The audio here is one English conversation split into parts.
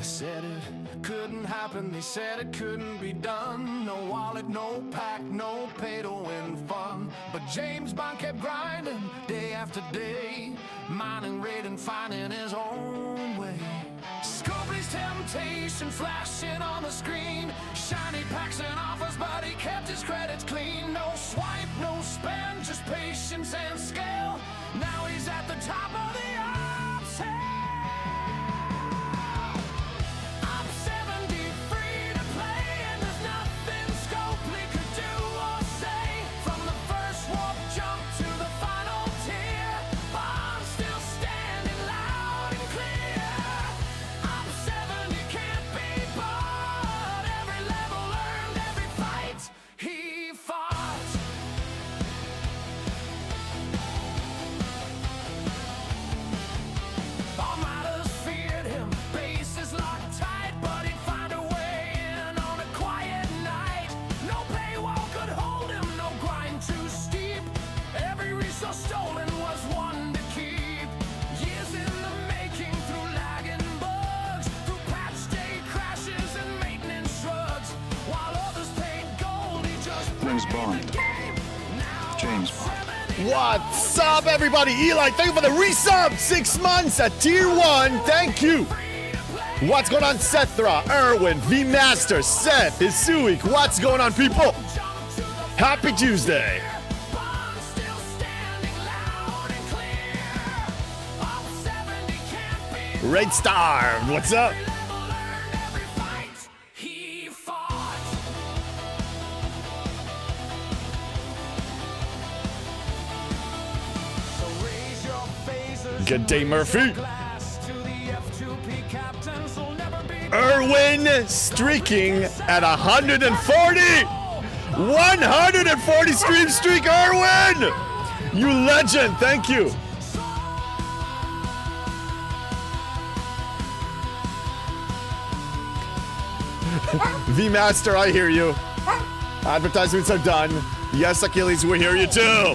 Said it couldn't happen, they said it couldn't be done. No wallet, no pack, no pay to win fun. But James Bond kept grinding day after day, mining, raiding, finding his own way. Scopely's temptation flashing on the screen, shiny packs and offers, but he kept his credits clean. No swipe, no spend, just patience and scale. Now he's at the top of the ops hill. James Bond. What's up, everybody? Eli, thank you for the resub. 6 months at tier 1. Thank you. What's going on, Sethra, Erwin, V-Master, Seth, Isuik? What's going on, people? Happy Tuesday. Red Star, what's up? Good day, Murphy. Erwin streaking at 140. 140 stream streak, Erwin. You legend. Thank you. V-Master, I hear you. Advertisements are done. Yes, Achilles, we hear you too.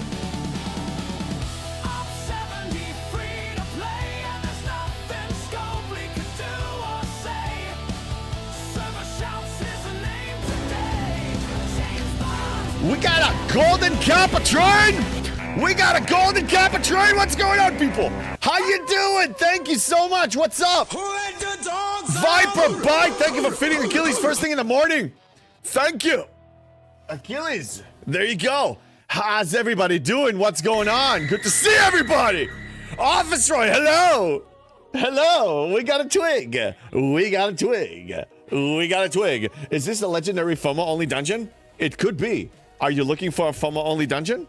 We got a golden kappa train! We got a golden kappa train! What's going on, people? How you doing? Thank you so much. What's up? Viper Bite, thank you for feeding Achilles first thing in the morning. Thank you. Achilles, there you go. How's everybody doing? What's going on? Good to see everybody. Office Roy, hello. Hello, we got a twig. We got a twig. We got a twig. Is this a legendary FOMO only dungeon? It could be. Are you looking for a FOMO only dungeon?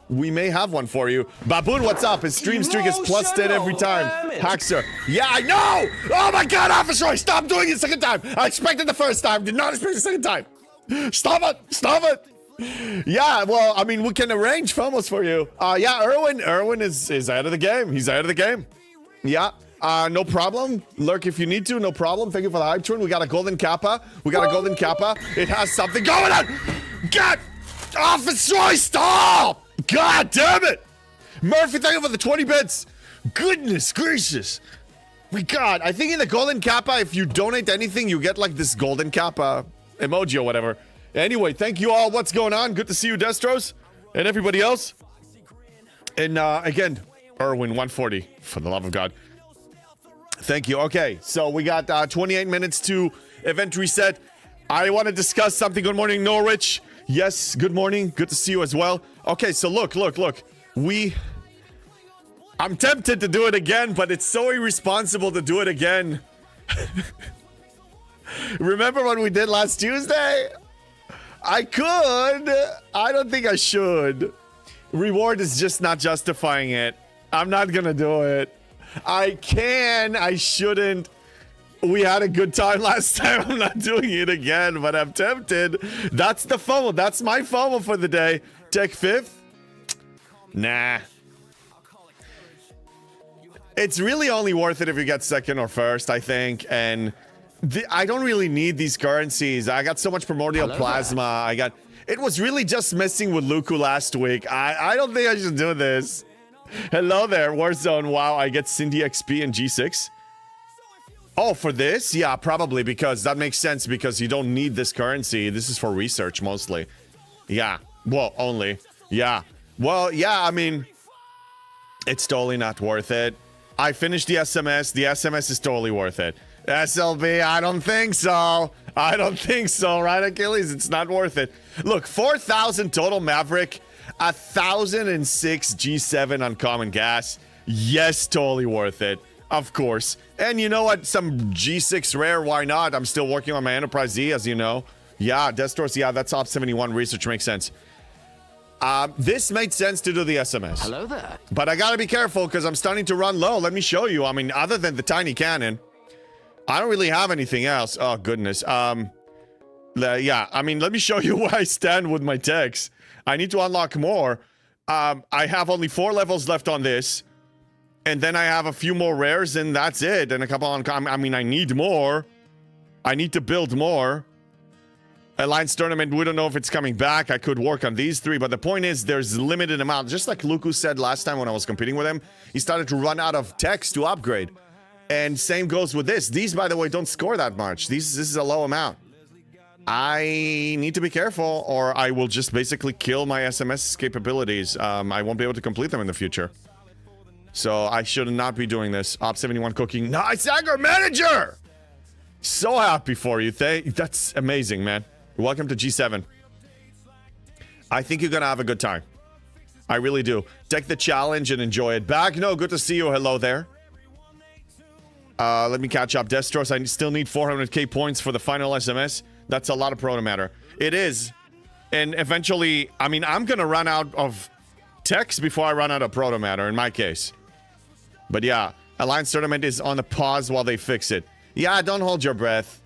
We may have one for you. Baboon, what's up? His stream streak is plus 10 every time. Haxer. Yeah, I know! Oh my god, Officer Roy, stop doing it second time. I expected the first time, did not expect the second time. Stop it, stop it. Yeah, well, I mean, we can arrange FOMOs for you. Yeah, Erwin is out of the game. He's out of the game. Yeah. No problem. Lurk if you need to, no problem. Thank you for the hype turn. We got a golden kappa. We got a golden kappa. It has something going on. God! Office Roy, stop! God damn it! Murphy, thank you for the 20 bits. Goodness gracious. My God, I think in the golden kappa, if you donate anything, you get like this golden kappa emoji or whatever. Anyway, thank you all. What's going on? Good to see you, Destros. And everybody else. And again, Erwin, 140. For the love of God. Thank you. Okay, so we got 28 minutes to event reset. I want to discuss something. Good morning, Norwich. Yes, good morning. Good to see you as well. Okay, so look. I'm tempted to do it again, but it's so irresponsible to do it again. Remember what we did last Tuesday? I could. I don't think I should. Reward is just not justifying it. I'm not gonna do it. I can. I shouldn't. We had a good time last time. I'm not doing it again, but I'm tempted. That's the FOMO. That's my FOMO for the day. Take 5th? Nah. It's really only worth it if you get 2nd or 1st, I think. And I don't really need these currencies. I got so much primordial plasma. It was really just messing with Luku last week. I don't think I should do this. Hello there, Warzone. Wow, I get Cindy XP and G6. Oh, for this? Yeah, probably, because that makes sense, because you don't need this currency. This is for research mostly. Yeah. Well, only. Yeah. Well, yeah, I mean, it's totally not worth it. I finished the SMS. The SMS is totally worth it. SLB, I don't think so. I don't think so, right, Achilles? It's not worth it. Look, 4,000 total Maverick, 1,006 G7 uncommon gas. Yes, totally worth it. Of course. And you know what? Some G6 rare, why not? I'm still working on my Enterprise Z, as you know. Yeah, Destors, yeah, that's Op 71 research, makes sense. This made sense to do the SMS. Hello there. But I gotta be careful because I'm starting to run low. Let me show you. I mean, other than the tiny cannon, I don't really have anything else. Oh, goodness. Yeah, I mean, let me show you where I stand with my techs. I need to unlock more. I have only 4 levels left on this. And then I have a few more rares, and that's it. And a couple on... I mean, I need more. I need to build more. Alliance Tournament, we don't know if it's coming back. I could work on these 3, but the point is there's limited amount. Just like Luku said last time when I was competing with him, he started to run out of techs to upgrade. And same goes with this. These, by the way, don't score that much. This is a low amount. I need to be careful, or I will just basically kill my SMS capabilities. I won't be able to complete them in the future. So I should not be doing this. Op 71 cooking. Nice anger manager! So happy for you. That's amazing, man. Welcome to G7. I think you're gonna have a good time. I really do. Take the challenge and enjoy it. Bagno, good to see you. Hello there. Let me catch up. Destros, I still need 400k points for the final SMS. That's a lot of proto matter. It is. And eventually, I mean, I'm gonna run out of techs before I run out of proto matter in my case. But yeah, Alliance Tournament is on the pause while they fix it. Yeah, don't hold your breath.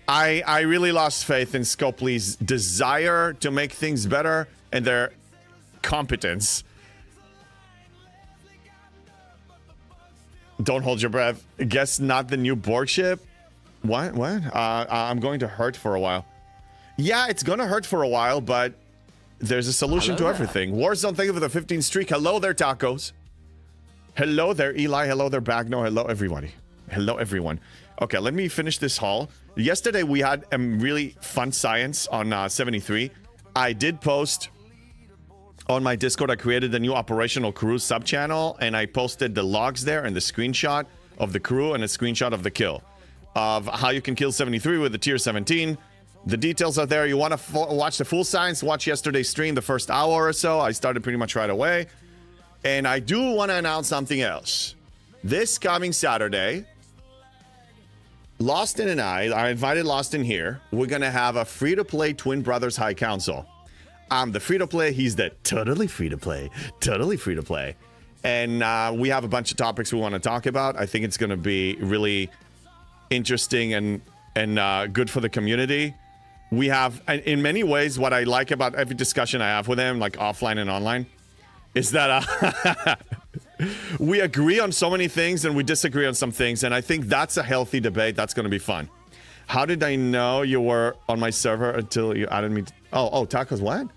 I really lost faith in Scopely's desire to make things better and their competence. Don't hold your breath. Guess not the new Borg ship? What? I'm going to hurt for a while. Yeah, it's going to hurt for a while, but there's a solution to everything. Warzone, thank you for the 15 streak. Hello there, tacos. Hello there, Eli. Hello there, Bagno. Hello, everybody. Hello, everyone. Okay, let me finish this haul. Yesterday, we had a really fun science on 73. I did post on my Discord. I created a new operational crew sub-channel, and I posted the logs there and the screenshot of the crew and a screenshot of the kill. Of how you can kill 73 with the tier 17. The details are there. You want to watch the full science, watch yesterday's stream, the first hour or so. I started pretty much right away. And I do want to announce something else. This coming Saturday, Lostin and I invited Lostin here. We're going to have a free-to-play Twin Brothers High Council. I'm the free-to-play. He's the totally free-to-play. Totally free-to-play. And we have a bunch of topics we want to talk about. I think it's going to be really interesting and good for the community. We have, in many ways, what I like about every discussion I have with him, like offline and online, is that we agree on so many things and we disagree on some things. And I think that's a healthy debate. That's going to be fun. How did I know you were on my server until you added me? Oh, tacos, what?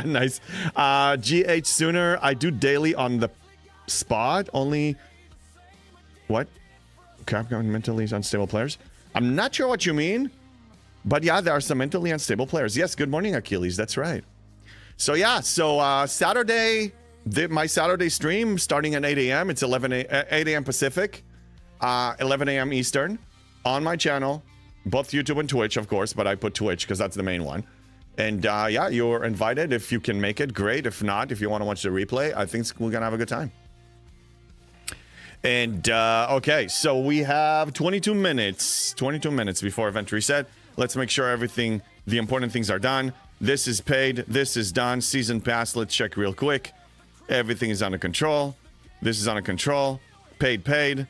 Nice. GH Sooner, I do daily on the spot. Only, what? Capcom mentally unstable players? I'm not sure what you mean. But yeah, there are some mentally unstable players. Yes, good morning, Achilles. That's right. So yeah, Saturday, my Saturday stream starting at 8 a.m. It's 8 a.m. Pacific, 11 a.m. Eastern on my channel, both YouTube and Twitch, of course, but I put Twitch because that's the main one. And yeah, you're invited. If you can make it, great. If not, if you want to watch the replay, I think we're going to have a good time. And okay, so we have 22 minutes before event reset. Let's make sure everything, the important things are done. This is paid. This is done. Season pass. Let's check real quick. Everything is under control. This is under control. Paid.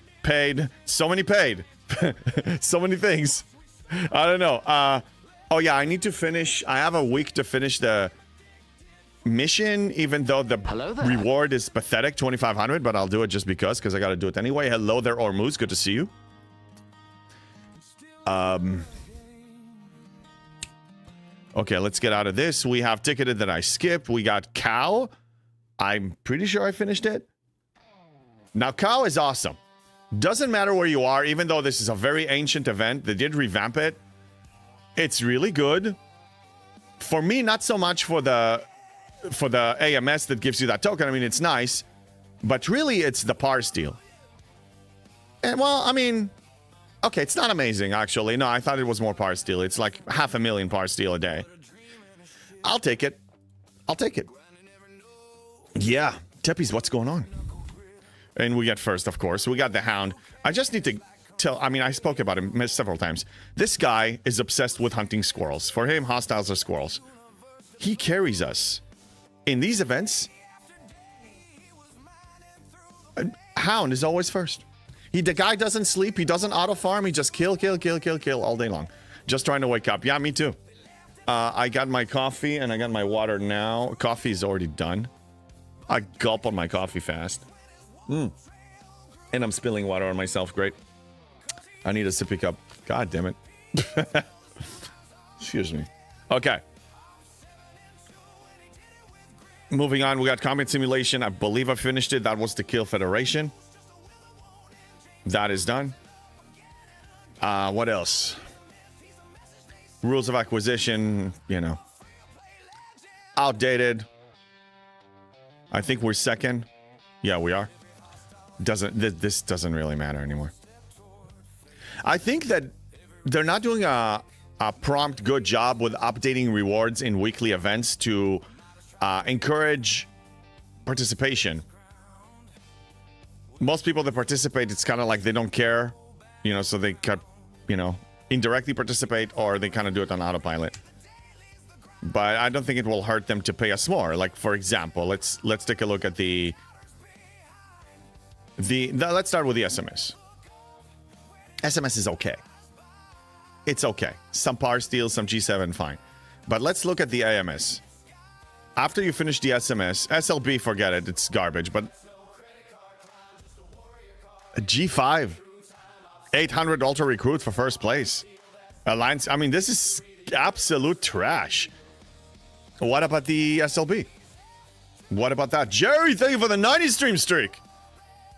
So many paid. So many things. I don't know. Oh yeah, I need to finish. I have a week to finish the mission, even though the reward is pathetic, 2,500, but I'll do it just because I got to do it anyway. Hello there, Ormuz. Good to see you. Okay, let's get out of this. We have ticketed that I skipped. We got Cow. I'm pretty sure I finished it. Now, Cow is awesome. Doesn't matter where you are, even though this is a very ancient event. They did revamp it. It's really good. For me, not so much for the AMS that gives you that token. I mean, it's nice. But really, it's the par steal. And, well, I mean... Okay, it's not amazing, actually. No, I thought it was more par steal. It's like 500,000 par steal a day. I'll take it. I'll take it. Yeah. Teppies, what's going on? And we get first, of course. We got the Hound. I just need to tell... I mean, I spoke about him several times. This guy is obsessed with hunting squirrels. For him, hostiles are squirrels. He carries us. In these events, Hound is always first. The guy doesn't sleep. He doesn't auto-farm. He just kill all day long. Just trying to wake up. Yeah, me too. I got my coffee and I got my water now. Coffee is already done. I gulp on my coffee fast. And I'm spilling water on myself. Great. I need a sippy cup. God damn it. Excuse me. Okay. Moving on, we got Combat Simulation. I believe I finished it. That was to kill Federation. That is done. What else? Rules of acquisition, you know. Outdated. I think we're second. Yeah, we are. This doesn't really matter anymore. I think that they're not doing a prompt good job with updating rewards in weekly events to encourage participation. Most people that participate, it's kind of like they don't care, you know, so they cut, you know, indirectly participate, or they kind of do it on autopilot. But I don't think it will hurt them to pay us more. Like, for example, let's take a look at let's start with the SMS. SMS is okay. It's okay. Some par steal, some G7, fine. But let's look at the AMS. After you finish the SMS, SLB, forget it, it's garbage, but a G5, 800 Ultra Recruit for first place. Alliance, I mean, this is absolute trash. What about the SLB? What about that? Jerry, thank you for the 90 stream streak.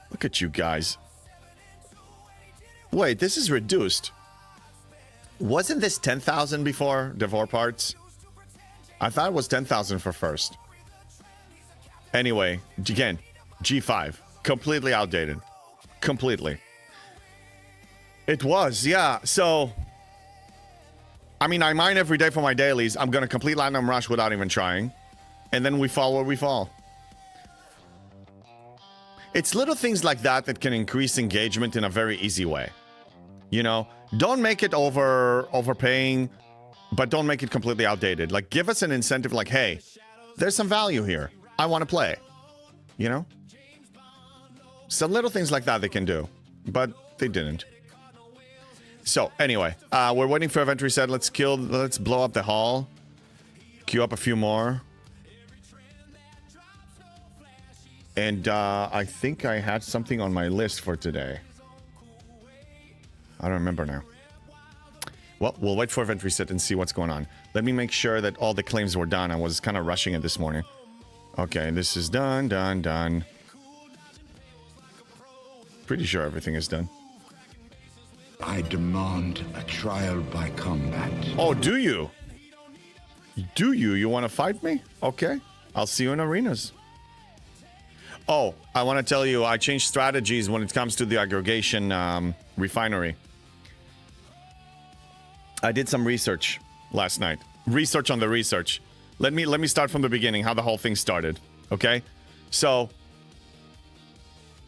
Look at you guys. Wait, this is reduced. Wasn't this 10,000 before Devore parts? I thought it was 10,000 for first. Anyway, again, G5, completely outdated. Completely. It was, yeah. So, I mean, I mine every day for my dailies. I'm going to complete Platinum Rush without even trying. And then we fall where we fall. It's little things like that that can increase engagement in a very easy way. You know, don't make it overpaying, but don't make it completely outdated. Like, give us an incentive like, hey, there's some value here. I want to play. You know? Some little things like that they can do, but they didn't. So, anyway, we're waiting for event reset. Let's blow up the hall. Queue up a few more. And I think I had something on my list for today. I don't remember now. Well, we'll wait for event reset and see what's going on. Let me make sure that all the claims were done. I was kind of rushing it this morning. Okay, this is done. Pretty sure everything is done. I demand a trial by combat. Oh, do you? Do you? You want to fight me? Okay. I'll see you in arenas. Oh, I want to tell you, I changed strategies when it comes to the aggregation refinery. I did some research last night. Research on the research. Let me start from the beginning, how the whole thing started. Okay? So,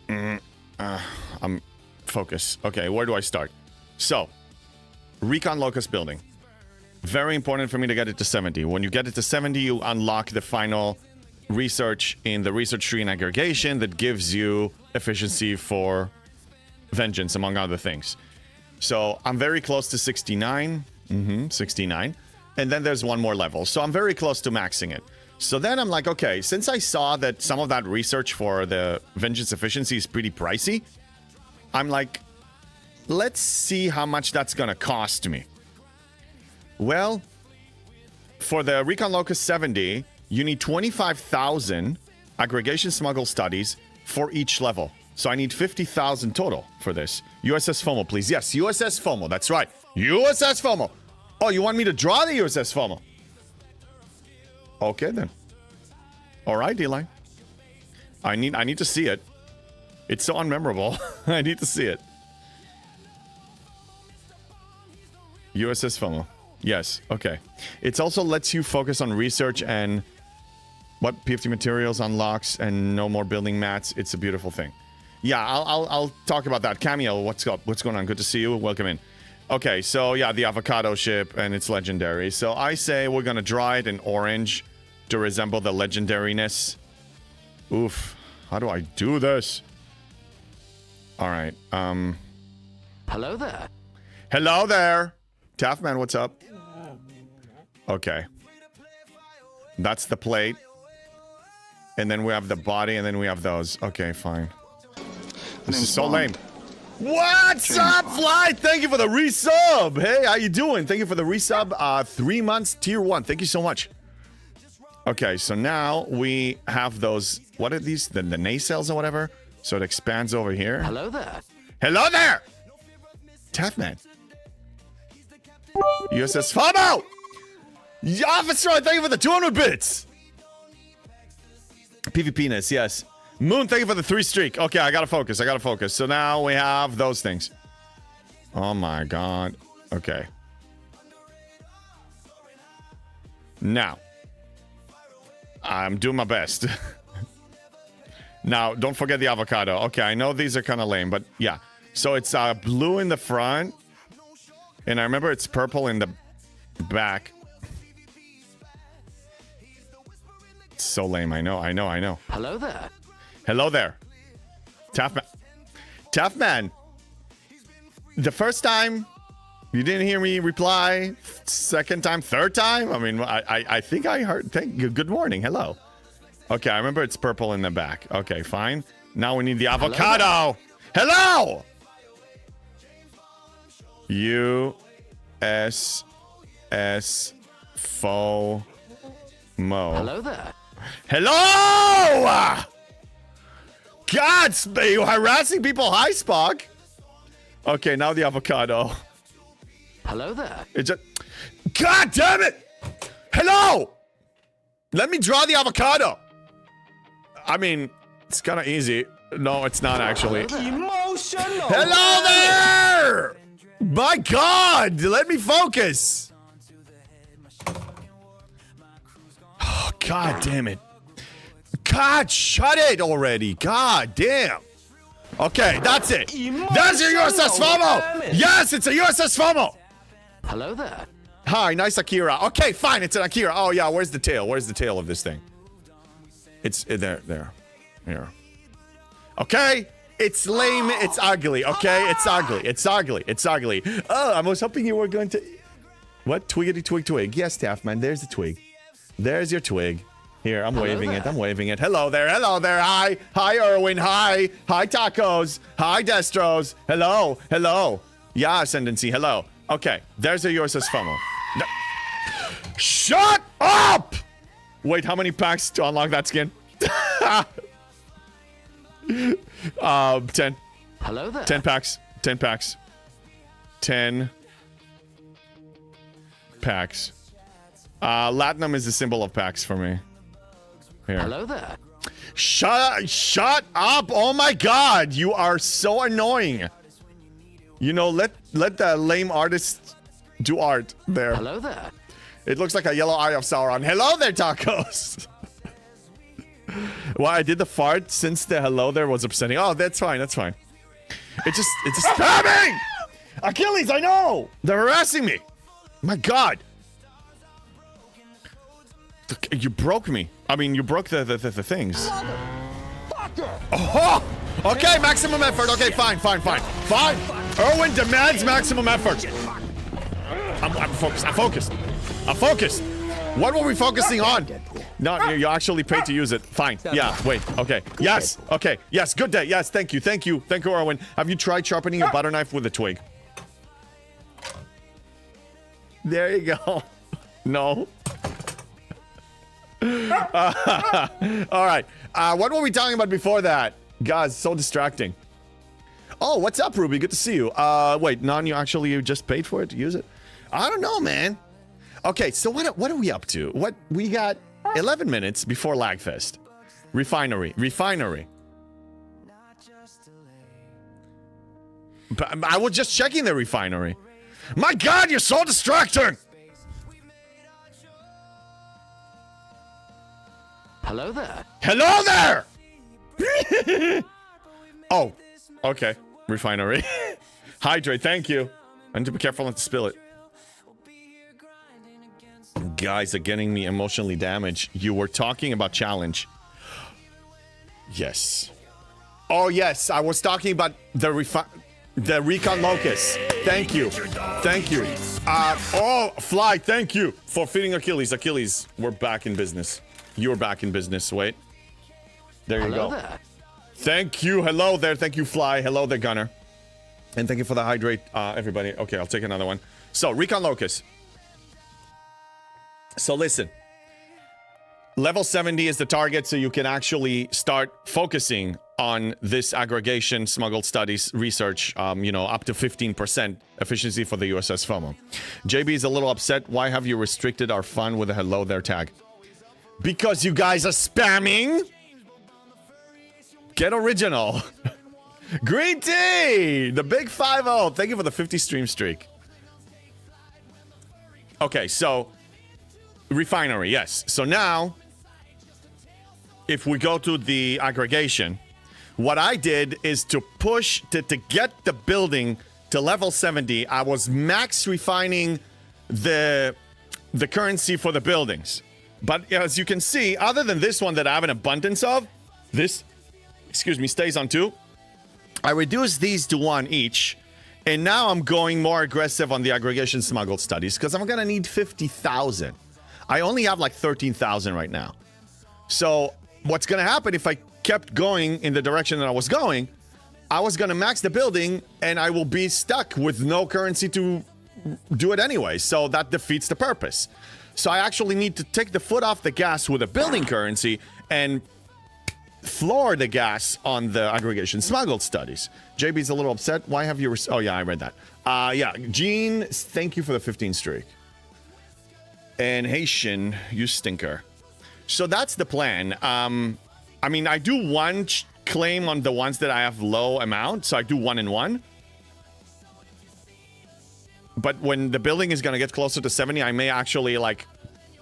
I'm focus. Okay, where do I start? So, Recon Locust building. Very important for me to get it to 70. When you get it to 70, you unlock the final research in the research tree and aggregation that gives you efficiency for vengeance, among other things. So, I'm very close to 69. 69. And then there's one more level. So, I'm very close to maxing it. So then I'm like, okay, since I saw that some of that research for the vengeance efficiency is pretty pricey, I'm like, let's see how much that's gonna cost me. Well, for the Recon Locust 70, you need 25,000 aggregation smuggle studies for each level. So I need 50,000 total for this. USS FOMO, please. Yes, USS FOMO. That's right. USS FOMO. Oh, you want me to draw the USS FOMO? Okay, then. All right, D-Line. I need to see it. It's so unmemorable. I need to see it. USS FOMO. Yes, okay. It also lets you focus on research and what PFT materials unlocks and no more building mats. It's a beautiful thing. Yeah, I'll talk about that. Cameo, what's up? What's going on? Good to see you. Welcome in. Okay, so yeah, the avocado ship, and it's legendary. So I say we're gonna draw it in orange to resemble the legendariness. Oof. How do I do this? All right. Hello there. Hello there. Taffman, what's up? Okay. That's the plate. And then we have the body, and then we have those. Okay, fine. This is so lame. What's up, Fly? Thank you for the resub. Hey, how you doing? Thank you for the resub. 3 months, tier 1. Thank you so much. Okay, so now we have those. What are these? The nacelles or whatever? So it expands over here. Hello there. Hello there! Taffman. USS FOMO! Officer, thank you for the 200 bits! PvP-ness, yes. Moon, thank you for the 3 streak. Okay, I gotta focus. So now we have those things. Oh my god. Okay. Now. I'm doing my best. Now, don't forget the avocado. Okay, I know these are kind of lame, but yeah. So it's blue in the front. And I remember it's purple in the back. It's so lame. I know. Hello there. Hello there. Taffman. The first time, you didn't hear me reply. Second time, third time. I mean, I think I heard. Thank you. Good morning. Hello. Okay, I remember it's purple in the back. Okay, fine. Now we need the avocado. Hello! USS FOMO. Hello there. Hello! God, you harassing people. Hi, Spock. Okay, now the avocado. Hello there. It's just... God damn it! Hello! Let me draw the avocado. I mean, it's kind of easy. No, it's not actually. Emotional. Hello there! My God, let me focus. Oh, God damn it. God, shut it already. God damn. Okay, that's it. That's your USS FOMO. Yes, it's a USS FOMO. Hello there. Hi, nice Akira. Okay, fine, it's an Akira. Oh, yeah, where's the tail? Where's the tail of this thing? It's there. Here. Okay, it's lame, it's ugly, okay? It's ugly. Oh, I was hoping you were going to... What? Twiggity twig. Yes, Taffman, there's the twig. There's your twig. Here, I'm waving it. Hello there. Hi, Erwin. Hi, tacos. Hi, Destros. Hello. Yeah, Ascendancy, hello. Okay, there's a USS FOMO. No. Shut up! Wait, how many packs to unlock that skin? 10. Hello there. 10 packs. 10 packs. 10 packs. Latinum is the symbol of packs for me. Here. Hello there. Shut up! Oh my God, you are so annoying. You know, let the lame artist do art there. Hello there. It looks like a yellow eye of Sauron. Hello there, tacos. Well, I did the fart since the hello there was upsetting. Oh, that's fine. It's just spamming. Achilles, I know. They're harassing me. My God. You broke me. I mean, you broke the things. Oh, okay, maximum effort. Okay, fine. Erwin demands maximum effort. I'm focused. What were we focusing on? No, you actually paid to use it. Fine. Yeah, wait. Okay. Yes. Okay. Yes, good day. Yes, thank you, Erwin. Have you tried sharpening your butter knife with a twig? There you go. No. All right. What were we talking about before that? Guys, so distracting. Oh, what's up, Ruby? Good to see you. Wait, you just paid for it to use it? I don't know, man. Okay, so what are we up to? What we got 11 minutes before Lagfest. Refinery. But I was just checking the refinery. My God, you're so distracting! Hello there. Hello there! Oh, okay. Refinery. Hydrate, thank you. I need to be careful not to spill it. Guys are getting me emotionally damaged. You were talking about challenge. Yes. Oh, yes. I was talking about the recon locus. Thank you. Thank you. Oh, Fly, thank you for feeding Achilles. Achilles, we're back in business. You're back in business. Wait. There you go. There. Thank you. Hello there. Thank you, Fly. Hello there, Gunner. And thank you for the hydrate, everybody. Okay, I'll take another one. So, Recon Locus. So, listen. Level 70 is the target, so you can actually start focusing on this aggregation, smuggled studies, research, up to 15% efficiency for the USS FOMO. JB is a little upset. Why have you restricted our fun with a hello there tag? Because you guys are spamming. Get original. Green tea! The big 5-0. Thank you for the 50 stream streak. Okay, so refinery, yes. So now, if we go to the aggregation, what I did is to push to get the building to level 70. I was max refining the currency for the buildings. But as you can see, other than this one that I have an abundance of, this, stays on 2. I reduced these to 1 each. And now I'm going more aggressive on the aggregation smuggled studies because I'm going to need 50,000. I only have like 13,000 right now. So what's going to happen if I kept going in the direction that I was going, I was going to max the building and I will be stuck with no currency to do it anyway. So that defeats the purpose. So I actually need to take the foot off the gas with a building currency and floor the gas on the aggregation smuggled studies. JB's a little upset. Why have you... Oh, yeah, I read that. Yeah, Gene, thank you for the 15 streak. And Haitian, you stinker. So that's the plan. I mean, I do one claim on the ones that I have low amount. So I do 1 and 1. But when the building is going to get closer to 70, I may actually,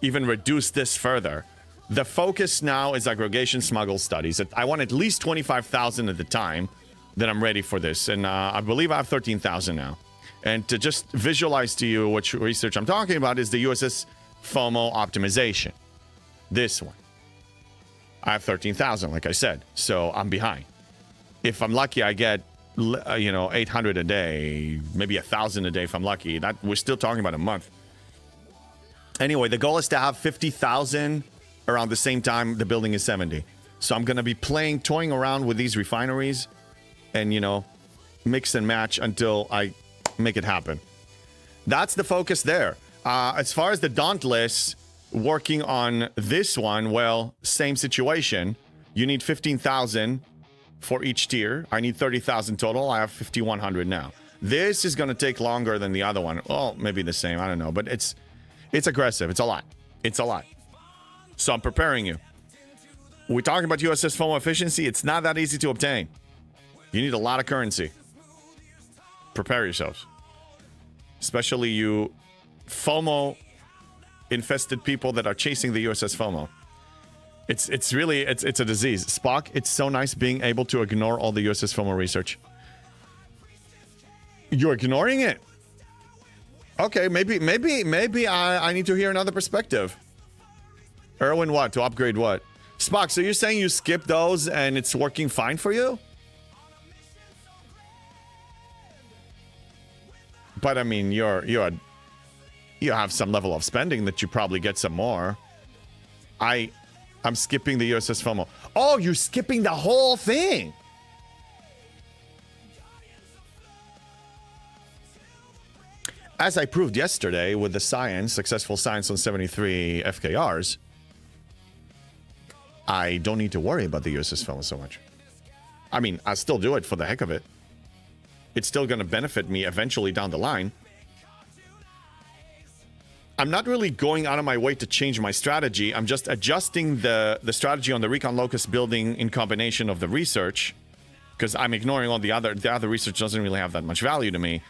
even reduce this further. The focus now is aggregation smuggle studies. I want at least 25,000 at the time that I'm ready for this. And I believe I have 13,000 now. And to just visualize to you which research I'm talking about is the USS FOMO optimization. This one. I have 13,000, like I said. So I'm behind. If I'm lucky, I get 800 a day, maybe 1,000 a day if I'm lucky. That we're still talking about a month. Anyway, the goal is to have 50,000 around the same time the building is 70. So I'm going to be toying around with these refineries and, mix and match until I make it happen. That's the focus there. As far as the Dauntless, working on this one, well, same situation. You need 15,000 for each tier. I need 30,000 total. I have 5,100 now. This is going to take longer than the other one. Oh, maybe the same. I don't know. But it's aggressive. It's a lot. It's a lot. So I'm preparing you. We're talking about USS FOMO efficiency. It's not that easy to obtain. You need a lot of currency. Prepare yourselves. Especially you FOMO infested people that are chasing the USS FOMO. It's a disease. Spock, it's so nice being able to ignore all the USS FOMO research. You're ignoring it? Okay, maybe I need to hear another perspective. Erwin, what? To upgrade what? Spock, so you're saying you skipped those and it's working fine for you? But I mean, you have some level of spending that you probably get some more. I'm skipping the USS FOMO. Oh, you're skipping the whole thing. As I proved yesterday with the successful science on 73 FKRs, I don't need to worry about the USS FOMO so much. I mean, I'll still do it for the heck of it. It's still going to benefit me eventually down the line. I'm not really going out of my way to change my strategy. I'm just adjusting the strategy on the Recon Locust building in combination of the research, because I'm ignoring all the other research doesn't really have that much value to me.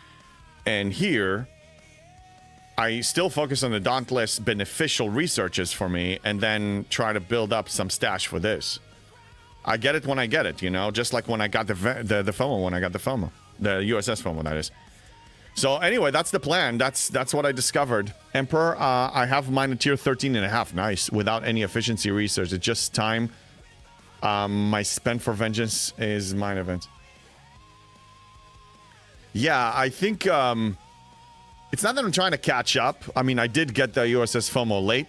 And here, I still focus on the Dauntless beneficial researches for me, and then try to build up some stash for this. I get it when I get it, you know, just like when I got the FOMO, when I got the FOMO, the USS FOMO, that is. So anyway, that's the plan. That's what I discovered. Emperor, I have mine at tier 13.5. Nice. Without any efficiency research. It's just time. My spend for vengeance is mine event. Yeah, I think it's not that I'm trying to catch up. I mean, I did get the USS FOMO late.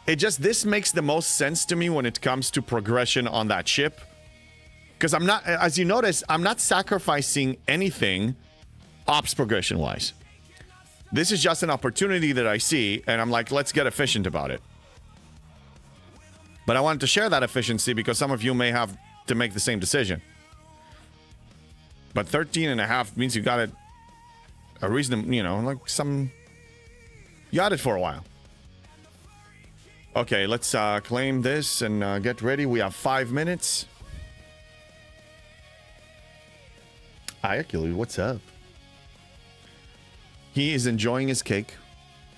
It just, this makes the most sense to me when it comes to progression on that ship. Because I'm not, as you notice, I'm not sacrificing anything ops progression wise. This is just an opportunity that I see, and I'm like, let's get efficient about it. But I wanted to share that efficiency because some of you may have to make the same decision. But 13.5 means you got it a reason, you know, like some, you had it for a while. Okay, let's claim this and get ready. We have 5 minutes. Hi, Achilles, what's up? He is enjoying his cake.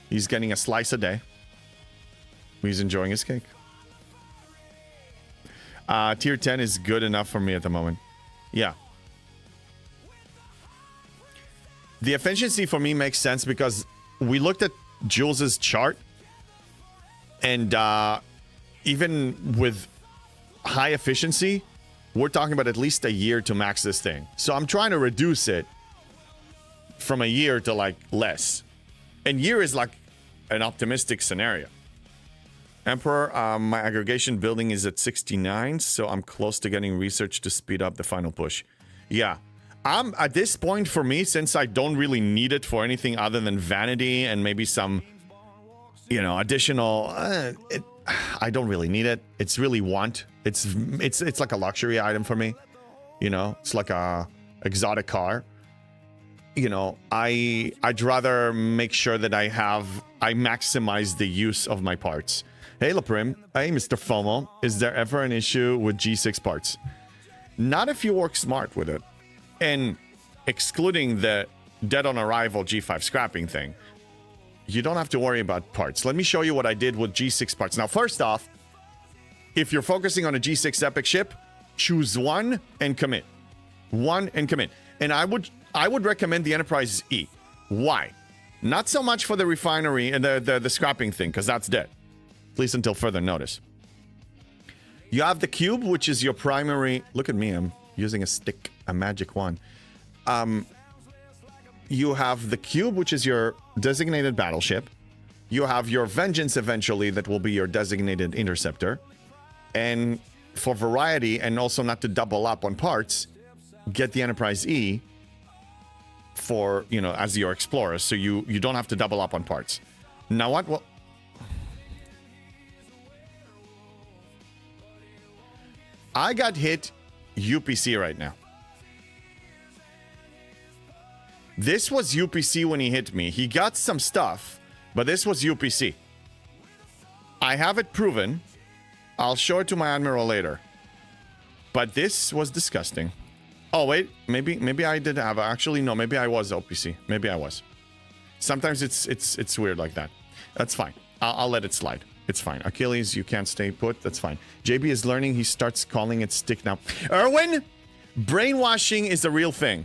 He's getting a slice a day. He's enjoying his cake. Tier 10 is good enough for me at the moment. Yeah. The efficiency for me makes sense because we looked at Jules's chart, and even with high efficiency, we're talking about at least a year to max this thing. So I'm trying to reduce it from a year to like less. And year is like an optimistic scenario. Emperor, my aggregation building is at 69, so I'm close to getting research to speed up the final push. Yeah. At this point for me, since I don't really need it for anything other than vanity and maybe some, you know, additional, I don't really need it. It's really want. It's like a luxury item for me. You know, it's like a exotic car. You know, I'd rather make sure that I maximize the use of my parts. Hey, Laprim. Hey, Mr. FOMO. Is there ever an issue with G6 parts? Not if you work smart with it. And excluding the dead on arrival G5 scrapping thing, you don't have to worry about parts. Let me show you what I did with G6 parts. Now, first off, if you're focusing on a G6 epic ship, choose one and commit. One and commit. And I would recommend the Enterprise E. Why? Not so much for the refinery and the scrapping thing, because that's dead. At least until further notice. You have the cube, which is your primary... Look at me, I'm using a stick, a magic wand. You have the cube, which is your designated battleship. You have your Vengeance eventually, that will be your designated interceptor. And for variety, and also not to double up on parts, get the Enterprise E for, you know, as your explorer, so you don't have to double up on parts. Now what? Well, I got hit UPC right now. This was UPC when he hit me. He got some stuff, but this was UPC. I have it proven. I'll show it to my Admiral later. But this was disgusting. Oh, wait. Maybe I did have... Actually, no. Maybe I was OPC. Maybe I was. Sometimes it's weird like that. That's fine. I'll let it slide. It's fine. Achilles, you can't stay put. That's fine. JB is learning. He starts calling it stick now. Erwin, brainwashing is a real thing,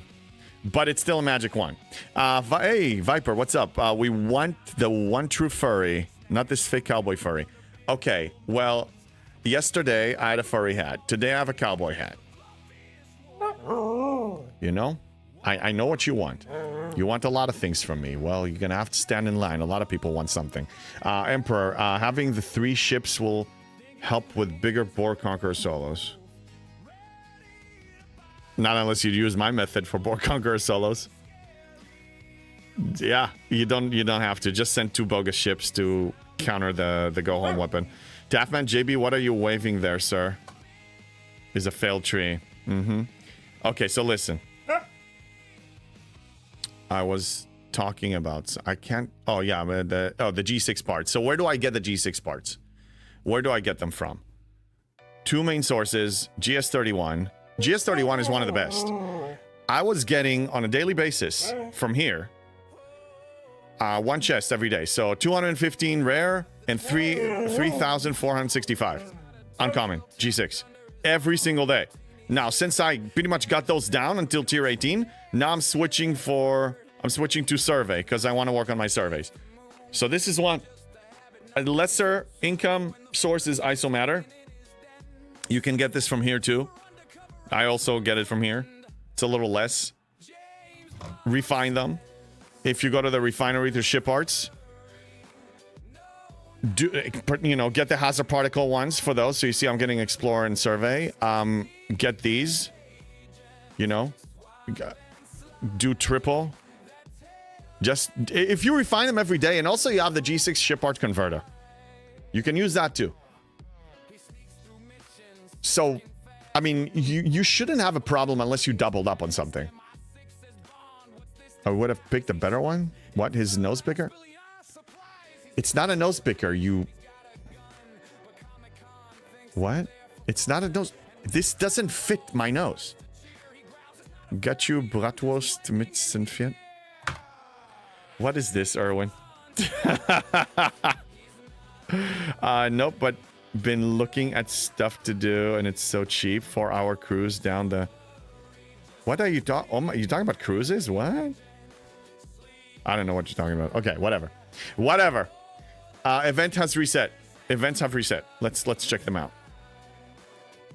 but it's still a magic wand. Hey, Viper, what's up? We want the one true furry, not this fake cowboy furry. Okay, well, yesterday I had a furry hat. Today I have a cowboy hat. You know? I know what you want. You want a lot of things from me. Well, you're going to have to stand in line. A lot of people want something. Emperor, having the 3 ships will help with bigger Boar Conqueror solos. Not unless you use my method for Boar Conqueror solos. Yeah, you don't have to. Just send 2 bogus ships to counter the go-home weapon. Taffman, JB, what are you waving there, sir? Is a failed tree. Okay, so listen. I was talking about... I can't... Oh, yeah, the G6 parts. So where do I get the G6 parts? Where do I get them from? Two main sources, GS31. GS31 is one of the best. I was getting, on a daily basis, from here, one chest every day. So 215 rare and 3,465 uncommon, G6. Every single day. Now, since I pretty much got those down until tier 18, now I'm switching to survey because I want to work on my surveys. So this is one. A lesser income source is isomatter. You can get this from here too. I also get it from here. It's a little less. Refine them. If you go to the refinery to ship parts, get the hazard particle ones for those. So you see I'm getting explore and survey. Get these. Do triple. Just if you refine them every day, and also you have the G6 ship part converter. You can use that too. So, I mean, you shouldn't have a problem unless you doubled up on something. I would have picked a better one. What? His nose picker? It's not a nose picker. What? It's not a nose. This doesn't fit my nose. Got you Bratwurst mit Senfiert? What is this, Erwin? Nope, but been looking at stuff to do, and it's so cheap. 4-hour cruise down the... What are you talking... Oh my, you talking about cruises? What? I don't know what you're talking about. Okay, whatever. Whatever. Event has reset. Events have reset. Let's check them out.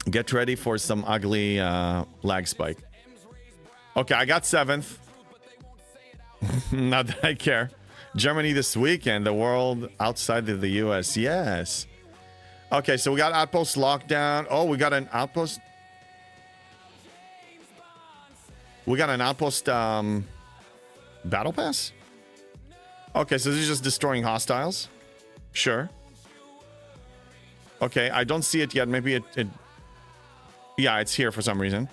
Get ready for some ugly lag spike. Okay, I got 7th. Not that I care. Germany this weekend. The world outside of the US. Yes. Okay, so we got outpost lockdown. Oh, we got an outpost. We got an outpost battle pass. Okay, so this is just destroying hostiles. Sure. Okay, I don't see it yet. Maybe it yeah, it's here for some reason.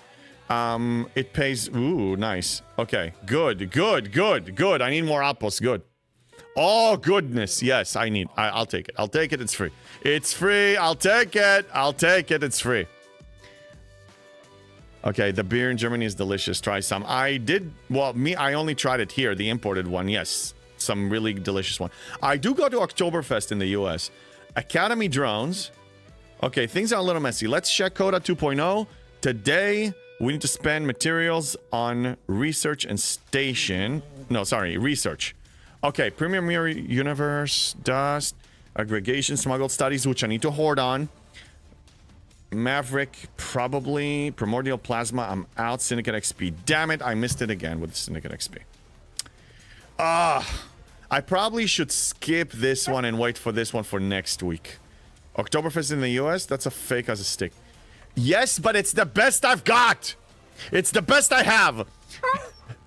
It pays. Ooh, nice. Okay, good. I need more outposts. Good. Oh, goodness. Yes, I'll take it. I'll take it. It's free. It's free. I'll take it. It's free. Okay, the beer in Germany is delicious. Try some. I only tried it here, the imported one. Yes, some really delicious one. I do go to Oktoberfest in the US. Academy drones. Okay, things are a little messy. Let's check Coda 2.0. Today, we need to spend materials on research and station. No, sorry, research. Okay, Premium Mirror Universe, Dust, Aggregation, Smuggled Studies, which I need to hoard on. Maverick, probably. Primordial Plasma, I'm out. Syndicate XP. Damn it, I missed it again with Syndicate XP. I probably should skip this one and wait for this one for next week. Oktoberfest in the US, that's a fake as a stick. Yes, but it's the best I've got. It's the best I have.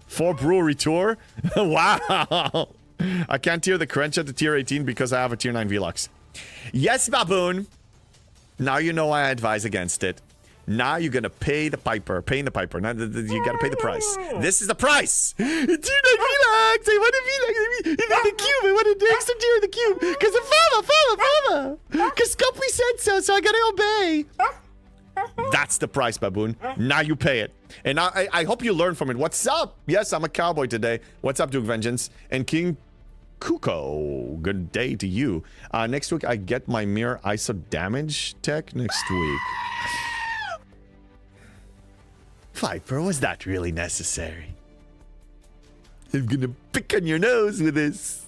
4 brewery tour. Wow. I can't tier the Crunch at the tier 18 because I have a tier 9 Velux. Yes, Baboon. Now you know I advise against it. Now you're gonna pay the piper. Paying the piper. Now you gotta pay the price. This is the price. Tier 9 Velux. I want to be like in the cube. I want to do extra tier in the cube. Because of FOMO. Because Scopely said so I gotta obey. That's the price, Baboon. Now you pay it. And I hope you learn from it. What's up? Yes, I'm a cowboy today. What's up, Duke Vengeance? And King Kuko. Good day to you. Next week, I get my mirror ISO damage tech next week. Viper, was that really necessary? I'm gonna pick on your nose with this.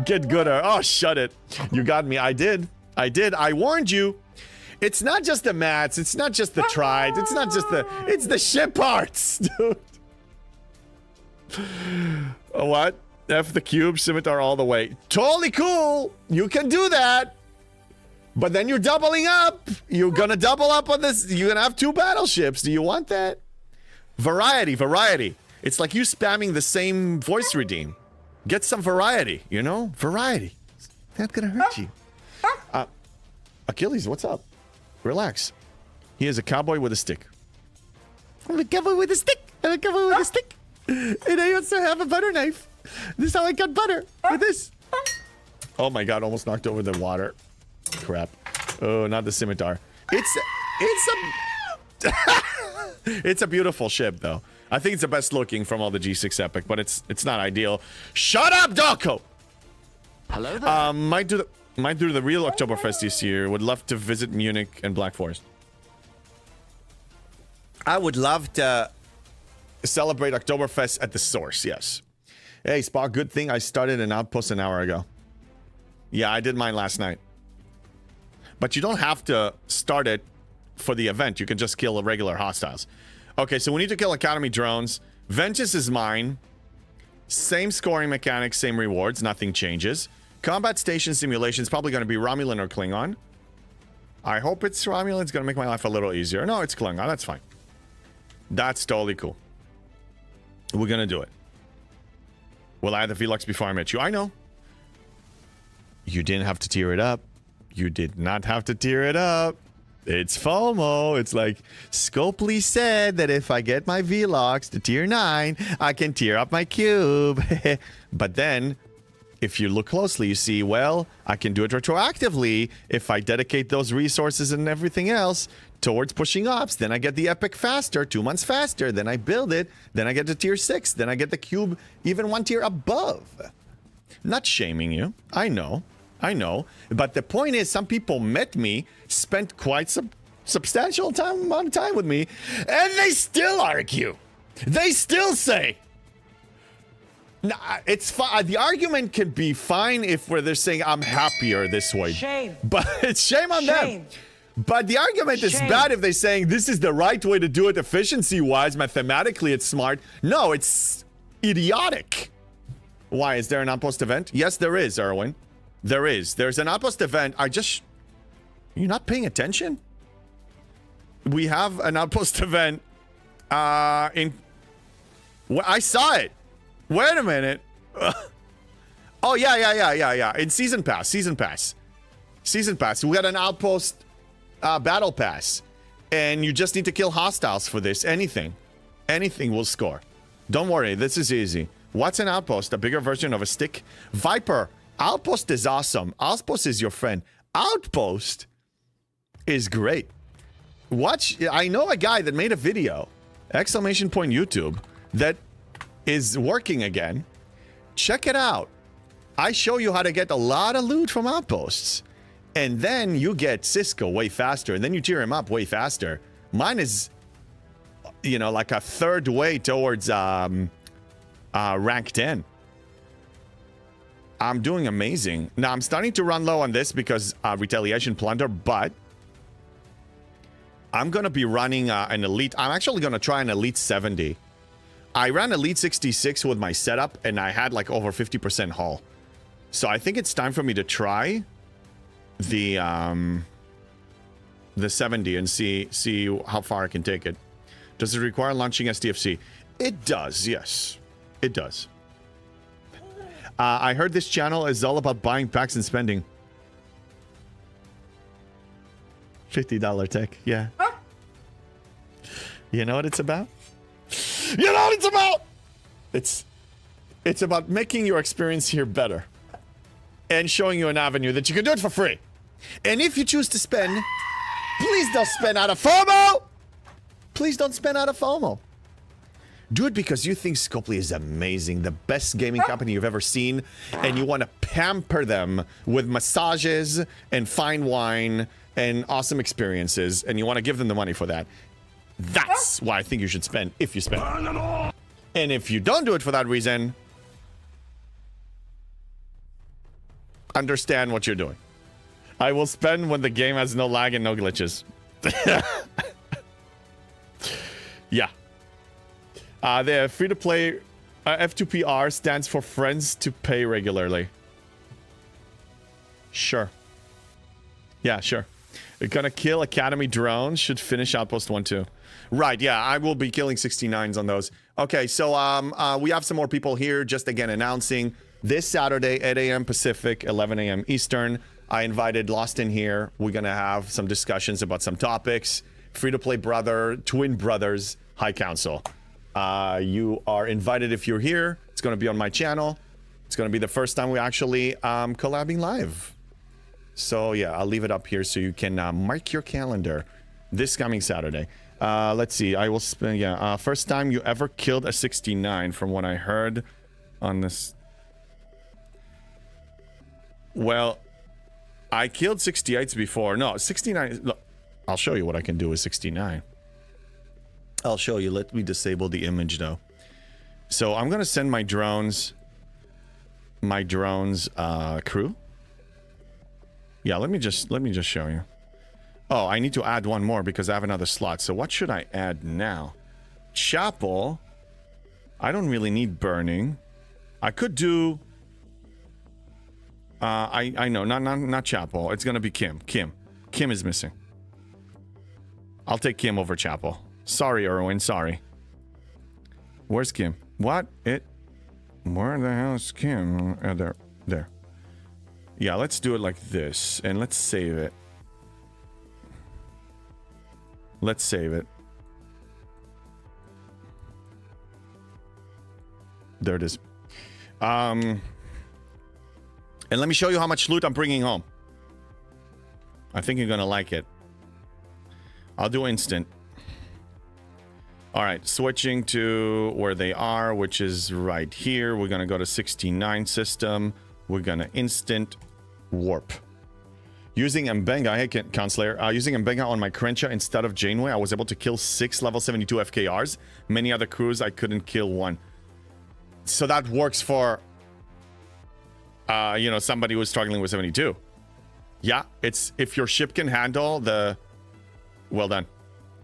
Get gooder. Oh, shut it. You got me. I did. I warned you. It's not just the mats. It's not just the trides. It's not just it's the ship parts, dude. What? F the cube, scimitar all the way. Totally cool. You can do that. But then you're doubling up. You're gonna double up on this. You're gonna have 2 battleships. Do you want that? Variety. It's like you spamming the same voice redeem. Get some variety, you know? Variety. Not gonna hurt you. Achilles, what's up? Relax. He is a cowboy with a stick. I'm a cowboy with a stick. I'm a cowboy with a stick. And I also have a butter knife. This is how I cut butter. With this. Oh my god, almost knocked over the water. Crap. Oh, not the scimitar. It's a beautiful ship, though. I think it's the best looking from all the G6 Epic, but it's not ideal. Shut up, Doko! Hello there. Might do the real Oktoberfest this year. Would love to visit Munich and Black Forest. I would love to celebrate Oktoberfest at the source, yes. Hey, Spock, good thing I started an outpost an hour ago. Yeah, I did mine last night. But you don't have to start it for the event. You can just kill regular hostiles. Okay, so we need to kill Academy drones. Vengeance is mine. Same scoring mechanics, same rewards. Nothing changes. Combat station simulation is probably going to be Romulan or Klingon. I hope it's Romulan. It's going to make my life a little easier. No, it's Klingon. That's fine. That's totally cool. We're going to do it. Will I have the Velux before I met you? I know. You didn't have to tear it up. You did not have to tear it up. It's FOMO. It's like Scopely said that if I get my Velox to tier 9, I can tear up my cube. But then, if you look closely, you see, well, I can do it retroactively if I dedicate those resources and everything else towards pushing ops. Then I get the epic faster, 2 months faster. Then I build it. Then I get to tier 6. Then I get the cube even 1 tier above. Not shaming you. I know. But the point is, some people met me, spent quite some substantial amount of time with me, and they still argue. They still say, nah, it's fine. The argument can be fine if they're saying I'm happier this way. Shame. But it's shame on them. But the argument is bad if they're saying this is the right way to do it efficiency-wise, mathematically it's smart. No, it's idiotic. Why? Is there an outpost event? Yes, there is, Erwin. There is. There's an outpost event. You're not paying attention? We have an outpost event I saw it. Wait a minute. Oh, yeah. In Season Pass. We got an outpost battle pass. And you just need to kill hostiles for this. Anything will score. Don't worry. This is easy. What's an outpost? A bigger version of a stick? Viper. Outpost is awesome. Outpost is your friend. Outpost is great. I know a guy that made a video, !YouTube, that is working again. Check it out. I show you how to get a lot of loot from outposts. And then you get Cisco way faster. And then you tier him up way faster. Mine is, like a third way towards rank 10. I'm doing amazing. Now, I'm starting to run low on this because retaliation plunder, but I'm going to be running an elite. I'm actually going to try an elite 70. I ran elite 66 with my setup, and I had like over 50% hull. So I think it's time for me to try the 70 and see how far I can take it. Does it require launching STFC? It does, yes. It does. I heard this channel is all about buying packs and spending. $50 tech, yeah. You know what it's about? You know what it's about? It's about making your experience here better. And showing you an avenue that you can do it for free. And if you choose to spend, please don't spend out of FOMO! Please don't spend out of FOMO. Do it because you think Scopely is amazing, the best gaming company you've ever seen, and you want to pamper them with massages and fine wine and awesome experiences, and you want to give them the money for that. That's why I think you should spend if you spend. And if you don't do it for that reason, understand what you're doing. I will spend when the game has no lag and no glitches. Yeah. The free-to-play F2PR stands for friends to pay regularly. Sure. Yeah, sure. We're gonna kill Academy drones. Should finish Outpost 1 too. Right, yeah, I will be killing 69s on those. Okay, so we have some more people here. Just again announcing this Saturday, 8 a.m. Pacific, 11 a.m. Eastern. I invited Lost in here. We're gonna have some discussions about some topics. free-to-play brother, twin brothers, High Council. You are invited if you're here. It's going to be on my channel. It's going to be the first time we actually collabing live. So yeah, I'll leave it up here so you can mark your calendar this coming Saturday. Let's see. I will spend, first time you ever killed a 69 from what I heard on this. Well, I killed 68s before. No, 69. Look, I'll show you what I can do with 69. I'll show you. Let me disable the image though. So I'm going to send my drones crew. Yeah, let me just show you. Oh, I need to add one more because I have another slot. So what should I add now? Chapel. I don't really need burning. I could do I know, not Chapel. It's gonna be Kim. Kim is missing. I'll take Kim over Chapel. Sorry, Erwin, sorry. Where's Kim? What? Where the hell is Kim? There. Yeah, let's do it like this. And let's save it. Let's save it. There it is. And let me show you how much loot I'm bringing home. I think you're gonna like it. I'll do instant. All right, switching to where they are, which is right here. We're gonna go to 69 system. We're gonna instant warp. Using Mbenga, hey, Counselor, using Mbenga on my Crenshaw instead of Janeway, I was able to kill 6 level 72 FKRs. Many other crews, I couldn't kill one. So that works for, you know, somebody who's struggling with 72. Yeah, it's if your ship can handle the... Well done.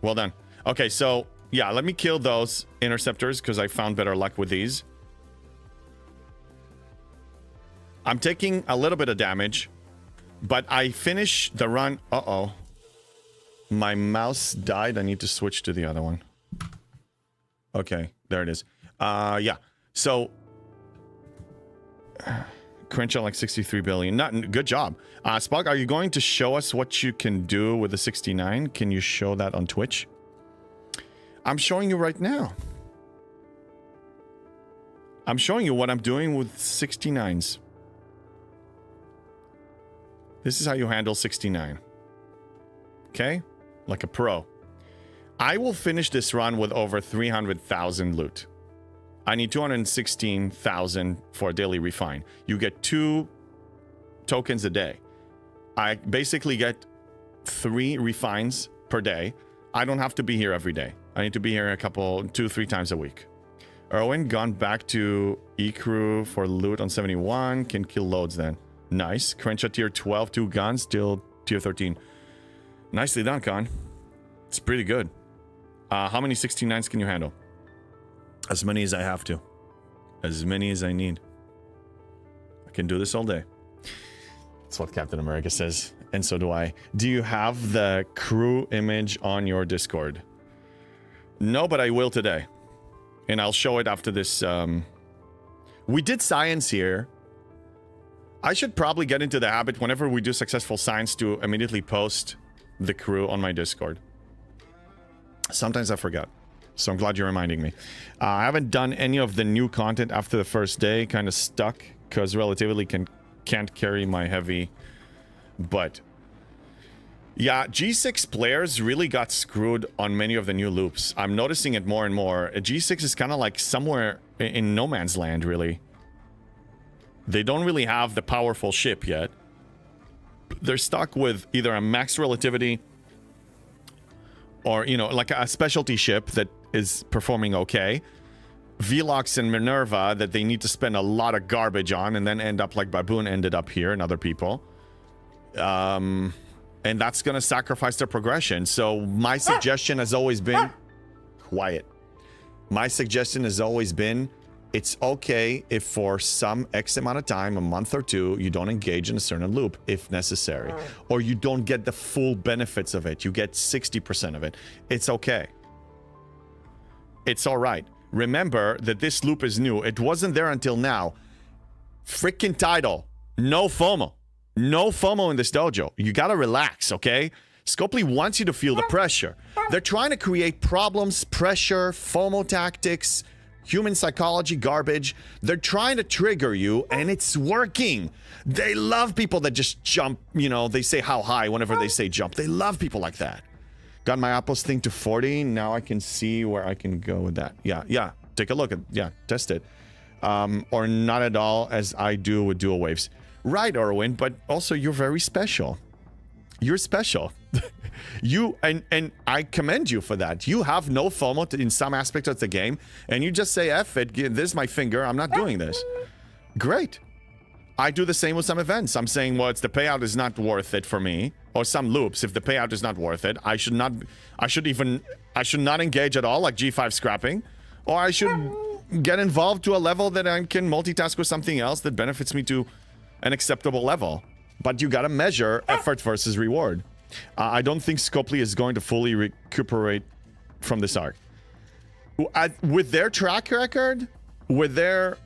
Well done. Okay, so, yeah, let me kill those interceptors because I found better luck with these. I'm taking a little bit of damage, but I finish the run... Uh-oh. My mouse died. I need to switch to the other one. Okay, there it is. Yeah. So... Crenshaw like 63 billion. Not good job. Spock, are you going to show us what you can do with the 69? Can you show that on Twitch? I'm showing you right now. I'm showing you what I'm doing with 69s. This is how you handle 69. Okay? Like a pro. I will finish this run with over 300,000 loot. I need 216,000 for a daily refine. You get 2 tokens a day. I basically get 3 refines per day. I don't have to be here every day. I need to be here 2-3 times a week. Erwin gone back to E-Crew for loot on 71. Can kill loads then. Nice. Crenshaw tier 12, 2 guns, still tier 13. Nicely done, Con. It's pretty good. How many 69s can you handle? As many as I have to. As many as I need. I can do this all day. That's what Captain America says. And so do I. Do you have the crew image on your Discord? No, but I will today. And I'll show it after this. We did science here. I should probably get into the habit whenever we do successful science to immediately post the crew on my Discord. Sometimes I forget. So I'm glad you're reminding me. I haven't done any of the new content after the first day. Kind of stuck because relatively can't carry my heavy. But yeah, G6 players really got screwed on many of the new loops. I'm noticing it more and more. G6 is kind of like somewhere in no man's land, really. They don't really have the powerful ship yet. They're stuck with either a max relativity or, you know, like a specialty ship that is performing okay. Velox and Minerva that they need to spend a lot of garbage on and then end up like Baboon ended up here and other people. And that's going to sacrifice their progression. So my suggestion has always been... Quiet. My suggestion has always been, it's okay if for some X amount of time, a month or 2, you don't engage in a certain loop if necessary. Or you don't get the full benefits of it. You get 60% of it. It's okay. It's all right. Remember that this loop is new. It wasn't there until now. Freaking title. No FOMO. No FOMO in this dojo. You gotta relax, okay? Scopely wants you to feel the pressure. They're trying to create problems, pressure, FOMO tactics, human psychology garbage. They're trying to trigger you, and it's working. They love people that just jump, you know, they say how high whenever they say jump. They love people like that. Got my Apples thing to 40. Now I can see where I can go with that. Yeah. Take a look at, test it. Or not at all, as I do with dual waves. Right, Erwin, but also you're very special. You're special. You and I commend you for that. You have no FOMO in some aspect of the game, and you just say, F it, this is my finger, I'm not doing this. Great. I do the same with some events. I'm saying, well, the payout is not worth it for me. Or some loops, if the payout is not worth it, I should not engage at all, like G5 scrapping. Or I should get involved to a level that I can multitask with something else that benefits me to an acceptable level. But you gotta measure effort versus reward. I don't think Scopely is going to fully recuperate from this arc. With their track record, with their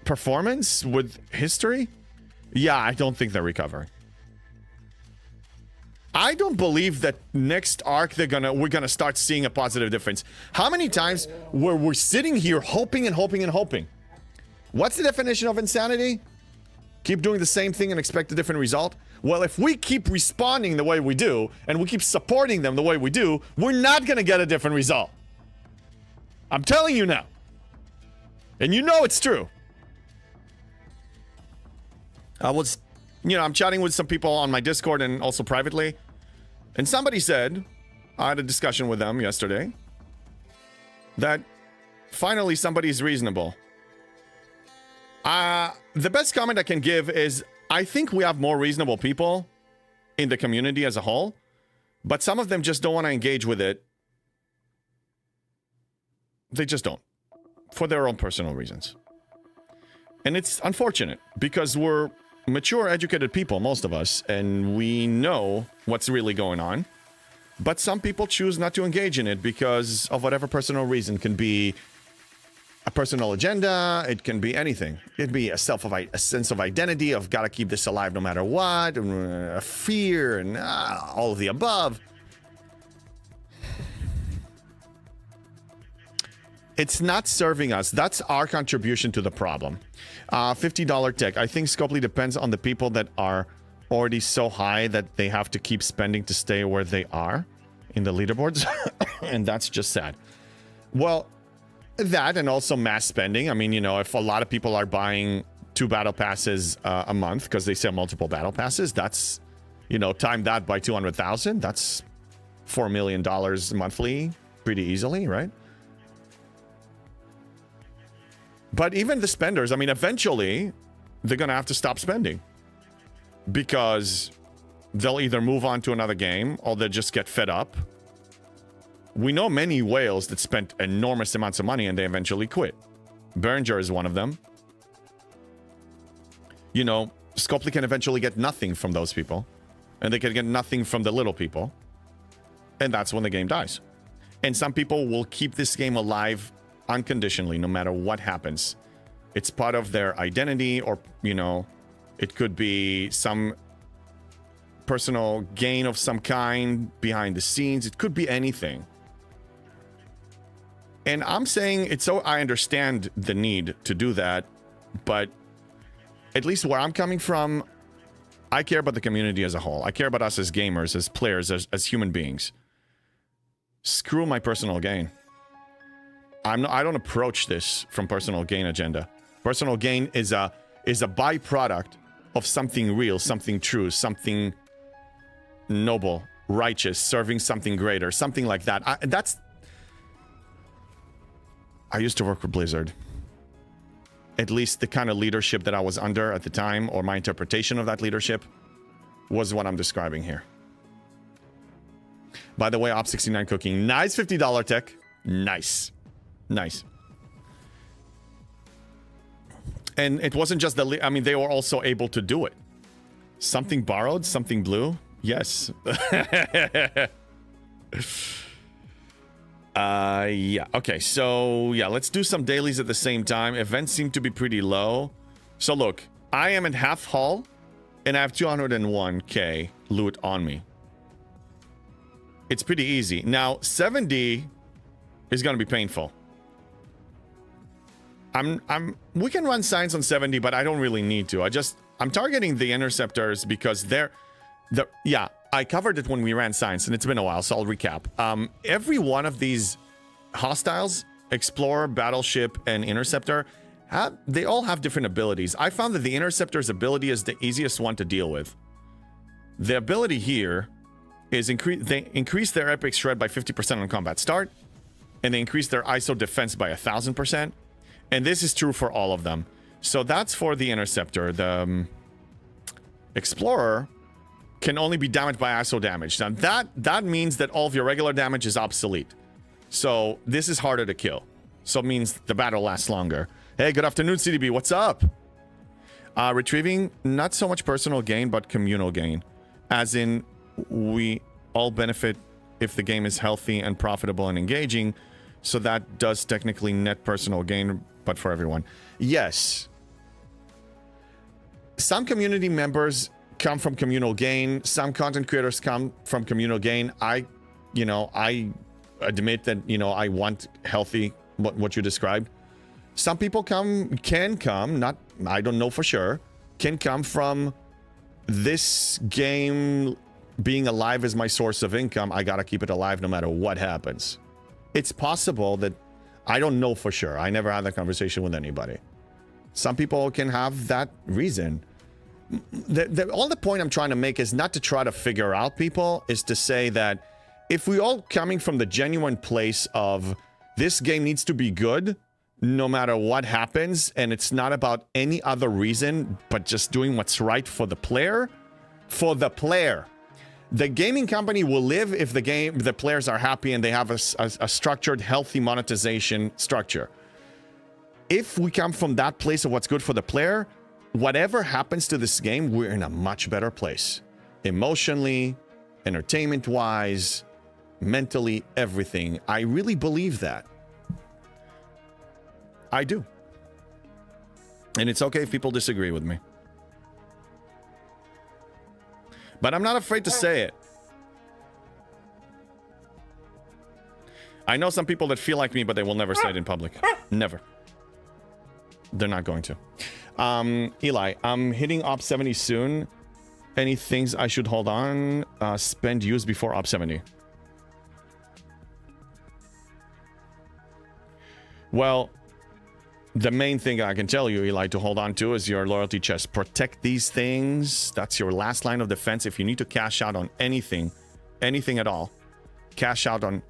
performance, with history, yeah, I don't think they're recovering. I don't believe that next arc we're gonna start seeing a positive difference. How many times were we sitting here hoping and hoping and hoping? What's the definition of insanity? Keep doing the same thing and expect a different result? Well, if we keep responding the way we do, and we keep supporting them the way we do, we're not gonna get a different result. I'm telling you now. And you know it's true. I'm chatting with some people on my Discord and also privately. And somebody said, I had a discussion with them yesterday, that finally somebody's reasonable. The best comment I can give is, I think we have more reasonable people in the community as a whole, but some of them just don't want to engage with it. They just don't, for their own personal reasons. And it's unfortunate, because we're mature, educated people, most of us, and we know what's really going on. But some people choose not to engage in it because of whatever personal reason. Can be a personal agenda, it can be anything. It'd be a sense of identity, of gotta keep this alive no matter what, a fear, and all of the above. It's not serving us. That's our contribution to the problem. $50 tech. I think Scopely depends on the people that are already so high that they have to keep spending to stay where they are in the leaderboards. And that's just sad. Well, that and also mass spending. I mean, if a lot of people are buying 2 battle passes a month because they sell multiple battle passes, that's, time that by 200,000. That's $4 million monthly pretty easily, right? But even the spenders, I mean, eventually, they're going to have to stop spending. Because they'll either move on to another game, or they'll just get fed up. We know many whales that spent enormous amounts of money, and they eventually quit. Behringer is one of them. Scopely can eventually get nothing from those people. And they can get nothing from the little people. And that's when the game dies. And some people will keep this game alive unconditionally, no matter what happens. It's part of their identity, or, it could be some personal gain of some kind behind the scenes. It could be anything. And I'm saying I understand the need to do that, but at least where I'm coming from, I care about the community as a whole. I care about us as gamers, as players, as human beings. Screw my personal gain. I don't approach this from personal gain agenda. Personal gain is a byproduct of something real, something true, something noble, righteous, serving something greater, something like that. I used to work for Blizzard. At least the kind of leadership that I was under at the time, or my interpretation of that leadership, was what I'm describing here. By the way, Op69 cooking. Nice $50 tech. Nice. Nice. And it wasn't just they were also able to do it. Something borrowed, something blue. Yes. Yeah. Okay, so yeah, let's do some dailies at the same time. Events seem to be pretty low. So look, I am at half hull, and I have 201k loot on me. it's pretty easy. Now, 70 is going to be painful. We can run science on 70, but I don't really need to. I'm targeting the interceptors because I covered it when we ran science, and it's been a while, so I'll recap. Every one of these hostiles, Explorer, Battleship, and Interceptor, they all have different abilities. I found that the Interceptor's ability is the easiest one to deal with. The ability here is they increase their Epic Shred by 50% on combat start, and they increase their ISO defense by 1,000%. And this is true for all of them. So that's for the Interceptor. The Explorer can only be damaged by ISO damage. Now that means that all of your regular damage is obsolete. So this is harder to kill. So it means the battle lasts longer. Hey, good afternoon, CDB. What's up? Retrieving not so much personal gain, but communal gain. As in, we all benefit if the game is healthy and profitable and engaging. So that does technically net personal gain, but for everyone. Yes. Some community members come from communal gain. Some content creators come from communal gain. I admit that, I want healthy, what you described. Some people can come, I don't know for sure, can come from this game being alive as my source of income. I gotta keep it alive no matter what happens. It's possible that, I don't know for sure. I never had that conversation with anybody. Some people can have that reason. All the point I'm trying to make is not to try to figure out people, is to say that if we all coming from the genuine place of this game needs to be good no matter what happens, and it's not about any other reason but just doing what's right for the player. The gaming company will live if the players are happy and they have a structured, healthy monetization structure. If we come from that place of what's good for the player, whatever happens to this game, we're in a much better place. Emotionally, entertainment-wise, mentally, everything. I really believe that. I do. And it's okay if people disagree with me. But I'm not afraid to say it. I know some people that feel like me, but they will never say it in public. Never. They're not going to. Eli, I'm hitting Op 70 soon. Any things I should hold on? Spend use before Op 70. Well, the main thing I can tell you, Eli, to hold on to is your loyalty chest. Protect these things. That's your last line of defense. If you need to cash out on anything at all, cash out on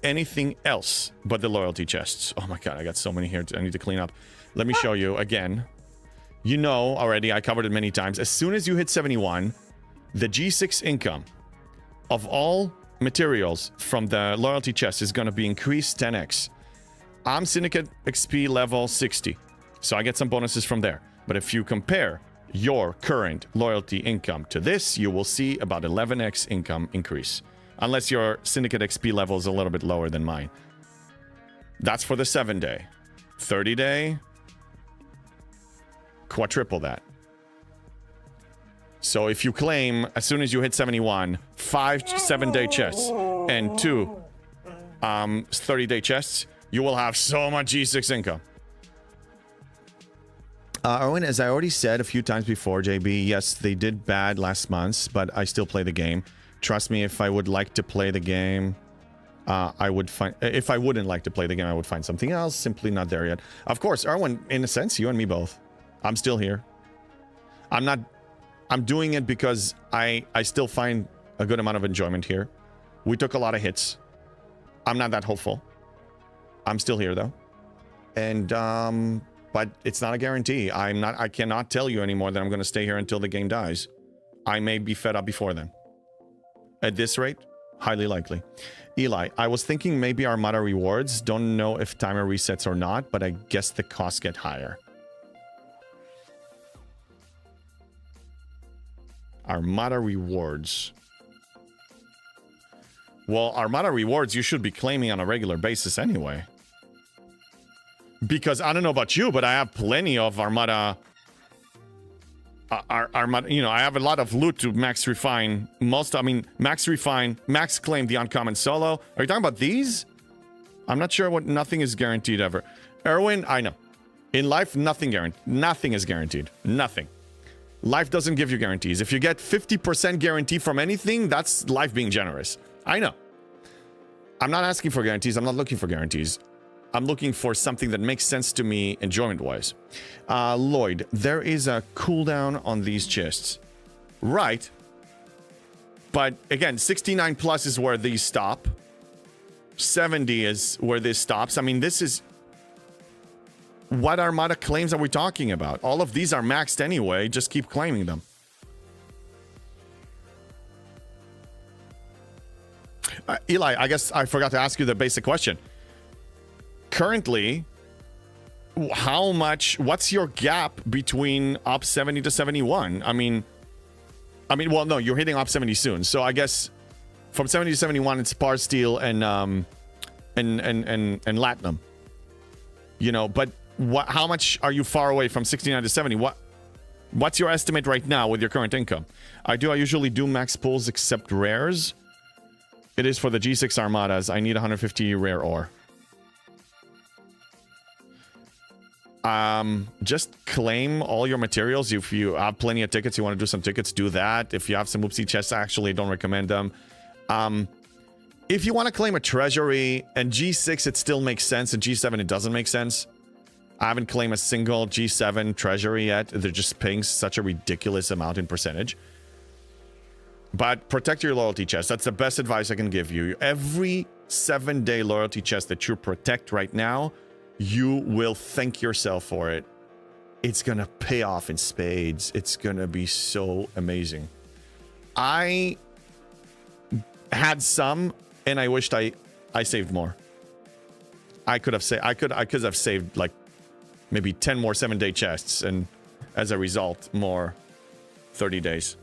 anything else but the loyalty chests. Oh my god, I got so many here I need to clean up. Let me show you again. You know already, I covered it many times. As soon as you hit 71, the G6 income of all materials from the loyalty chest is going to be increased 10x. I'm Syndicate XP level 60, so I get some bonuses from there. But if you compare your current loyalty income to this, you will see about 11x income increase. Unless your Syndicate XP level is a little bit lower than mine. That's for the 7-day. 30-day, quadruple that. So if you claim, as soon as you hit 71, 5 7-day chests and 2 30-day chests, you will have so much G6 income. Erwin, as I already said a few times before, JB, yes, they did bad last month, but I still play the game. Trust me, if I would like to play the game, I would find... If I wouldn't like to play the game, I would find something else. Simply not there yet. Of course, Erwin, in a sense, you and me both. I'm still here. I'm doing it because I still find a good amount of enjoyment here. We took a lot of hits. I'm not that hopeful. I'm still here though. And but it's not a guarantee. I cannot tell you anymore that I'm going to stay here until the game dies. I may be fed up before then. At this rate, highly likely. Eli, I was thinking maybe Armada rewards. Don't know if timer resets or not, but I guess the costs get higher. Armada rewards. Well, Armada rewards you should be claiming on a regular basis anyway. Because I don't know about you, but I have plenty of Armada you know, I have a lot of loot to max refine. Max refine, max claim the uncommon solo. Are you talking about these? I'm not sure what nothing is guaranteed ever. Erwin, I know. In life, nothing is guaranteed. Nothing. Life doesn't give you guarantees. If you get 50% guarantee from anything, that's life being generous. I know. I'm not asking for guarantees. I'm not looking for guarantees. I'm looking for something that makes sense to me enjoyment-wise. Lloyd, there is a cooldown on these chests. Right. But again, 69 plus is where these stop. 70 is where this stops. I mean, this is... What Armada claims are we talking about? All of these are maxed anyway. Just keep claiming them. Eli, I guess I forgot to ask you the basic question. Currently, what's your gap between op 70 to 71? I mean, well, no, you're hitting op 70 soon. So I guess from 70 to 71, it's Par Steel and Latinum. You know, but how much are you far away from 69 to 70? What's your estimate right now with your current income? I usually do max pulls except rares. It is for the G6 Armadas. I need 150 rare ore. Just claim all your materials. If you have plenty of tickets, you want to do some tickets, do that. If you have some whoopsie chests, I actually don't recommend them. If you want to claim a treasury and G6, it still makes sense, and G7, it doesn't make sense. I haven't claimed a single G7 treasury yet. They're just paying such a ridiculous amount in percentage. But protect your loyalty chest. That's the best advice I can give you. Every 7-day loyalty chest that you protect right now, you will thank yourself for it. It's gonna pay off in spades. It's gonna be so amazing. I had some, and I wished I saved more. I could have saved like maybe 10 more 7-day chests, and as a result, more 30 days.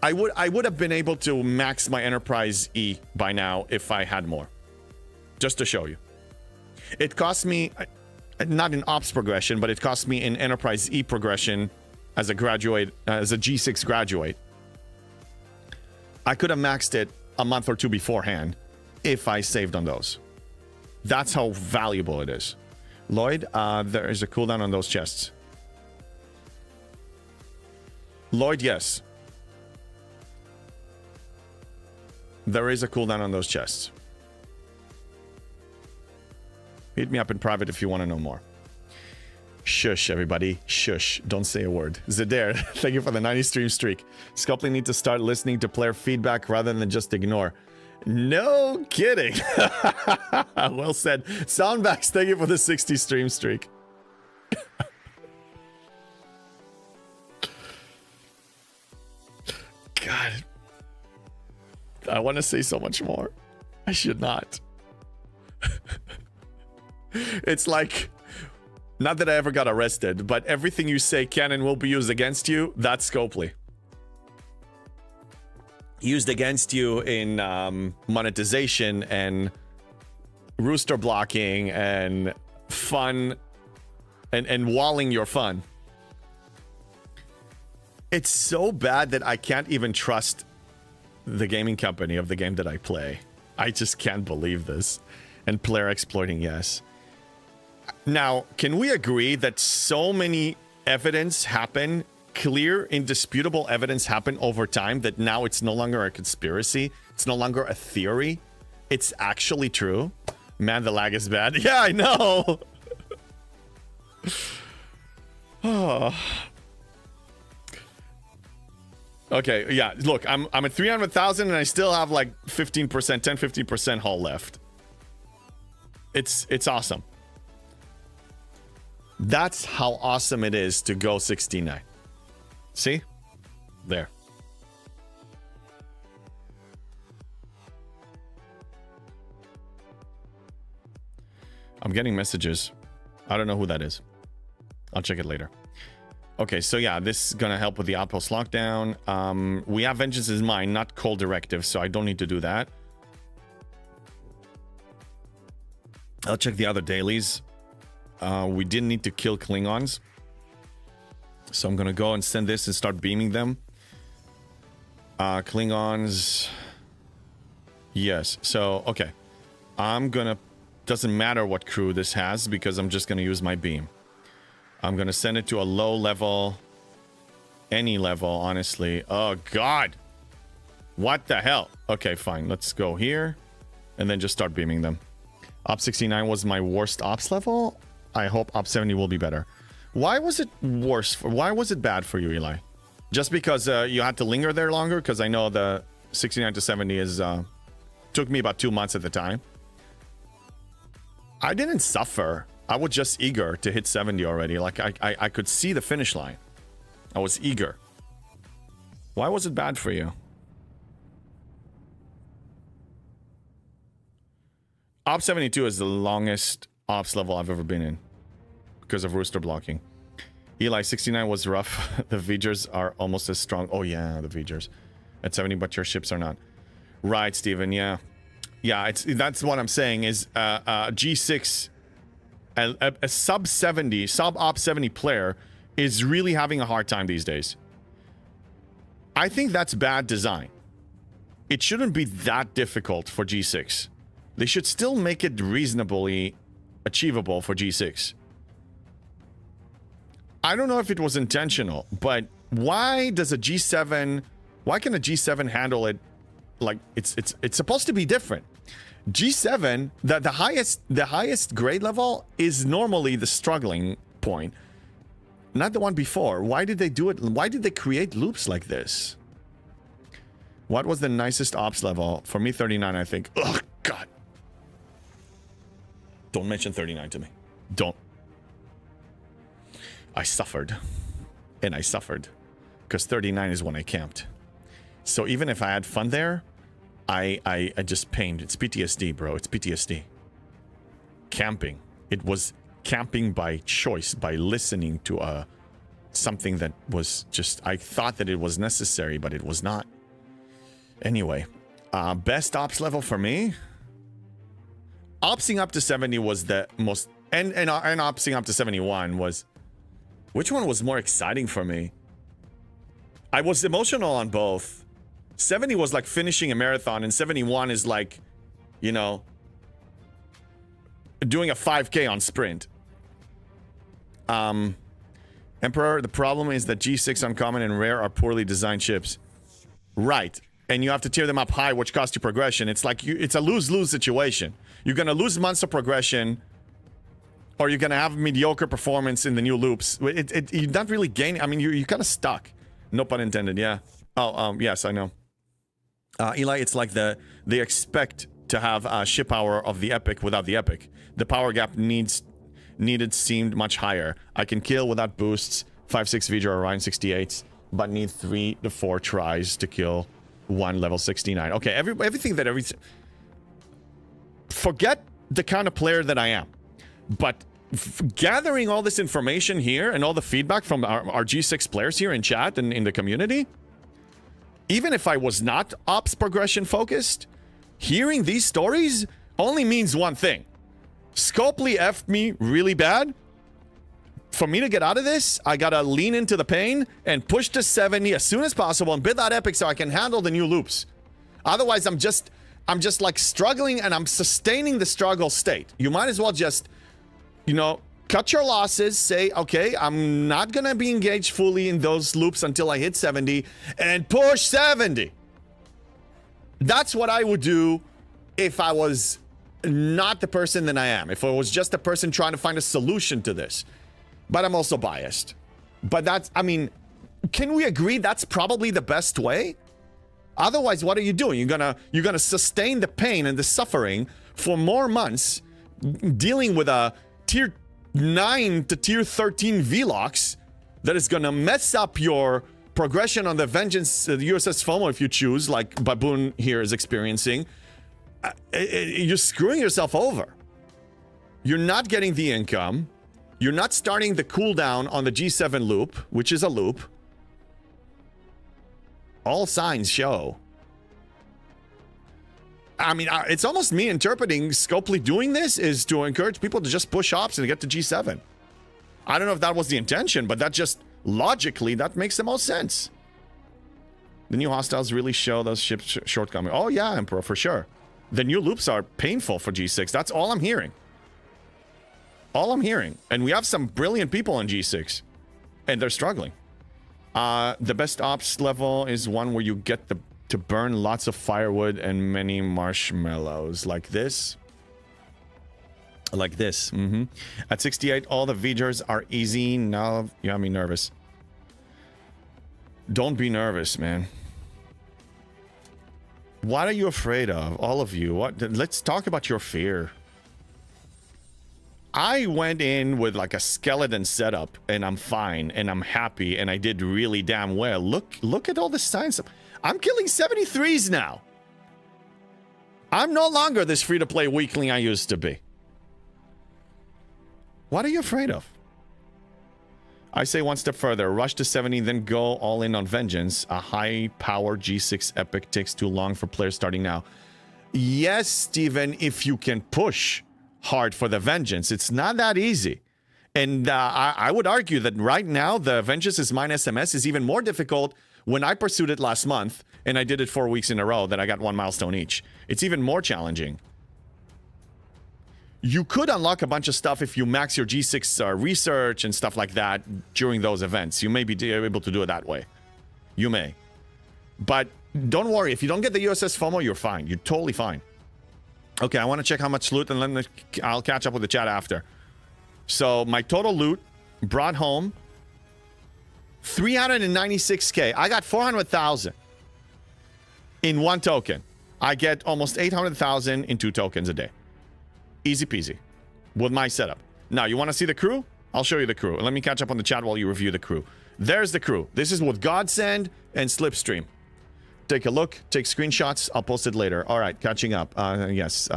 I would have been able to max my Enterprise E by now if I had more. Just to show you. It cost me, not in Ops progression, but it cost me in Enterprise E progression as a graduate, as a G6 graduate. I could have maxed it a month or two beforehand if I saved on those. That's how valuable it is. Lloyd, there is a cooldown on those chests. Lloyd, yes. There is a cooldown on those chests. Hit me up in private if you want to know more. Shush, everybody. Shush. Don't say a word. Zader, thank you for the 90 stream streak. Scopely need to start listening to player feedback rather than just ignore. No kidding. Well said. Soundbacks, thank you for the 60 stream streak. God. I want to say so much more. I should not. It's like, not that I ever got arrested, but everything you say can and will be used against you, that's Scopely. Used against you in monetization and rooster blocking and fun and walling your fun. It's so bad that I can't even trust the gaming company of the game that I play. I just can't believe this. And player exploiting, yes. Now, can we agree that so many evidence happen, clear, indisputable evidence happen over time that now it's no longer a conspiracy? It's no longer a theory? It's actually true? Man, the lag is bad. Yeah, I know! Oh. Okay, yeah, look, I'm at 300,000 and I still have like 15%, 10-15% haul left. It's awesome. That's how awesome it is to go 69. See? There. I'm getting messages. I don't know who that is. I'll check it later. Okay, so yeah, this is gonna help with the outpost lockdown. We have Vengeance is Mine, not Cold Directive, so I don't need to do that. I'll check the other dailies. We didn't need to kill Klingons. So I'm gonna go and send this and start beaming them. Klingons. Yes. So, okay. I'm gonna... Doesn't matter what crew this has because I'm just gonna use my beam. I'm gonna send it to a low level. Any level, honestly. Oh, God. What the hell? Okay, fine. Let's go here. And then just start beaming them. Op 69 was my worst ops level. I hope Op 70 will be better. Why was it worse? Why was it bad for you, Eli? Just because you had to linger there longer? Because I know the 69 to 70 is... took me about 2 months at the time. I didn't suffer. I was just eager to hit 70 already. Like, I could see the finish line. I was eager. Why was it bad for you? Op 72 is the longest ops level I've ever been in. Because of rooster blocking. Eli, 69 was rough. The V'gers are almost as strong. Oh yeah, the V'gers. At 70, but your ships are not. Right, Steven, yeah. Yeah, that's what I'm saying is G6, a sub 70, sub op 70 player is really having a hard time these days. I think that's bad design. It shouldn't be that difficult for G6. They should still make it reasonably achievable for G6. I don't know if it was intentional, but why does a G7, why can a G7 handle it like it's supposed to be different? G7, the highest grade level is normally the struggling point, not the one before. Why did they do it? Why did they create loops like this? What was the nicest ops level? For me, 39, I think. Oh, God. Don't mention 39 to me. Don't. I suffered. And I suffered. Because 39 is when I camped. So even if I had fun there, I just pained. It's PTSD, bro. It's PTSD. Camping. It was camping by choice, by listening to something that was just... I thought that it was necessary, but it was not. Anyway, best ops level for me? Opsing up to 70 was the most... And opsing up to 71 was... Which one was more exciting for me? I was emotional on both. 70 was like finishing a marathon, and 71 is like, you know, doing a 5K on sprint. Emperor, the problem is that G6 Uncommon and Rare are poorly designed ships. Right. And you have to tear them up high, which costs you progression. It's like, it's a lose-lose situation. You're going to lose months of progression, or you're going to have mediocre performance in the new loops. You're not really gaining. I mean, you're kind of stuck. No pun intended, yeah. Oh, yes, I know. Eli, it's like they expect to have ship power of the Epic without the Epic. The power gap needed seemed much higher. I can kill without boosts 5-6 V'ger Orion 68s, but need 3 to 4 tries to kill one level 69. Okay, everything that forget the kind of player that I am, but gathering all this information here and all the feedback from our G6 players here in chat and in the community, even if I was not ops progression focused, hearing these stories only means one thing. Scopely effed me really bad. For me to get out of this, I gotta lean into the pain and push to 70 as soon as possible and bid that epic so I can handle the new loops. Otherwise, I'm just like struggling, and I'm sustaining the struggle state. You might as well just, you know, cut your losses, say, okay, I'm not gonna be engaged fully in those loops until I hit 70, and push 70. That's what I would do if I was not the person that I am. If I was just a person trying to find a solution to this. But I'm also biased. But that's, I mean, can we agree that's probably the best way? Otherwise, what are you doing? You're gonna sustain the pain and the suffering for more months, dealing with a tier 9 to tier 13 VLOX that is gonna mess up your progression on the Vengeance, the USS FOMO if you choose, like Baboon here is experiencing. You're screwing yourself over. You're not getting the income. You're not starting the cooldown on the G7 loop, which is a loop. All signs show. I mean, it's almost me interpreting Scopely doing this is to encourage people to just push ops and get to G7. I don't know if that was the intention, but that just Logically, that makes the most sense. The new hostiles really show those ships' shortcomings. Oh yeah, Emperor, for sure. The new loops are painful for G6. That's all I'm hearing. All I'm hearing. And we have some brilliant people on G6. And they're struggling. The best ops level is one where you get to burn lots of firewood and many marshmallows. Like this. Like this. At 68, all the VJers are easy. Now you have me nervous. Don't be nervous, man. What are you afraid of? All of you. What? Let's talk about your fear. I went in with like a skeleton setup and I'm fine and I'm happy and I did really damn well. Look at all the science. I'm killing 73s now. I'm no longer this free-to-play weakling I used to be. What are you afraid of? I say one step further. Rush to 70, then go all in on Vengeance. A high-power G6 epic takes too long for players starting now. Yes, Steven, if you can push hard for the Vengeance. It's not that easy. And I would argue that right now, the Vengeance's mine SMS is even more difficult when I pursued it last month, and I did it 4 weeks in a row, that I got 1 milestone each. It's even more challenging. You could unlock a bunch of stuff if you max your G6 research and stuff like that during those events. You may be able to do it that way. You may. But don't worry. If you don't get the USS FOMO, you're fine. You're totally fine. Okay, I want to check how much loot, and then I'll catch up with the chat after. So my total loot brought home 396k. I got 400,000 in 1 token. I get almost 800,000 in 2 tokens a day. Easy peasy with my setup. Now, you want to see the crew? I'll show you the crew. Let me catch up on the chat while you review the crew. There's the crew. This is with Godsend and Slipstream. Take a look. Take screenshots. I'll post it later. All right, catching up. Yes.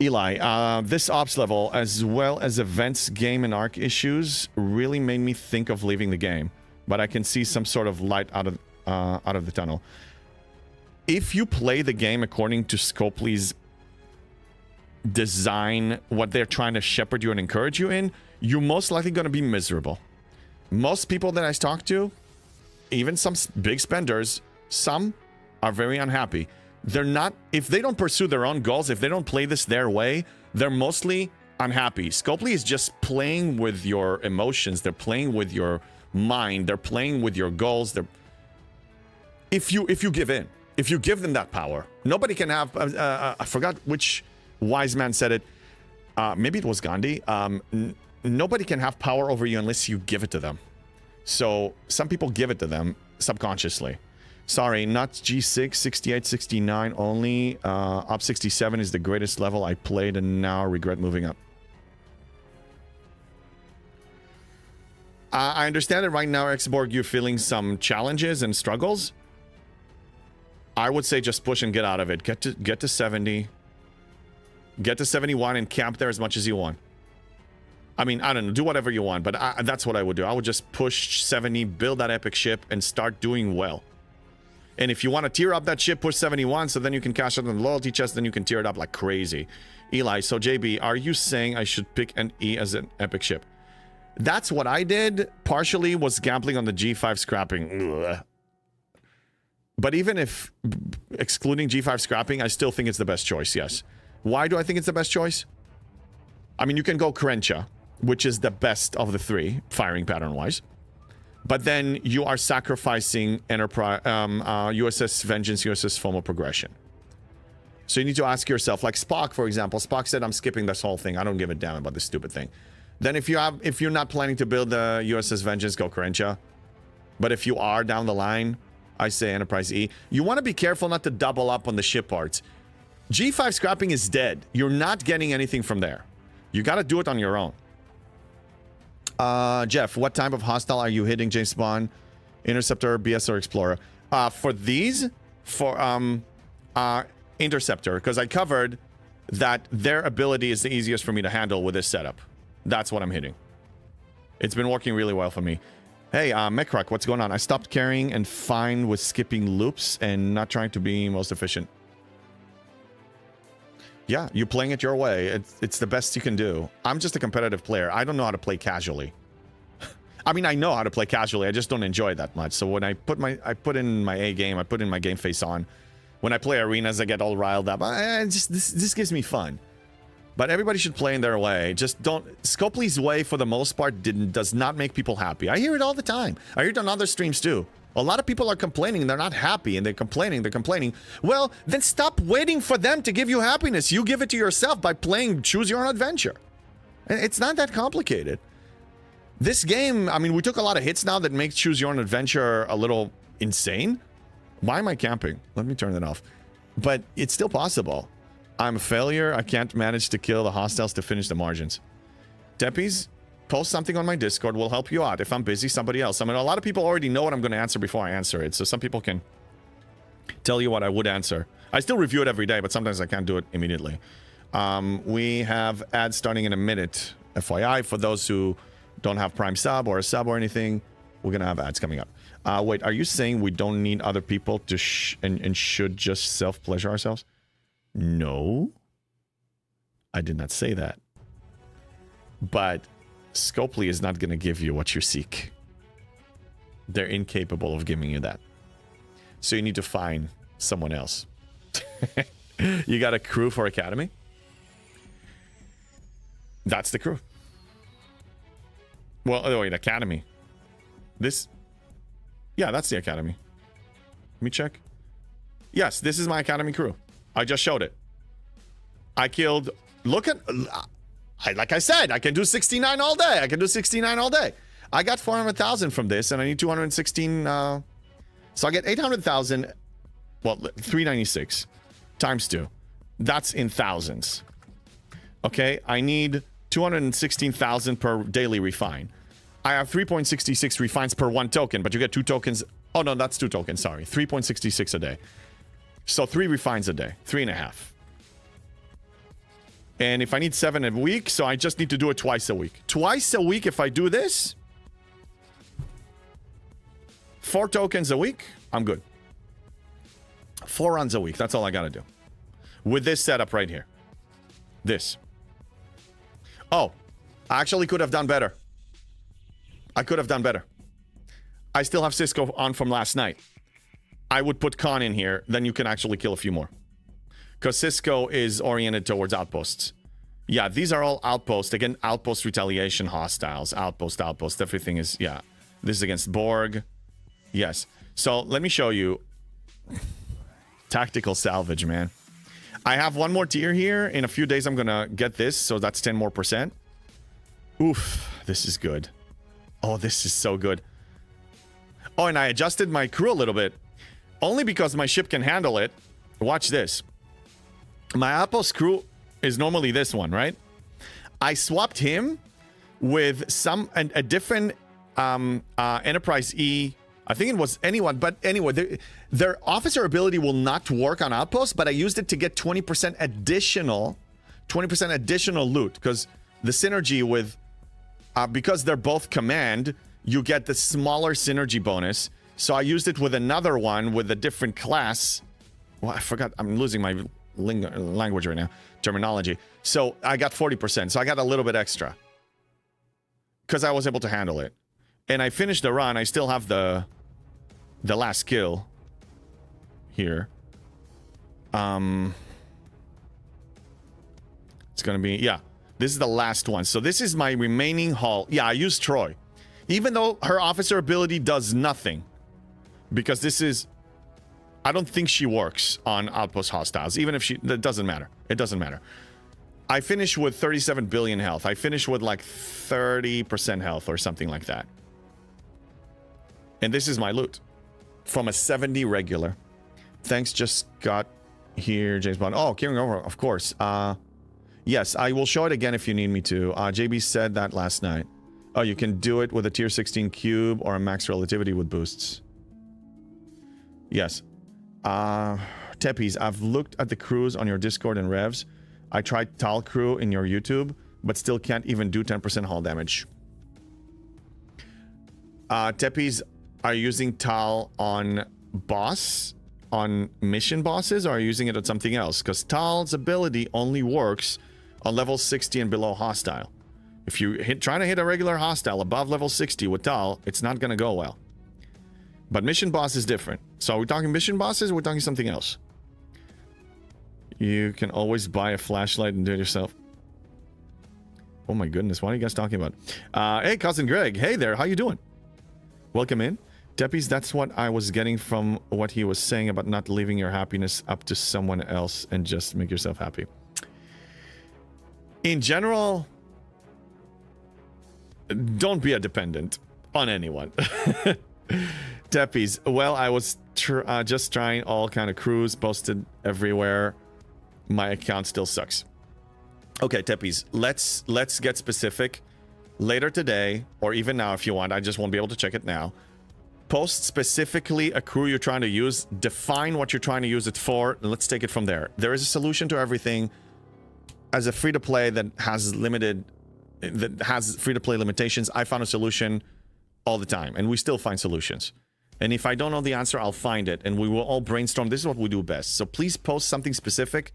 Eli, this ops level, as well as events, game, and arc issues, really made me think of leaving the game. But I can see some sort of light out of the tunnel. If you play the game according to Scopely's design, what they're trying to shepherd you and encourage you in, you're most likely going to be miserable. Most people that I talk to, even some big spenders, some are very unhappy. They're not, if they don't pursue their own goals, if they don't play this their way, they're mostly unhappy. Scopely is just playing with your emotions. They're playing with your mind. They're playing with your goals. If you give in, if you give them that power, nobody can have, I forgot which wise man said it. Maybe it was Gandhi. Nobody can have power over you unless you give it to them. So some people give it to them subconsciously. Sorry, not G6, 68, 69 only. Up 67 is the greatest level I played and now regret moving up. I understand that right now, Xborg, you're feeling some challenges and struggles. I would say just push and get out of it. Get to 70. Get to 71 and camp there as much as you want. I mean, I don't know. Do whatever you want, but that's what I would do. I would just push 70, build that epic ship, and start doing well. And if you want to tier up that ship, push 71, so then you can cash out on the loyalty chest, then you can tier it up like crazy. Eli, so JB, are you saying I should pick an E as an epic ship? That's what I did. Partially was gambling on the G5 scrapping. Ugh. But even if excluding G5 scrapping, I still think it's the best choice, yes. Why do I think it's the best choice? I mean, you can go Krencha, which is the best of the 3, firing pattern-wise. But then you are sacrificing Enterprise, USS Vengeance, USS FOMO progression. So you need to ask yourself, like Spock, for example. Spock said, I'm skipping this whole thing. I don't give a damn about this stupid thing. Then if you're not planning to build the USS Vengeance, go Krencha. But if you are down the line, I say Enterprise E. You want to be careful not to double up on the ship parts. G5 scrapping is dead. You're not getting anything from there. You got to do it on your own. Jeff, what type of hostile are you hitting, James Bond? Interceptor, BS, or Explorer? For these, for Interceptor, because I covered that their ability is the easiest for me to handle with this setup. That's what I'm hitting. It's been working really well for me. Hey, Mekrak, what's going on? I stopped carrying and fine with skipping loops and not trying to be most efficient. Yeah, you're playing it your way. It's the best you can do. I'm just a competitive player. I don't know how to play casually. I mean, I know how to play casually. I just don't enjoy it that much. So when I put in my A game, I put in my game face on. When I play arenas, I get all riled up. This gives me fun. But everybody should play in their way. Just don't... Scopely's way, for the most part, does not make people happy. I hear it all the time. I hear it on other streams, too. A lot of people are complaining. They're not happy, and they're complaining. Well, then stop waiting for them to give you happiness. You give it to yourself by playing Choose Your Own Adventure. It's not that complicated. This game, I mean, we took a lot of hits now that makes Choose Your Own Adventure a little insane. Why am I camping? Let me turn it off. But it's still possible. I'm a failure. I can't manage to kill the hostiles to finish the margins. Deppies, post something on my Discord. We'll help you out. If I'm busy, somebody else. I mean, a lot of people already know what I'm going to answer before I answer it. So some people can tell you what I would answer. I still review it every day, but sometimes I can't do it immediately. We have ads starting in a minute. FYI, for those who don't have Prime sub or a sub or anything, we're going to have ads coming up. Wait, are you saying we don't need other people to and should just self-pleasure ourselves? No. I did not say that. But Scopely is not going to give you what you seek. They're incapable of giving you that. So you need to find someone else. You got a crew for Academy? That's the crew. Well, oh wait, Academy. This... Yeah, that's the Academy. Let me check. Yes, this is my Academy crew. I just showed it. I killed... Look at... like I said, I can do 69 all day. I can do 69 all day. I got 400,000 from this, and I need 216... So I get 800,000... Well, 396 times 2. That's in thousands. Okay, I need 216,000 per daily refine. I have 3.66 refines per 1 token, but you get 2 tokens. Oh, no, that's 2 tokens, sorry. 3.66 a day. So 3 refines a day. 3.5. And if I need 7 a week, so I just need to do it twice a week. Twice a week, if I do this, 4 tokens a week, I'm good. 4 runs a week. That's all I got to do. With this setup right here. This. Oh, I actually could have done better. I could have done better. I still have Cisco on from last night. I would put Khan in here, then you can actually kill a few more. Because Cisco is oriented towards outposts. Yeah, these are all outposts. Again, outpost retaliation, hostiles, outpost, everything is, yeah. This is against Borg. Yes. So, let me show you. Tactical salvage, man. I have one more tier here. In a few days, I'm going to get this, so that's 10 more %. Oof, this is good. Oh, this is so good. Oh, and I adjusted my crew a little bit. Only because my ship can handle it. Watch this. My outpost crew is normally this one, right? I swapped him with a different Enterprise E. I think it was anyone, but anyway, their officer ability will not work on outposts, but I used it to get 20% additional loot, because the synergy with, because they're both command, you get the smaller synergy bonus. So I used it with another one with a different class. Well, I forgot. I'm losing my language right now. Terminology. So I got 40%. So I got a little bit extra. Because I was able to handle it. And I finished the run. I still have the last kill here. It's going to be... Yeah. This is the last one. So this is my remaining hull. Yeah, I used Troy. Even though her officer ability does nothing. Because this is... I don't think she works on outpost hostiles. Even if she... It doesn't matter. It doesn't matter. I finished with 37 billion health. I finished with like 30% health or something like that. And this is my loot. From a 70 regular. Thanks, just got here, James Bond. Oh, carrying over, of course. Yes, I will show it again if you need me to. JB said that last night. Oh, you can do it with a tier 16 cube or a max relativity with boosts. Yes. Teppies, I've looked at the crews on your Discord and Revs. I tried Tal crew in your YouTube, but still can't even do 10% hull damage. Teppies, are you using Tal on boss? On mission bosses, or are you using it on something else? Because Tal's ability only works on level 60 and below hostile. If you trying to hit a regular hostile above level 60 with Tal, it's not going to go well. But mission boss is different. So are we talking mission bosses or are we talking something else? You can always buy a flashlight and do it yourself. Oh my goodness, what are you guys talking about? Hey, Cousin Greg. Hey there, how you doing? Welcome in. Deppies, that's what I was getting from what he was saying about not leaving your happiness up to someone else and just make yourself happy. In general, don't be a dependent on anyone. Deppies, well, I was just trying all kind of crews, posted everywhere. My account still sucks. Okay, Teppies, let's get specific. Later today, or even now if you want, I just won't be able to check it now. Post specifically a crew you're trying to use, define what you're trying to use it for, and let's take it from there. There is a solution to everything. As a free-to-play that has free-to-play limitations, I found a solution all the time, and we still find solutions. And if I don't know the answer, I'll find it, and we will all brainstorm. This is what we do best. So please post something specific,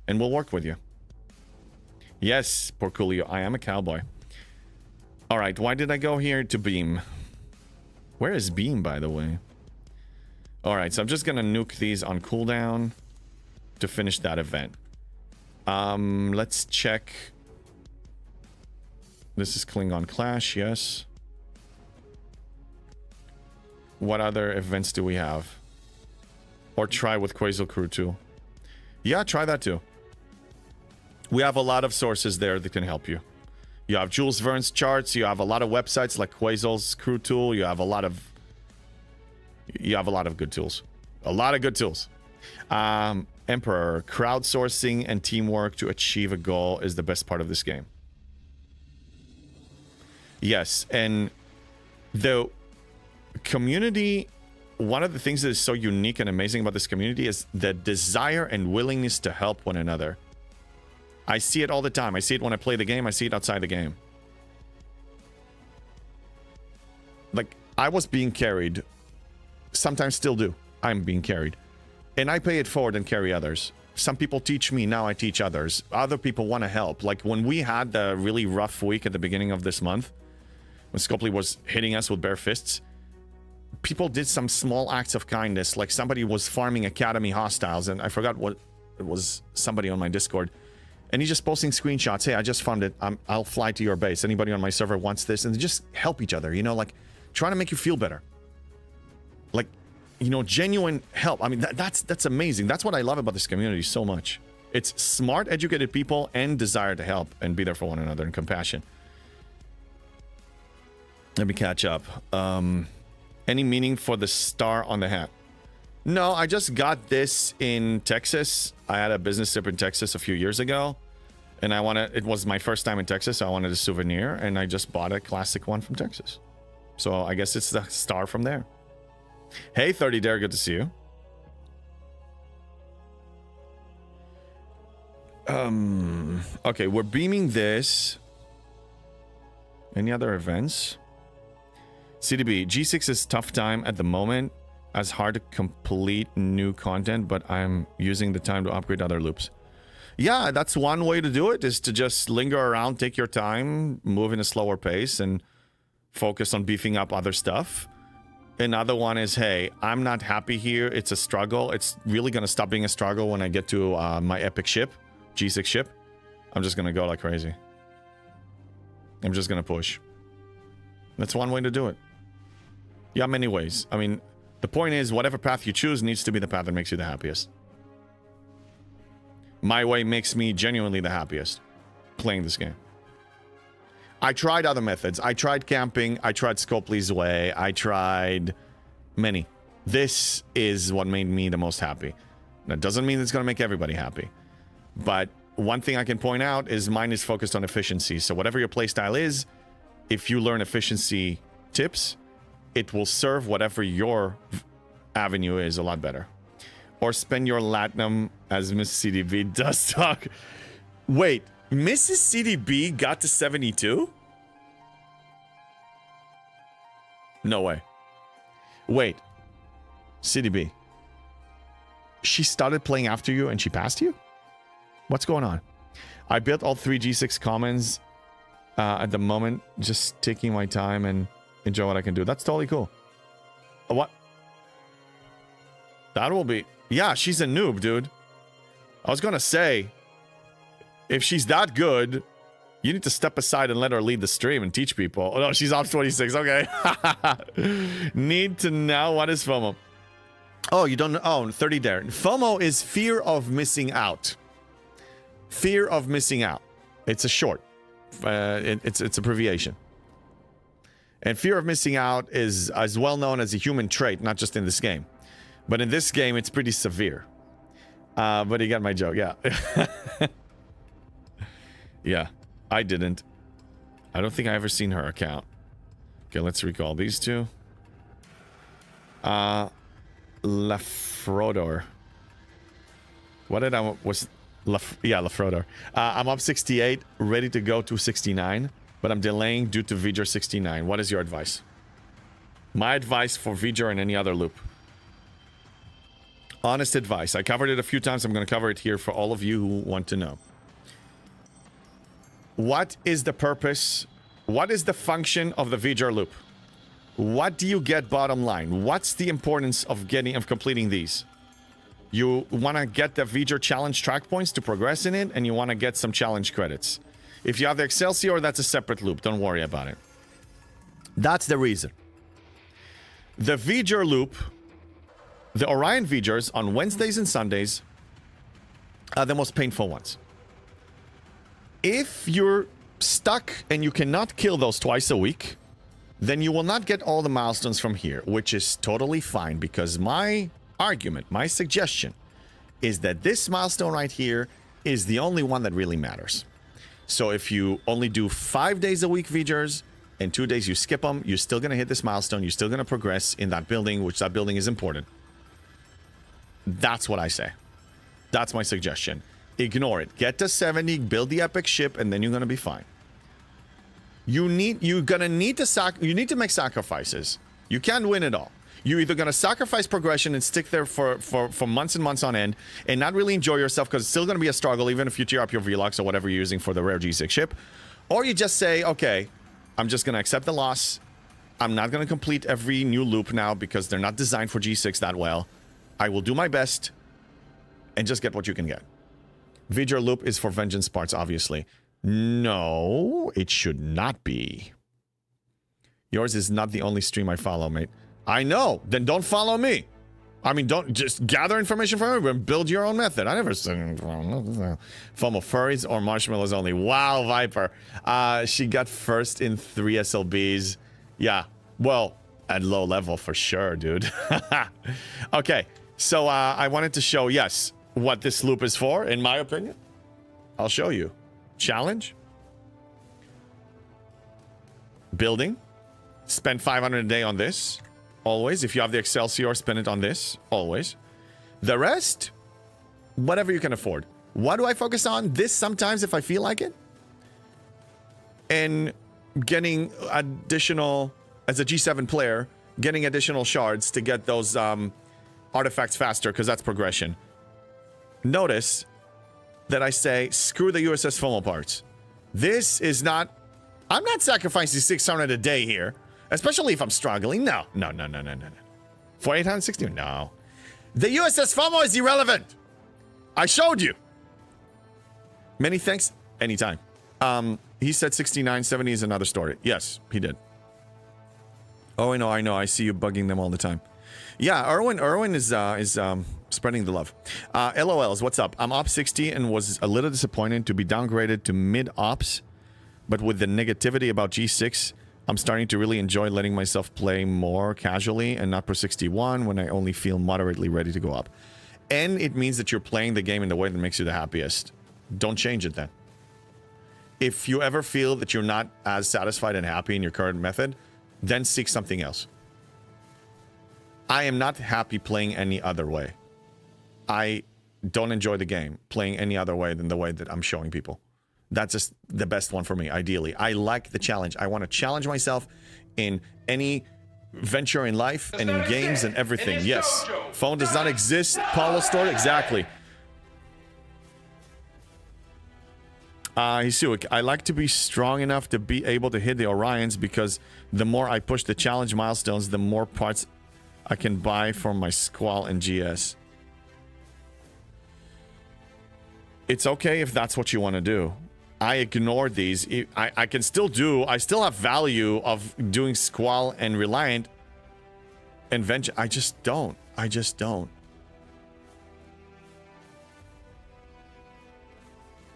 and we'll work with you. Yes, Porculio, I am a cowboy. All right, why did I go here to Beam? Where is Beam, by the way? All right, so I'm just gonna nuke these on cooldown to finish that event. Let's check. This is Klingon Clash, yes. What other events do we have? Or try with Quasar Crew too. Yeah, try that too. We have a lot of sources there that can help you. You have Jules Verne's charts. You have a lot of websites like Quasar's Crew Tool. You have a lot of good tools. A lot of good tools. Emperor, crowdsourcing and teamwork to achieve a goal is the best part of this game. Yes, and the community, one of the things that is so unique and amazing about this community is the desire and willingness to help one another. I see it all the time. I see it when I play the game. I see it outside the game. Like, I was being carried. Sometimes still do. I'm being carried. And I pay it forward and carry others. Some people teach me, now I teach others. Other people want to help. Like, when we had the really rough week at the beginning of this month, when Scopely was hitting us with bare fists, people did some small acts of kindness. Like, somebody was farming Academy hostiles, and I forgot what it was, somebody on my Discord. And he's just posting screenshots. Hey, I just found it. I'll fly to your base. Anybody on my server wants this? And just help each other, you know, like trying to make you feel better. Like, you know, genuine help. I mean, that's amazing. That's what I love about this community so much. It's smart, educated people and desire to help and be there for one another and compassion. Let me catch up. Any meaning for the star on the hat? No, I just got this in Texas. I had a business trip in Texas a few years ago, and it was my first time in Texas, so I wanted a souvenir, and I just bought a classic one from Texas. So I guess it's the star from there. Hey, 30 Dare, good to see you. Okay, we're beaming this. Any other events? CDB, G6 is tough time at the moment. As hard to complete new content, but I'm using the time to upgrade other loops. Yeah, that's one way to do it, is to just linger around, take your time, move in a slower pace, and focus on beefing up other stuff. Another one is, hey, I'm not happy here. It's a struggle. It's really going to stop being a struggle when I get to my epic ship, G6 ship. I'm just going to go like crazy. I'm just going to push. That's one way to do it. Yeah, many ways. I mean, the point is, whatever path you choose needs to be the path that makes you the happiest. My way makes me genuinely the happiest playing this game. I tried other methods. I tried camping. I tried Scopely's way. I tried many. This is what made me the most happy. That doesn't mean it's going to make everybody happy. But one thing I can point out is mine is focused on efficiency. So whatever your playstyle is, if you learn efficiency tips, it will serve whatever your avenue is a lot better. Or spend your latinum, as Miss CDB does talk. Wait, Mrs. CDB got to 72? No way. Wait, CDB. She started playing after you and she passed you? What's going on? I built all 3 G6 commons at the moment. Just taking my time and enjoy what I can do. That's totally cool. What? That will be... Yeah, she's a noob, dude. I was gonna say, if she's that good, you need to step aside and let her lead the stream and teach people. Oh, no, she's ops 26. Okay. Need to know. What is FOMO? Oh, you don't know. Oh, 30 there. FOMO is fear of missing out. Fear of missing out. It's a short. It's abbreviation. And fear of missing out is as well known as a human trait, not just in this game. But in this game, it's pretty severe. But you got my joke, yeah. Yeah, I didn't. I don't think I ever seen her account. Okay, let's recall these two. Lafrodor. What did I... was... Lafrodor. I'm up 68, ready to go to 69, but I'm delaying due to V'ger 69. What is your advice? My advice for V'ger and any other loop. Honest advice. I covered it a few times. I'm going to cover it here for all of you who want to know. What is the purpose? What is the function of the V'ger loop? What do you get bottom line? What's the importance of completing these? You want to get the V'ger challenge track points to progress in it, and you want to get some challenge credits. If you have the Excelsior, that's a separate loop. Don't worry about it. That's the reason. The V'ger loop, the Orion V'gers on Wednesdays and Sundays are the most painful ones. If you're stuck and you cannot kill those twice a week, then you will not get all the milestones from here, which is totally fine, because my argument, my suggestion, is that this milestone right here is the only one that really matters. So if you only do 5 days a week V'gers, and 2 days you skip them, you're still going to hit this milestone, you're still going to progress in that building, which that building is important. That's what I say. That's my suggestion. Ignore it. Get to 70, build the epic ship, and then you're going to be fine. You're going to need to make sacrifices. You can't win it all. You're either going to sacrifice progression and stick there for months and months on end and not really enjoy yourself because it's still going to be a struggle even if you tier up your Vlux or whatever you're using for the rare G6 ship. Or you just say, okay, I'm just going to accept the loss. I'm not going to complete every new loop now because they're not designed for G6 that well. I will do my best and just get what you can get. V'ger loop is for vengeance parts, obviously. No, it should not be. Yours is not the only stream I follow, mate. I know. Then don't follow me. I mean, don't just gather information from everyone and build your own method. I never said FOMO furries or marshmallows only. Wow, Viper. She got first in 3 SLBs. Yeah, well, at low level for sure, dude. Okay, so I wanted to show, yes, what this loop is for, in my opinion. I'll show you. Challenge. Building. Spend 500 a day on this. Always. If you have the Excelsior, spend it on this. Always. The rest, whatever you can afford. What do I focus on? This sometimes if I feel like it. And getting additional, as a G7 player, getting additional shards to get those artifacts faster, because that's progression. Notice that I say, screw the USS FOMO parts. This is not... I'm not sacrificing 600 a day here. Especially if I'm struggling. No. For 860? No. The USS FOMO is irrelevant. I showed you. Many thanks. Anytime. He said 69, 70 is another story. Yes, he did. Oh, I know. I see you bugging them all the time. Yeah, Erwin is spreading the love. LOLs, what's up? I'm op 60 and was a little disappointed to be downgraded to mid-ops. But with the negativity about G6... I'm starting to really enjoy letting myself play more casually and not per 61 when I only feel moderately ready to go up. And it means that you're playing the game in the way that makes you the happiest. Don't change it then. If you ever feel that you're not as satisfied and happy in your current method, then seek something else. I am not happy playing any other way. I don't enjoy the game playing any other way than the way that I'm showing people. That's just the best one for me, ideally. I like the challenge. I want to challenge myself in any venture in life and in games and everything. Yes. Phone does not exist. Paulo store, exactly. Hisuik, I like to be strong enough to be able to hit the Orions because the more I push the challenge milestones, the more parts I can buy from my Squall and GS. It's okay if that's what you want to do. I ignored these. I can still do... I still have value of doing Squall and Reliant and Vengeance. I just don't. I just don't.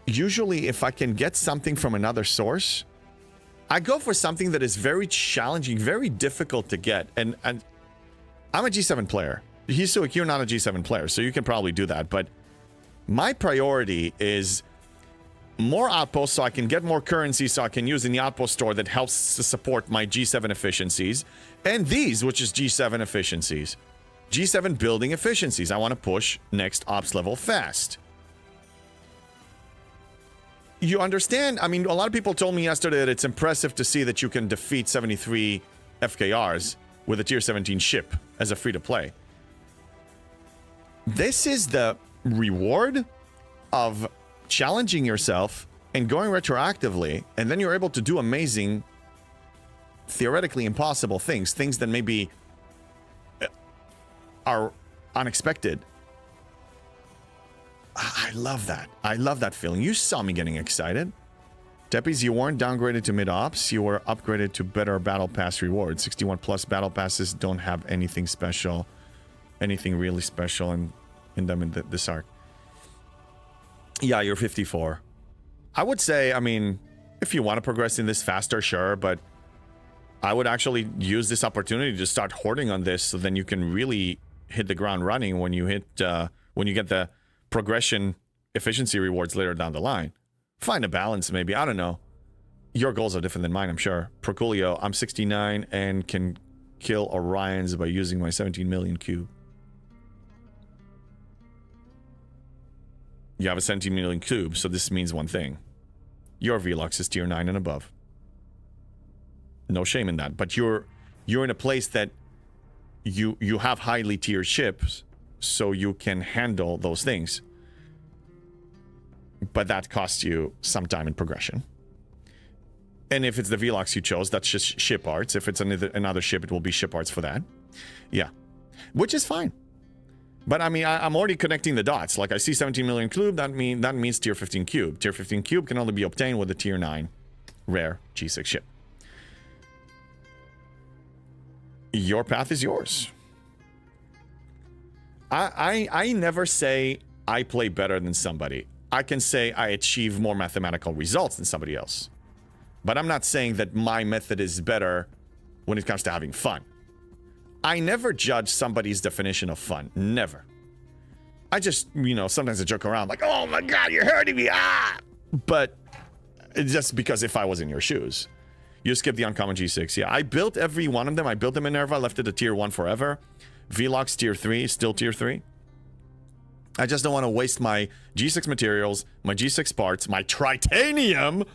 Usually, if I can get something from another source, I go for something that is very challenging, very difficult to get. And I'm a G7 player. Hisuik, you're not a G7 player, so you can probably do that. But my priority is more outposts so I can get more currency so I can use in the outpost store that helps to support my G7 efficiencies. And these, which is G7 efficiencies. G7 building efficiencies. I want to push next ops level fast. You understand? I mean, a lot of people told me yesterday that it's impressive to see that you can defeat 73 FKRs with a tier 17 ship as a free-to-play. This is the reward of challenging yourself and going retroactively, and then you're able to do amazing, theoretically impossible things, things that maybe are unexpected. I love that. I love that feeling. You saw me getting excited. Teppies, you weren't downgraded to mid-ops. You were upgraded to better battle pass rewards. 61 plus battle passes don't have anything special, anything really special in them in this arc. Yeah, you're 54. I would say, I mean, if you want to progress in this faster, sure, but I would actually use this opportunity to start hoarding on this so then you can really hit the ground running when you hit, when you get the progression efficiency rewards later down the line. Find a balance, maybe. I don't know. Your goals are different than mine, I'm sure. Proculio, I'm 69 and can kill Orions by using my 17 million cube. You have a 17 million cube, so this means one thing. Your Velux is tier 9 and above. No shame in that. But you're in a place that you have highly tiered ships, so you can handle those things. But that costs you some time in progression. And if it's the Velux you chose, that's just ship arts. If it's another ship, it will be ship arts for that. Yeah. Which is fine. But I mean, I'm already connecting the dots. Like I see 17 million cube, that means tier 15 cube. Tier 15 cube can only be obtained with a tier 9 rare G6 ship. Your path is yours. I never say I play better than somebody. I can say I achieve more mathematical results than somebody else. But I'm not saying that my method is better when it comes to having fun. I never judge somebody's definition of fun. Never. I just, you know, sometimes I joke around like, oh my God, you're hurting me. Ah! But it's just because if I was in your shoes. You skip the uncommon G6. Yeah, I built every one of them. I built the Minerva, left it at tier 1 forever. Velox tier 3, still tier 3. I just don't want to waste my G6 materials, my G6 parts, my Tritanium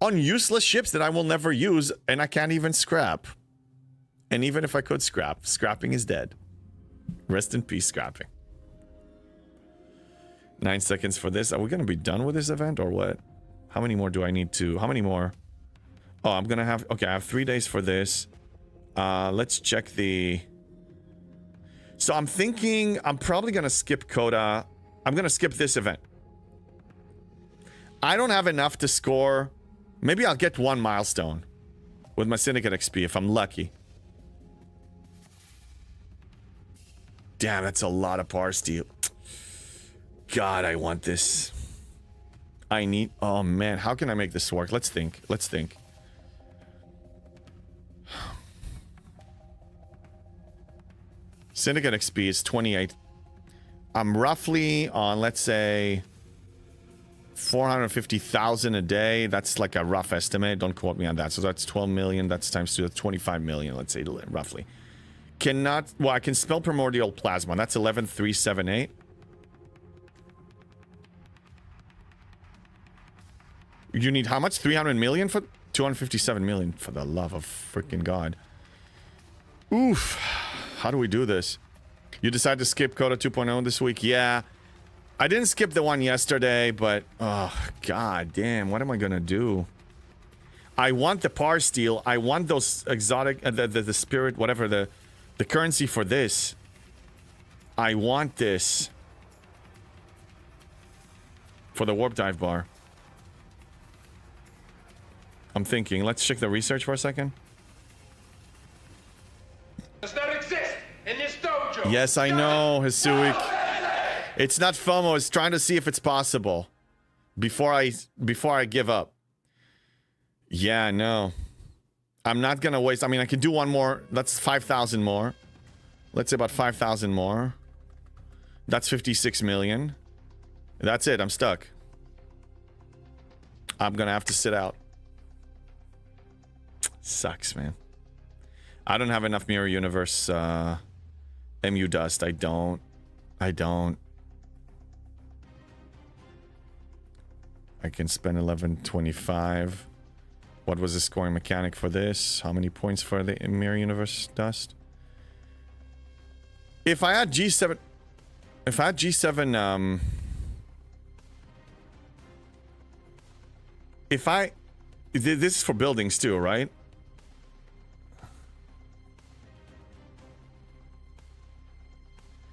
on useless ships that I will never use and I can't even scrap. And even if I could scrap, scrapping is dead. Rest in peace, scrapping. 9 seconds for this. Are we going to be done with this event or what? How many more do I need to... How many more? Oh, I'm going to have... Okay, I have 3 days for this. Let's check the... So I'm thinking I'm probably going to skip Coda. I'm going to skip this event. I don't have enough to score. Maybe I'll get 1 milestone with my Syndicate XP if I'm lucky. Damn, that's a lot of par steel. God, I want this. I need... Oh, man. How can I make this work? Let's think. Let's think. Syndicate XP is 28. I'm roughly on, let's say, 450,000 a day. That's like a rough estimate. Don't quote me on that. So that's 12 million. That's times 2. That's 25 million, let's say, roughly. Cannot... Well, I can spell Primordial Plasma. That's 11,378. You need how much? 300 million for... 257 million. For the love of freaking God. Oof. How do we do this? You decide to skip Coda 2.0 this week? Yeah. I didn't skip the one yesterday, but oh god damn, what am I gonna do? I want the par steel. I want those exotic, the spirit, whatever the currency for this. I want this for the warp dive bar. I'm thinking. Let's check the research for a second. Does not exist in this dojo. Yes, I know, Hisuik. It's not FOMO. It's trying to see if it's possible before I give up. Yeah, no. I'm not gonna waste. I mean, I can do one more. That's 5,000 more. Let's say about 5,000 more. That's 56 million. That's it. I'm stuck. I'm gonna have to sit out. Sucks, man. I don't have enough Mirror Universe MU dust. I don't. I can spend 1125. What was the scoring mechanic for this? How many points for the Mirror Universe dust? If I had G7... If I had G7... If I... This is for buildings too, right?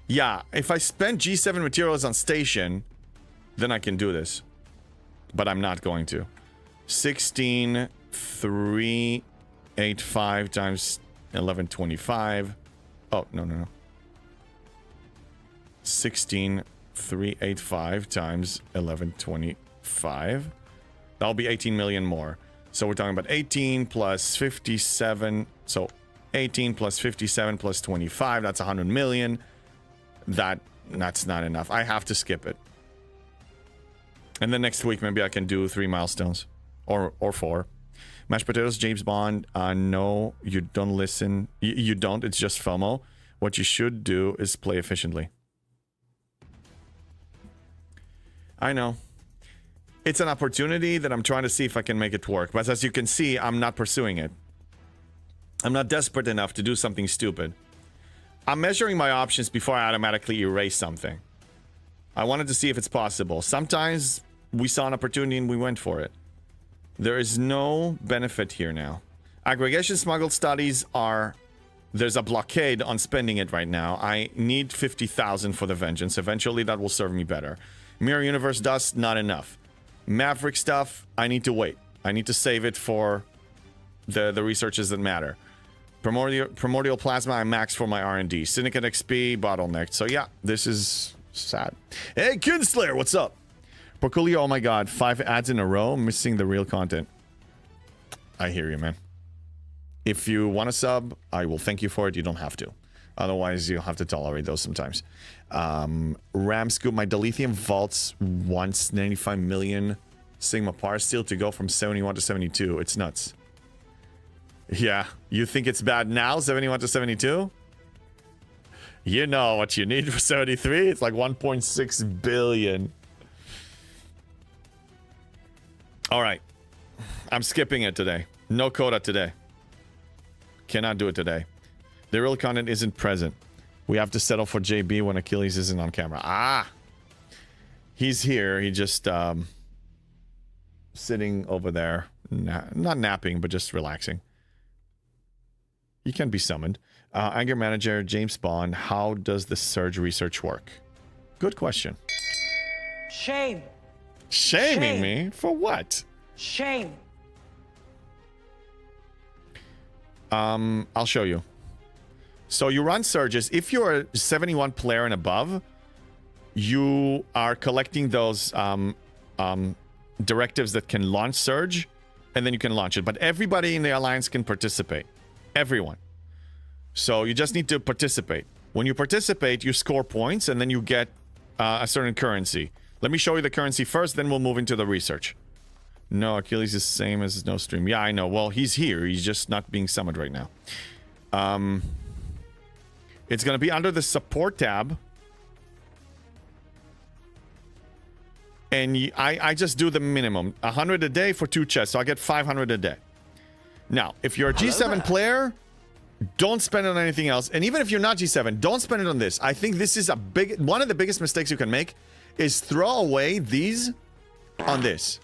Yeah, if I spend G7 materials on station, then I can do this. But I'm not going to. 16,385 times 1125. Oh, no. 16,385 times 1125. That'll be 18 million more. So we're talking about 18 plus 57. So 18 plus 57 plus 25. That's 100 million. That's not enough. I have to skip it. And then next week, maybe I can do 3 milestones. Or 4. Mashed potatoes, James Bond. No, you don't listen. You don't. It's just FOMO. What you should do is play efficiently. I know. It's an opportunity that I'm trying to see if I can make it work. But as you can see, I'm not pursuing it. I'm not desperate enough to do something stupid. I'm measuring my options before I automatically erase something. I wanted to see if it's possible. Sometimes we saw an opportunity and we went for it. There is no benefit here now. Aggregation smuggled studies are... There's a blockade on spending it right now. I need 50,000 for the vengeance. Eventually that will serve me better. Mirror Universe dust, not enough. Maverick stuff, I need to wait. I need to save it for the researches that matter. Primordial Plasma, I maxed for my R&D. Syndicate XP, bottlenecked. So yeah, this is sad. Hey, Kinslayer, what's up? Porculio, oh my god, 5 ads in a row, missing the real content. I hear you, man. If you want to sub, I will thank you for it. You don't have to. Otherwise, you'll have to tolerate those sometimes. Ram Scoop, my Dilithium vaults wants 95 million Sigma Par Steel to go from 71 to 72. It's nuts. Yeah, you think it's bad now, 71 to 72? You know what you need for 73? It's like 1.6 billion. All right. I'm skipping it today. No coda today. Cannot do it today. The real content isn't present. We have to settle for JB when Achilles isn't on camera. Ah! He's here. He just, sitting over there. Not napping, but just relaxing. He can be summoned. Anger Manager, James Bond. How does the surge research work? Good question. Shame. Shaming me? For what? Shame. I'll show you. So you run surges. If you're a 71 player and above, you are collecting those directives that can launch surge, and then you can launch it. But everybody in the alliance can participate. Everyone. So you just need to participate. When you participate, you score points, and then you get a certain currency. Let me show you the currency first, then we'll move into the research. No, Achilles is the same as no stream. Yeah, I know. Well, he's here. He's just not being summoned right now. It's going to be under the support tab. And I just do the minimum. 100 a day for 2 chests. So I get 500 a day. Now, if you're a G7 player, don't spend it on anything else. And even if you're not G7, don't spend it on this. I think this is one of the biggest mistakes you can make is throw away these on this.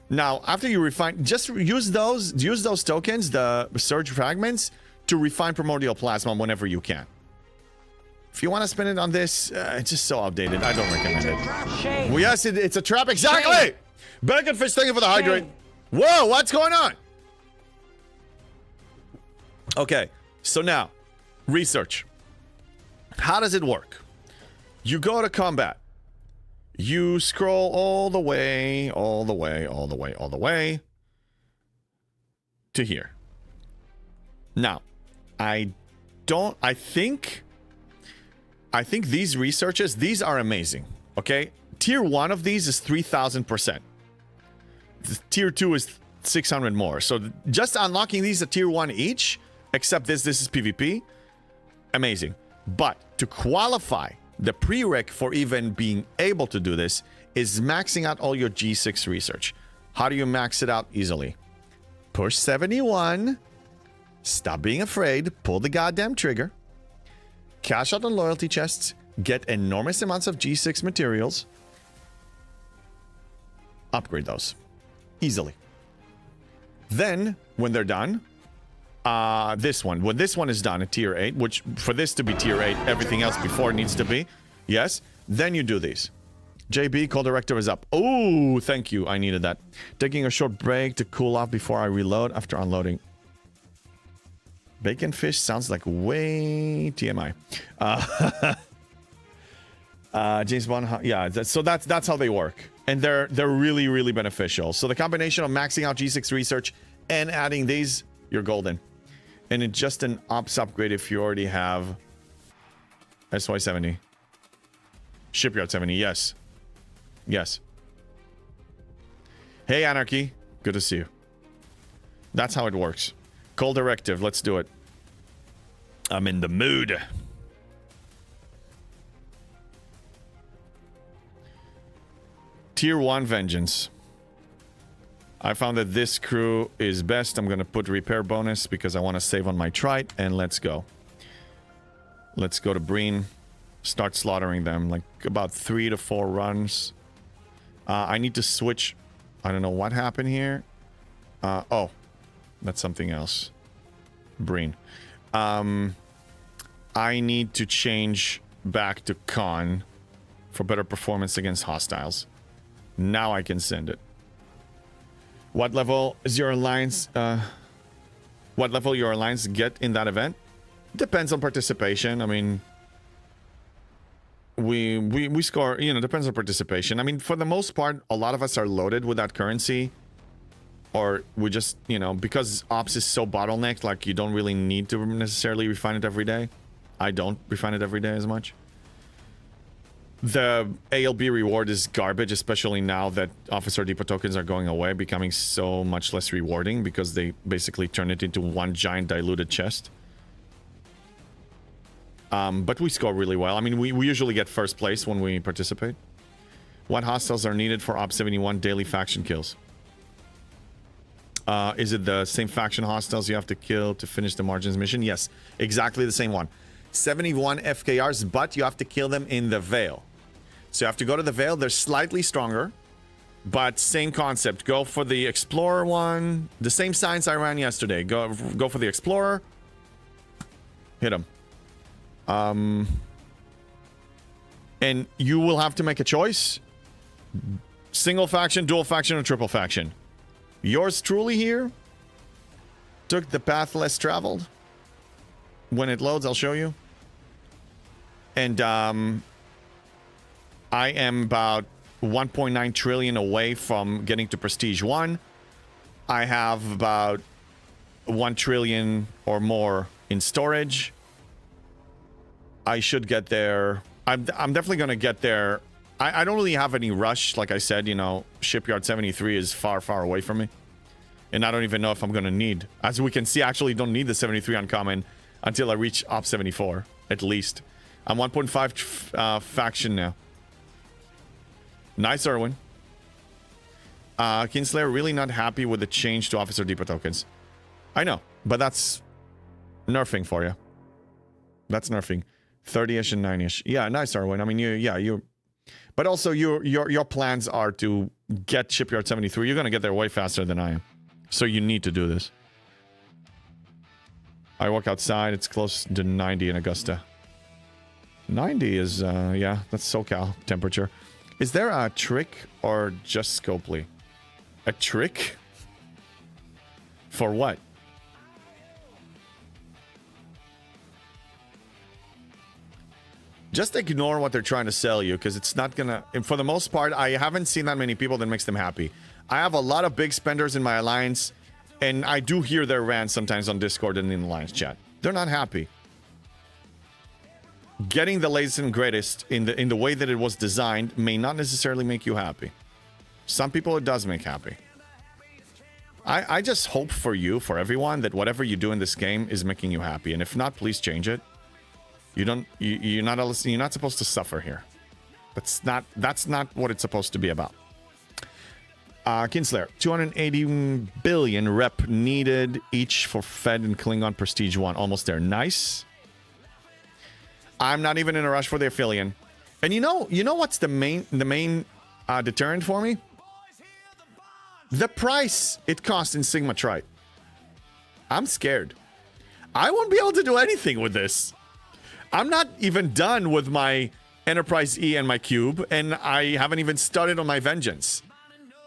Now, after you refine, just use those tokens, the surge fragments, to refine primordial plasma whenever you can. If you want to spend it on this, it's just so outdated. I don't recommend it. Shame. Well, yes, it's a trap. Exactly. Shame. Bacon Fish, thank you for the hydrate. Shame. Whoa, what's going on? Okay, so now, research. How does it work? You go to combat. You scroll all the way to here. Now, I think these researches, these are amazing, okay? Tier 1 of these is 3,000%. Tier 2 is 600 more. So just unlocking these at tier 1 each, except this is PvP, amazing. But to qualify, the prereq for even being able to do this is maxing out all your G6 research. How do you max it out easily? Push 71, stop being afraid, pull the goddamn trigger, cash out on loyalty chests, get enormous amounts of G6 materials, upgrade those easily. Then, when they're done, when this one is done at tier 8, which for this to be tier 8, everything else before needs to be, yes, then you do these. JB, call director is up. Oh, thank you. I needed that. Taking a short break to cool off before I reload after unloading. Bacon fish sounds like way TMI. James Bond, yeah, so that's how they work. And they're really, really beneficial. So the combination of maxing out G6 research and adding these, you're golden. And it's just an ops upgrade if you already have SY70. Shipyard 70, yes. Yes. Hey, Anarchy. Good to see you. That's how it works. Call directive, let's do it. I'm in the mood. Tier 1 Vengeance. I found that this crew is best. I'm going to put repair bonus because I want to save on my trite. And let's go. Let's go to Breen. Start slaughtering them. Like about 3 to 4 runs. I need to switch. I don't know what happened here. Oh. That's something else. Breen. I need to change back to Con for better performance against hostiles. Now I can send it. What level is your alliance? What level your alliance get in that event? Depends on participation. I mean, we score. You know, depends on participation. I mean, for the most part, a lot of us are loaded with that currency, or we just, you know, because ops is so bottlenecked. Like you don't really need to necessarily refine it every day. I don't refine it every day as much. The ALB reward is garbage, especially now that Officer Depot tokens are going away, becoming so much less rewarding because they basically turn it into one giant diluted chest. But we score really well. I mean, we usually get first place when we participate. What hostiles are needed for Op 71 daily faction kills? Is it the same faction hostiles you have to kill to finish the Margins mission? Yes, exactly the same one. 71 FKRs, but you have to kill them in the Veil. So you have to go to the Veil. They're slightly stronger, but same concept. Go for the Explorer one. The same science I ran yesterday. Go for the Explorer. Hit them. And you will have to make a choice. Single faction, dual faction, or triple faction. Yours truly here took the path less traveled. When it loads, I'll show you. And I am about 1.9 trillion away from getting to Prestige 1. I have about 1 trillion or more in storage. I should get there. I'm definitely going to get there. I don't really have any rush. Like I said, you know, Shipyard 73 is far, far away from me. And I don't even know if I'm going to need. As we can see, I actually don't need the 73 uncommon until I reach Op 74, at least. I'm 1.5 faction now. Nice, Erwin. Kinslayer really not happy with the change to Officer Depot tokens. I know, but that's nerfing for you. That's nerfing. 30-ish and 9-ish. Yeah, nice, Erwin. I mean, you're But also, your plans are to get Shipyard 73. You're going to get there way faster than I am. So you need to do this. I walk outside. It's close to 90 in Augusta. 90 is, yeah, that's SoCal temperature. Is there a trick or just Scopely? A trick? For what? Just ignore what they're trying to sell you, because it's not gonna... And for the most part, I haven't seen that many people that makes them happy. I have a lot of big spenders in my alliance, and I do hear their rants sometimes on Discord and in the alliance chat. They're not happy. Getting the latest and greatest in the way that it was designed may not necessarily make you happy. Some people it does make happy. I just hope for you, for everyone, that whatever you do in this game is making you happy. And if not, please change it. You're not supposed to suffer here. That's not what it's supposed to be about. Kinslayer, 280 billion rep needed each for Fed and Klingon Prestige 1. Almost there. Nice. I'm not even in a rush for the Aphelion. And you know what's the main deterrent for me? The price it costs in Sigma Trite. I'm scared. I won't be able to do anything with this. I'm not even done with my Enterprise E and my Cube, and I haven't even started on my Vengeance.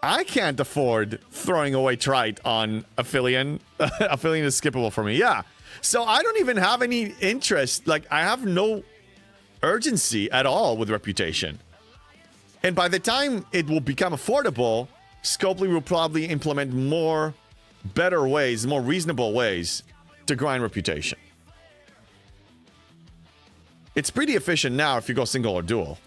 I can't afford throwing away Trite on Aphelion. Aphelion is skippable for me, yeah. So I don't even have any interest. Like, I have no urgency at all with Reputation. And by the time it will become affordable, Scopely will probably implement more better ways, more reasonable ways to grind Reputation. It's pretty efficient now if you go single or dual.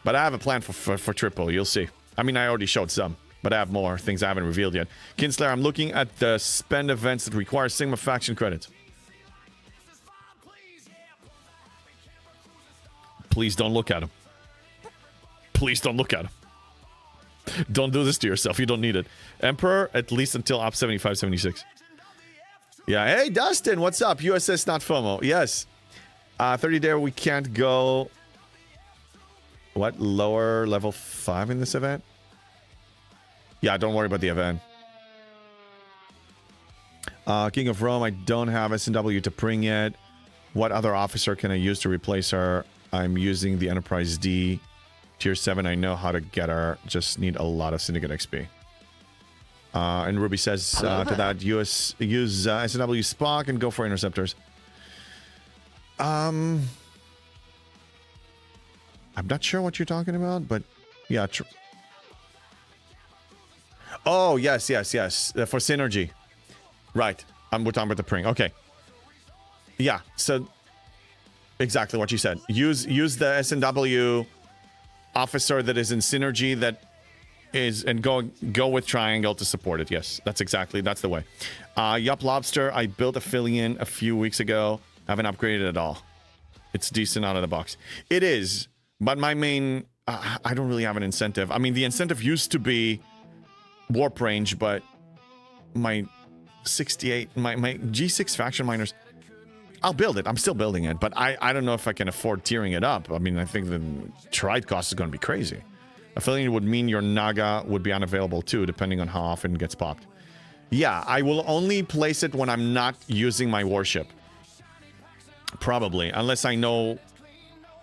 But I have a plan for triple, you'll see. I mean, I already showed some, but I have more things I haven't revealed yet. Kinslayer, I'm looking at the spend events that require Sigma faction credits. Please don't look at them. Please don't look at them. Don't do this to yourself. You don't need it. Emperor, at least until op 75, 76. Yeah, hey, Dustin, what's up? USS not FOMO. Yes. 30 day we can't go... What? Lower level 5 in this event? Yeah, don't worry about the event. King of Rome, I don't have S&W to bring yet. What other officer can I use to replace her? I'm using the Enterprise D. Tier 7, I know how to get her. Just need a lot of Syndicate XP. And Ruby says to that, use S&W Spock and go for Interceptors. I'm not sure what you're talking about, but yeah. Oh, yes. For synergy. Right. We're talking about the Pring. Okay. Yeah, so exactly what you said. Use the S&W officer that is in synergy and go with Triangle to support it. Yes, that's the way. Yup Lobster, I built Aphelion a few weeks ago. Haven't upgraded at all. It's decent out of the box. It is, but my main... I don't really have an incentive. I mean, the incentive used to be warp range, but my 68... My G6 faction miners... I'll build it. I'm still building it, but I don't know if I can afford tearing it up. I mean, I think the Trite cost is going to be crazy. Aphelion would mean your Naga would be unavailable too, depending on how often it gets popped. Yeah, I will only place it when I'm not using my warship. Probably, unless I know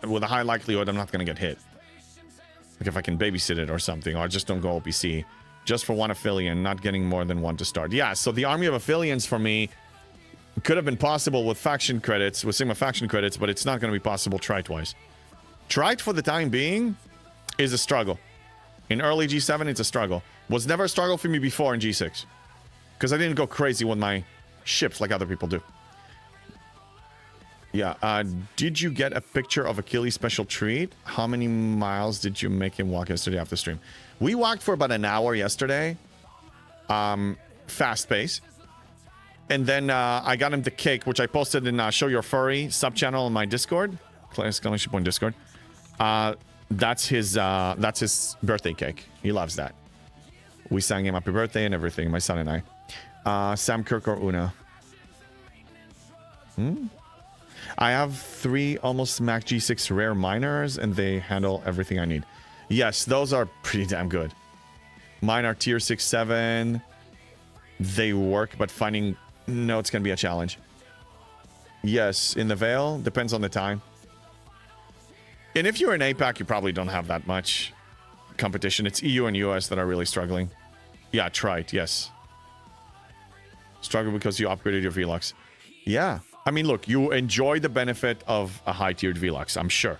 with a high likelihood I'm not going to get hit. Like if I can babysit it or something, or I just don't go OPC. Just for one Aphelion, not getting more than one to start. Yeah, so the army of Aphelions for me could have been possible with faction credits, with Sigma faction credits, but it's not going to be possible Trite-wise. Trite, for the time being, is a struggle. In early G7, it's a struggle. Was never a struggle for me before in G6. Because I didn't go crazy with my ships like other people do. Yeah, did you get a picture of Achilles' special treat? How many miles did you make him walk yesterday after stream? We walked for about an hour yesterday. Fast pace. And then I got him the cake, which I posted in Show Your Furry sub-channel on my Discord. Exclamation point Discord. That's his birthday cake. He loves that. We sang him happy birthday and everything, my son and I. Sam Kirk or Una? I have 3 almost Mac G6 rare miners, and they handle everything I need. Yes, those are pretty damn good. Mine are tier 6, 7. They work, but finding notes can be a challenge. Yes, in the Veil, depends on the time. And if you're in APAC, you probably don't have that much competition. It's EU and US that are really struggling. Yeah, Trite, yes. Struggle because you upgraded your VLUX. Yeah. I mean, look, you enjoy the benefit of a high-tiered VLUX, I'm sure.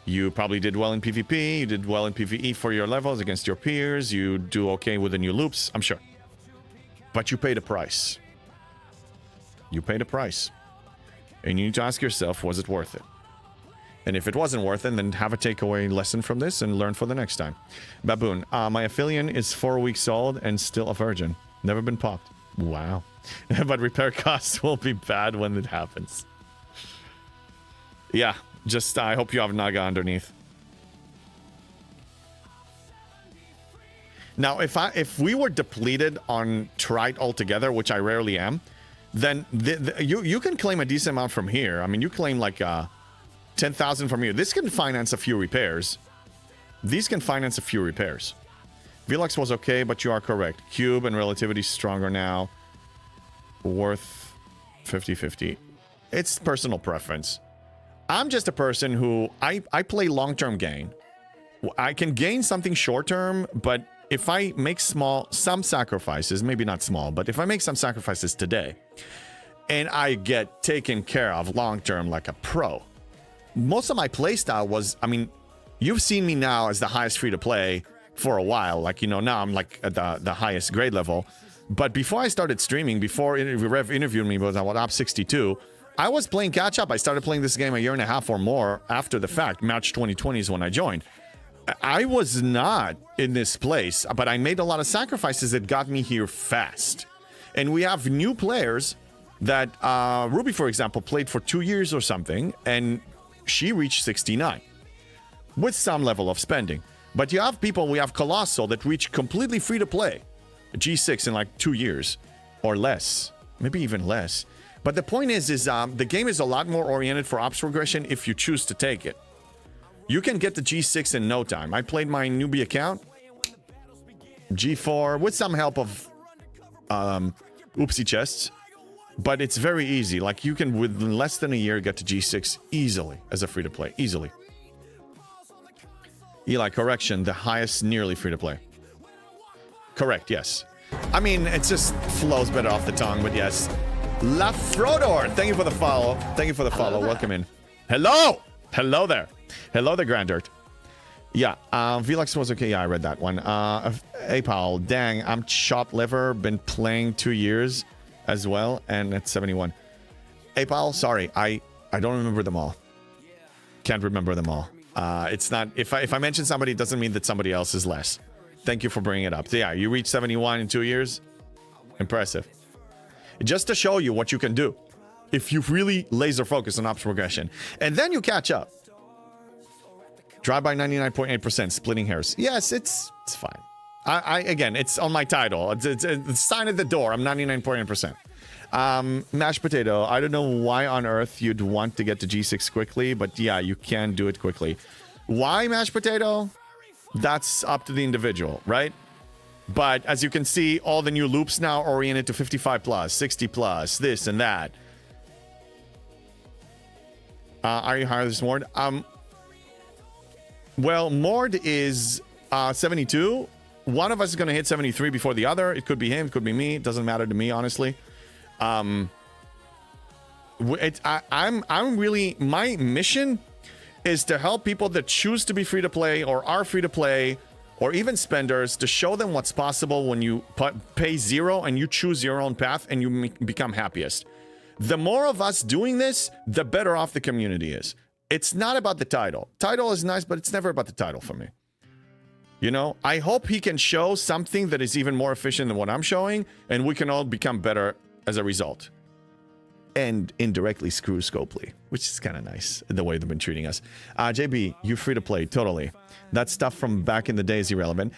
You probably did well in PvP, you did well in PvE for your levels against your peers, you do okay with the new loops, I'm sure. But you paid a price. You paid a price. And you need to ask yourself, was it worth it? And if it wasn't worth it, then have a takeaway lesson from this and learn for the next time. Baboon, my Aphelion is 4 weeks old and still a virgin. Never been popped. Wow. But repair costs will be bad when it happens. Yeah, just I hope you have Naga underneath. Now, if we were depleted on Trite altogether, which I rarely am, then you can claim a decent amount from here. I mean, you claim like 10,000 from here. This can finance a few repairs. These can finance a few repairs. Velux was okay, but you are correct. Cube and Relativity stronger now. Worth 50-50. It's personal preference. I'm just a person who I play long-term gain. I can gain something short-term, but if I make some sacrifices, maybe not small, but if I make some sacrifices today, and I get taken care of long-term like a pro, most of my playstyle was, I mean, you've seen me now as the highest free-to-play for a while. Like, you know, now I'm like at the highest grade level. But before I started streaming, before Rev interviewed me, was at Op 62, I was playing catch-up. I started playing this game a year and a half or more after the fact. March 2020 is when I joined. I was not in this place, but I made a lot of sacrifices that got me here fast. And we have new players that, Ruby, for example, played for 2 years or something, and she reached 69 with some level of spending. But you have people, we have Colossal that reach completely free to play G6 in like 2 years or less, maybe even less. But the point is the game is a lot more oriented for ops progression if you choose to take it. You can get the G6 in no time. I played my newbie account, G4, with some help of oopsie chests, but it's very easy. Like, you can, within less than a year, get to G6 easily as a free-to-play. Easily. Eli, correction, the highest nearly free-to-play. Correct, yes. I mean, it just flows better off the tongue, but yes. La Frodor, thank you for the follow. Thank you for the follow. Welcome in. Hello! Hello there. Hello there, Grandert. Yeah, Velux was okay. Yeah, I read that one. Hey, Paul, dang, I'm chopped liver. Been playing 2 years as well, and it's 71. Hey, Paul, sorry. I don't remember them all. Can't remember them all. It's not... If I mention somebody, it doesn't mean that somebody else is less. Thank you for bringing it up. So yeah, you reached 71 in 2 years. Impressive. Just to show you what you can do if you really laser focus on ops progression. And then you catch up. Drive by 99.8%, splitting hairs. Yes, it's fine. Again, it's on my title. It's a sign at the door. I'm 99.8%. Mashed potato. I don't know why on earth you'd want to get to G6 quickly, but yeah, you can do it quickly. Why mashed potato? That's up to the individual, right? But as you can see, all the new loops now are oriented to 55 plus, 60 plus, this and that. Are you higher this Mord? Well, Mord is 72. One of us is going to hit 73 before the other. It could be him, it could be me. It doesn't matter to me, honestly. I'm really, my mission is to help people that choose to be free to play or are free to play, or even spenders, to show them what's possible when you pay zero and you choose your own path and you become happiest. The more of us doing this, the better off the community is. It's not about the title. Title is nice, but it's never about the title for me. You know, I hope he can show something that is even more efficient than what I'm showing, and we can all become better as a result. And indirectly screw Scopely, which is kind of nice, the way they've been treating us. JB, you free to play, totally. That stuff from back in the day is irrelevant.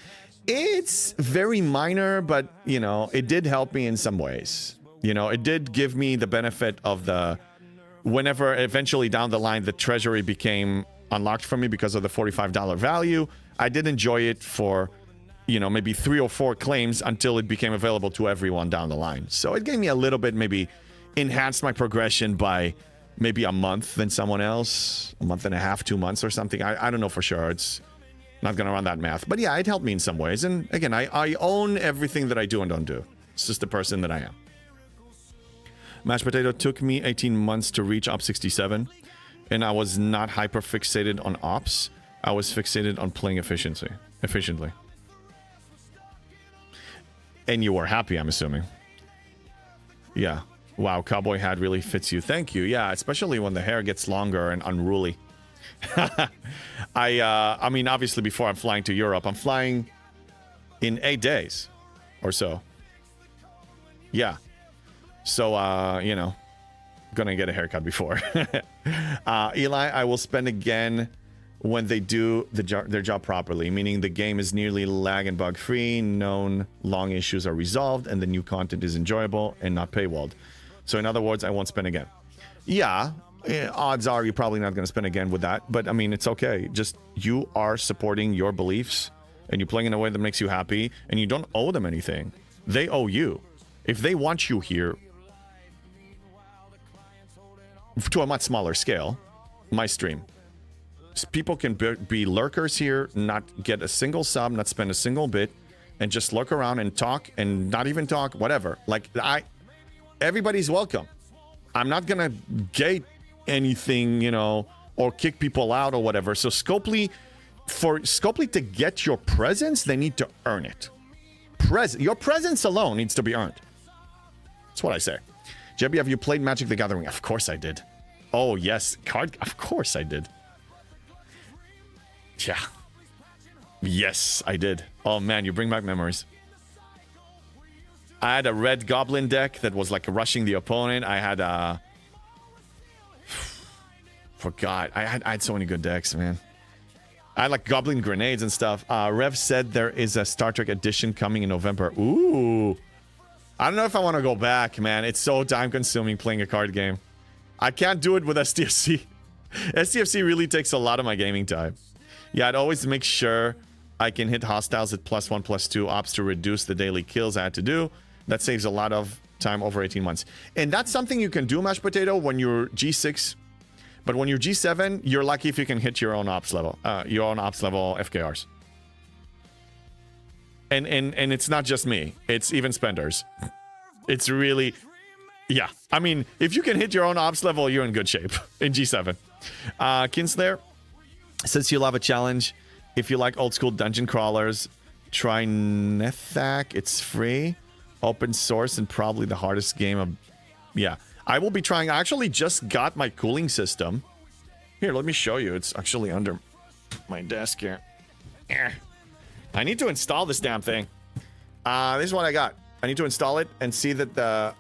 It's very minor, but, you know, it did help me in some ways. You know, it did give me the benefit of the whenever eventually down the line the treasury became unlocked for me because of the $45 value, I did enjoy it for, you know, maybe 3 or 4 claims until it became available to everyone down the line. So it gave me a little bit, maybe enhanced my progression by maybe a month than someone else, a month and a half, 2 months or something. I don't know for sure. It's not going to run that math. But yeah, it helped me in some ways. And again, I own everything that I do and don't do. It's just the person that I am. Mashed potato took me 18 months to reach Op 67. And I was not hyper fixated on ops. I was fixated on playing efficiently. And you were happy, I'm assuming. Yeah. Wow, cowboy hat really fits you. Thank you. Yeah, especially when the hair gets longer and unruly. I mean, obviously, before I'm flying to Europe, I'm flying in 8 days or so. Yeah. So, you know, gonna get a haircut before. Eli, I will spend again when they do their job properly, meaning the game is nearly lag and bug free, known long issues are resolved, and the new content is enjoyable and not paywalled. So in other words, I won't spend again. Yeah, odds are you're probably not going to spend again with that, but I mean, it's okay. Just you are supporting your beliefs and you're playing in a way that makes you happy, and you don't owe them anything. They owe you. If they want you here to a much smaller scale, my stream. People can be lurkers here, not get a single sub, not spend a single bit, and just lurk around and talk and not even talk, whatever. Like, everybody's welcome. I'm not gonna gate anything, you know, or kick people out or whatever. So for Scopely to get your presence, they need to earn it. Your presence alone needs to be earned. That's what I say. Jebby, have you played Magic the Gathering? Of course I did. Oh, yes. Of course I did. Yeah. Yes, I did. Oh, man, you bring back memories. I had a red goblin deck that was like rushing the opponent. I had a... Forgot. I had so many good decks, man. I had like goblin grenades and stuff. Rev said there is a Star Trek edition coming in November. Ooh. I don't know if I want to go back, man. It's so time-consuming playing a card game. I can't do it with STFC. STFC really takes a lot of my gaming time. Yeah, I'd always make sure I can hit hostiles at +1/+2 ops to reduce the daily kills I had to do. That saves a lot of time over 18 months. And that's something you can do, Mashed Potato, when you're G6. But when you're G7, you're lucky if you can hit your own ops level FKRs. And it's not just me. It's even spenders. It's really... Yeah. I mean, if you can hit your own ops level, you're in good shape in G7. Kinslayer, since you love a challenge, if you like old school dungeon crawlers, try Nethak. It's free, open source, and probably the hardest game of... Yeah. I will be trying... I actually just got my cooling system. Here, let me show you. It's actually under my desk here. I need to install this damn thing. This is what I got. I need to install it and see that the...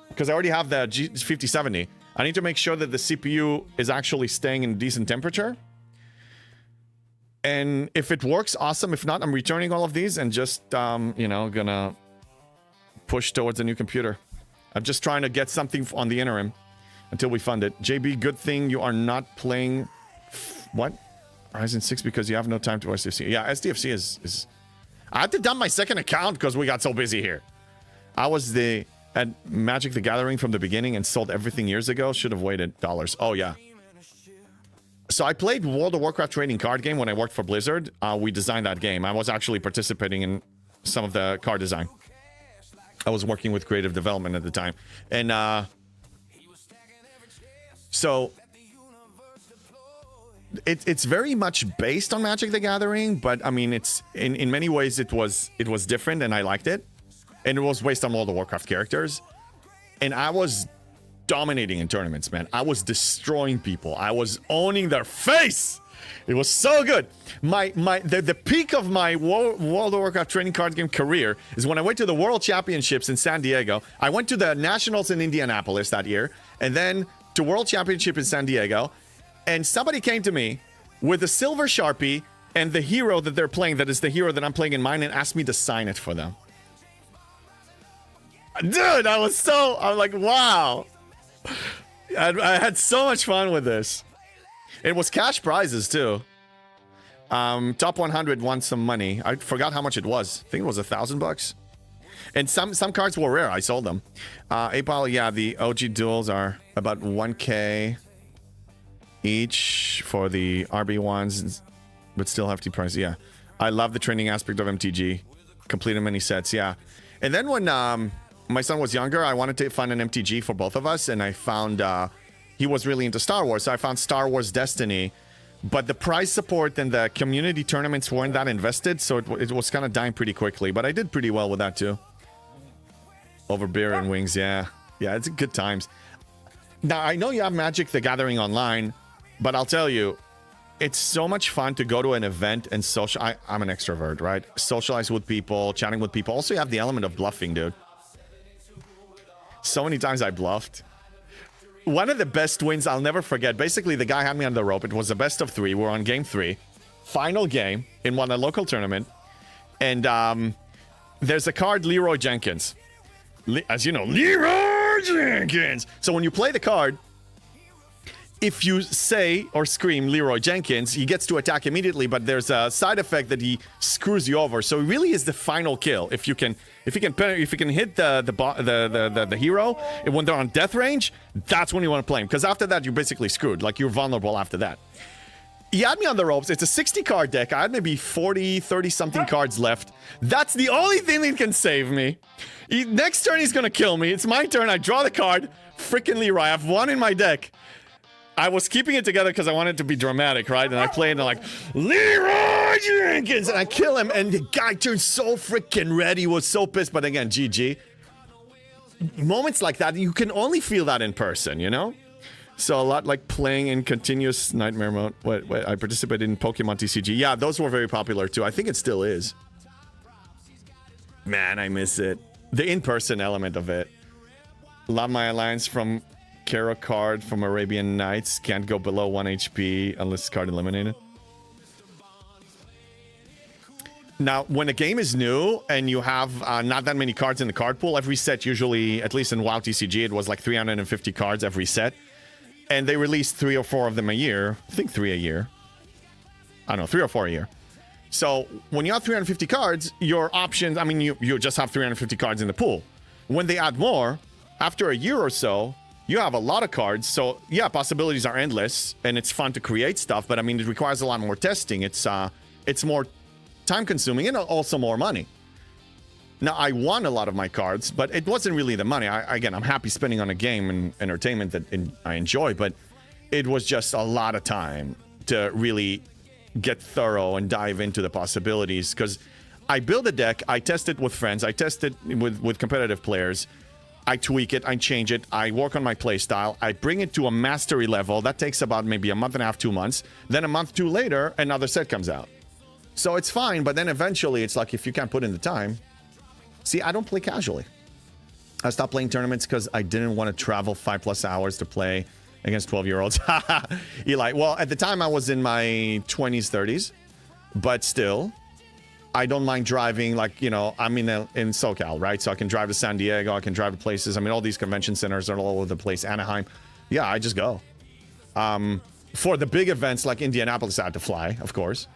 Because I already have the G5070. I need to make sure that the CPU is actually staying in decent temperature. And if it works, awesome. If not, I'm returning all of these and just, you know, gonna push towards a new computer. I'm just trying to get something on the interim until we fund it. JB, good thing you are not playing... What? Ryzen 6 because you have no time to SDFC. Yeah, SDFC is... I had to dump my second account because we got so busy here. I was at Magic the Gathering from the beginning and sold everything years ago. Should have waited dollars. Oh, yeah. So I played World of Warcraft trading card game when I worked for Blizzard. We designed that game. I was actually participating in some of the card design. I was working with creative development at the time. And so it's very much based on Magic the Gathering, but I mean, it's in many ways it was different and I liked it. And it was based on World of Warcraft characters. And I was dominating in tournaments, man. I was destroying people. I was owning their face. It was so good. The peak of my World of Warcraft trading card game career is when I went to the World Championships in San Diego. I went to the Nationals in Indianapolis that year, and then to World Championship in San Diego. And somebody came to me with a silver Sharpie and the hero that they're playing, that is the hero that I'm playing in mine, and asked me to sign it for them. Dude, I'm like, wow. I had so much fun with this. It was cash prizes too. Top 100 won some money. I forgot how much it was. I think it was $1,000. And some cards were rare. I sold them. Apal, yeah, the OG duels are about 1K each for the RB ones, but still hefty price. Yeah, I love the training aspect of MTG. Completed many sets. Yeah, and then when my son was younger, I wanted to find an MTG for both of us, and I found he was really into Star Wars, so I found Star Wars Destiny. But the prize support and the community tournaments weren't that invested, so it was kind of dying pretty quickly. But I did pretty well with that too. Over beer and wings, yeah. Yeah, it's good times. Now, I know you have Magic the Gathering online, but I'll tell you, it's so much fun to go to an event and social. I'm an extrovert, right? Socialize with people, chatting with people. Also, you have the element of bluffing, dude. So many times I bluffed. One of the best wins I'll never forget. Basically, the guy had me on the rope. It was a best of 3. We're on game 3. Final game in one local tournament. And there's a card, Leroy Jenkins. As you know, Leroy Jenkins. So when you play the card, if you say or scream Leroy Jenkins, he gets to attack immediately, but there's a side effect that he screws you over. So it really is the final kill. If you can hit the hero when they're on death range, that's when you want to play him. Because after that, you're basically screwed. Like, you're vulnerable after that. He had me on the ropes. It's a 60 card deck. I had maybe 40, 30 something cards left. That's the only thing that can save me. Next turn, he's going to kill me. It's my turn. I draw the card. Freaking Leroy. I have 1 in my deck. I was keeping it together because I wanted to be dramatic, right? And I play it and I'm like, Leroy Jenkins! And I kill him, and the guy turned so freaking red. He was so pissed. But again, GG. Moments like that, you can only feel that in person, you know? So a lot like playing in continuous nightmare mode. Wait, I participated in Pokemon TCG. Yeah, those were very popular too. I think it still is. Man, I miss it. The in-person element of it. Love my alliance from Kara card from Arabian Nights. Can't go below 1 HP unless card eliminated. Now, when a game is new and you have not that many cards in the card pool, every set usually, at least in WoW TCG, it was like 350 cards every set. And they release 3 or 4 of them a year. I think 3 a year. I don't know, 3 or 4 a year. So when you have 350 cards, your options, I mean, you just have 350 cards in the pool. When they add more, after a year or so, you have a lot of cards. So yeah, possibilities are endless and it's fun to create stuff, but I mean, it requires a lot more testing. It's more time consuming and also more money. Now, I won a lot of my cards, but it wasn't really the money. Again, I'm happy spending on a game and entertainment that I enjoy, but it was just a lot of time to really get thorough and dive into the possibilities. Because I build a deck, I test it with friends, I test it with competitive players, I tweak it, I change it, I work on my play style, I bring it to a mastery level. That takes about maybe a month and a half, 2 months. Then a month, 2 later, another set comes out. So it's fine, but then eventually it's like if you can't put in the time. See, I don't play casually. I stopped playing tournaments because I didn't want to travel 5+ hours to play against 12-year-olds. Eli, well, at the time I was in my 20s, 30s, but still, I don't mind driving. Like, you know, I'm in SoCal, right? So I can drive to San Diego, I can drive to places. I mean, all these convention centers are all over the place. Anaheim. Yeah, I just go. For the big events like Indianapolis, I had to fly, of course.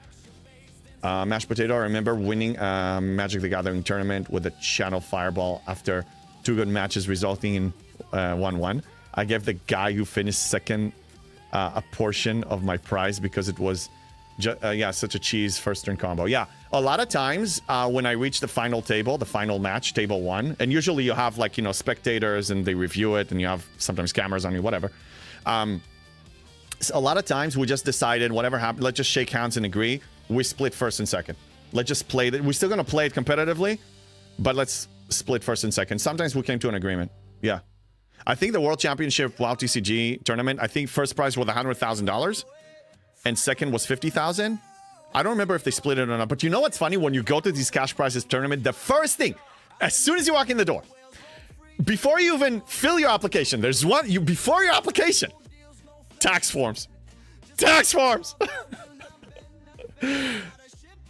Mashed potato, I remember winning Magic the Gathering tournament with a Channel Fireball after 2 good matches resulting in 1-1. I gave the guy who finished second a portion of my prize because it was such a cheese first turn combo. Yeah, a lot of times when I reach the final table, the final match, table 1, and usually you have like, you know, spectators and they review it and you have sometimes cameras on you, whatever. So a lot of times we just decided whatever happened, let's just shake hands and agree. We split first and second. Let's just play it. We're still going to play it competitively, but let's split first and second. Sometimes we came to an agreement. Yeah. I think the World Championship WoW TCG tournament, I think first prize was $100,000 and second was $50,000. I don't remember if they split it or not, but you know what's funny? When you go to these cash prizes tournament, the first thing, as soon as you walk in the door, before you even fill your application, there's one, before your application, tax forms. Tax forms!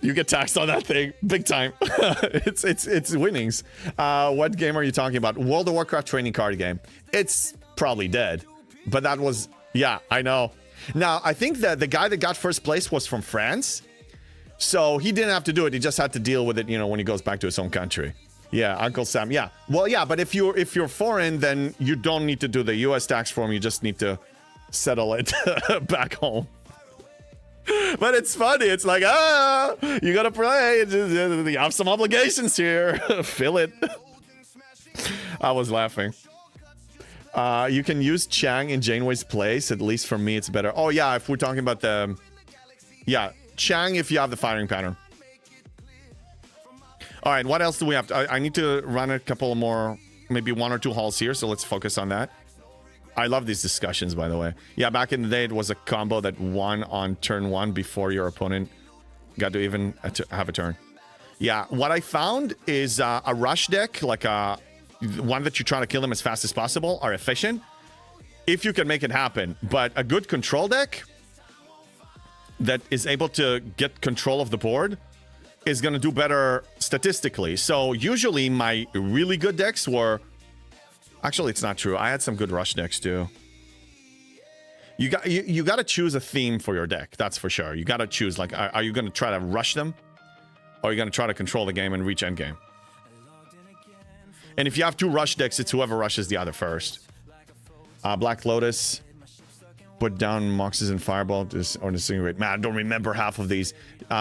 You get taxed on that thing big time. it's winnings. What game are you talking about? World of Warcraft training card game. It's probably dead. But that was, yeah, I know. Now, I think that the guy that got first place was from France. So he didn't have to do it. He just had to deal with it, you know, when he goes back to his own country. Yeah, Uncle Sam. Yeah. Well, yeah, but if you're foreign, then you don't need to do the US tax form. You just need to settle it back home. But it's funny. It's like, you gotta play. You have some obligations here. Fill it. I was laughing. You can use Chang in Janeway's place. At least for me, it's better. Oh, yeah, if we're talking about the... Yeah, Chang if you have the firing pattern. All right, what else do we have? I need to run a couple more, maybe 1 or 2 halls here, so let's focus on that. I love these discussions, by the way. Yeah, back in the day, it was a combo that won on turn 1 before your opponent got to even have a turn. Yeah, what I found is a rush deck, like one that you try to kill them as fast as possible, are efficient, if you can make it happen. But a good control deck that is able to get control of the board is going to do better statistically. So usually my really good decks were... Actually, it's not true. I had some good rush decks too. You got to choose a theme for your deck. That's for sure. You got to choose, like, are you going to try to rush them? Or are you going to try to control the game and reach endgame? And if you have 2 rush decks, it's whoever rushes the other first. Black Lotus. Put down Moxes and Fireball or Disintegrate. Man, I don't remember half of these.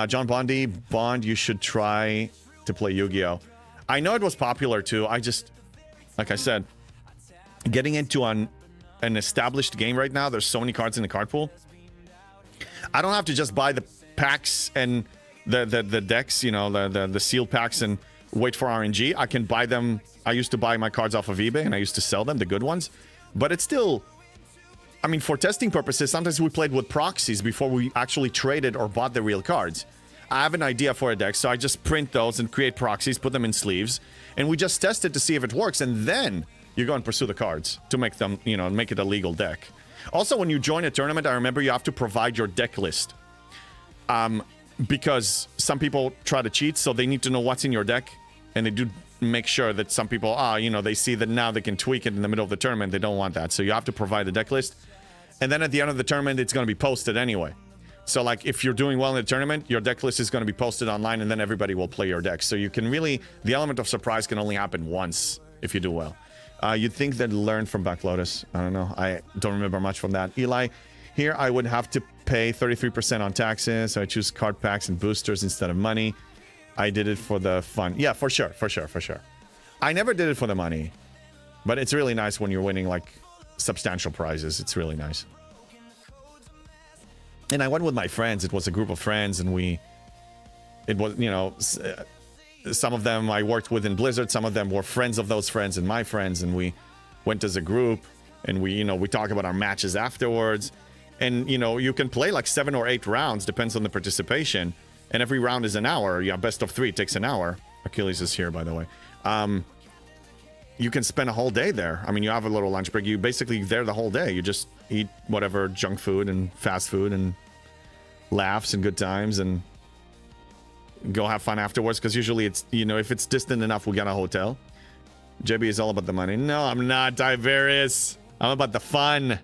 John Bondi, Bond, you should try to play Yu-Gi-Oh! I know it was popular too. I just, like I said, getting into an established game right now, there's so many cards in the card pool. I don't have to just buy the packs and the decks, you know, the sealed packs and wait for RNG. I can buy them. I used to buy my cards off of eBay and I used to sell them, the good ones. But it's still... I mean, for testing purposes, sometimes we played with proxies before we actually traded or bought the real cards. I have an idea for a deck, so I just print those and create proxies, put them in sleeves, and we just test it to see if it works, and then you go and pursue the cards to make them, you know, make it a legal deck. Also, when you join a tournament, I remember you have to provide your deck list. Because some people try to cheat, so they need to know what's in your deck, and they do make sure that some people, you know, they see that now they can tweak it in the middle of the tournament. They don't want that, so you have to provide the deck list. And then at the end of the tournament, it's going to be posted anyway. So, like, if you're doing well in the tournament, your deck list is going to be posted online, and then everybody will play your deck. So you can really... The element of surprise can only happen once if you do well. You'd think they'd learn from Black Lotus. I don't know. I don't remember much from that. Eli, here I would have to pay 33% on taxes, so I choose card packs and boosters instead of money. I did it for the fun. Yeah, for sure. I never did it for the money. But it's really nice when you're winning, like... substantial prizes. It's really nice. And I went with my friends. It was a group of friends, and it was, you know, some of them I worked with in Blizzard, some of them were friends of those friends and my friends, and we went as a group, and we talk about our matches afterwards. And, you know, you can play like 7 or 8 rounds, depends on the participation, and every round is an hour. Yeah, best of 3 takes an hour. Achilles is here, by the way. You can spend a whole day there. I mean, you have a little lunch break. You basically there the whole day. You just eat whatever junk food and fast food and laughs and good times and go have fun afterwards. Because usually it's, you know, if it's distant enough, we get a hotel. JB is all about the money. No, I'm not, Tiberius. I'm about the fun.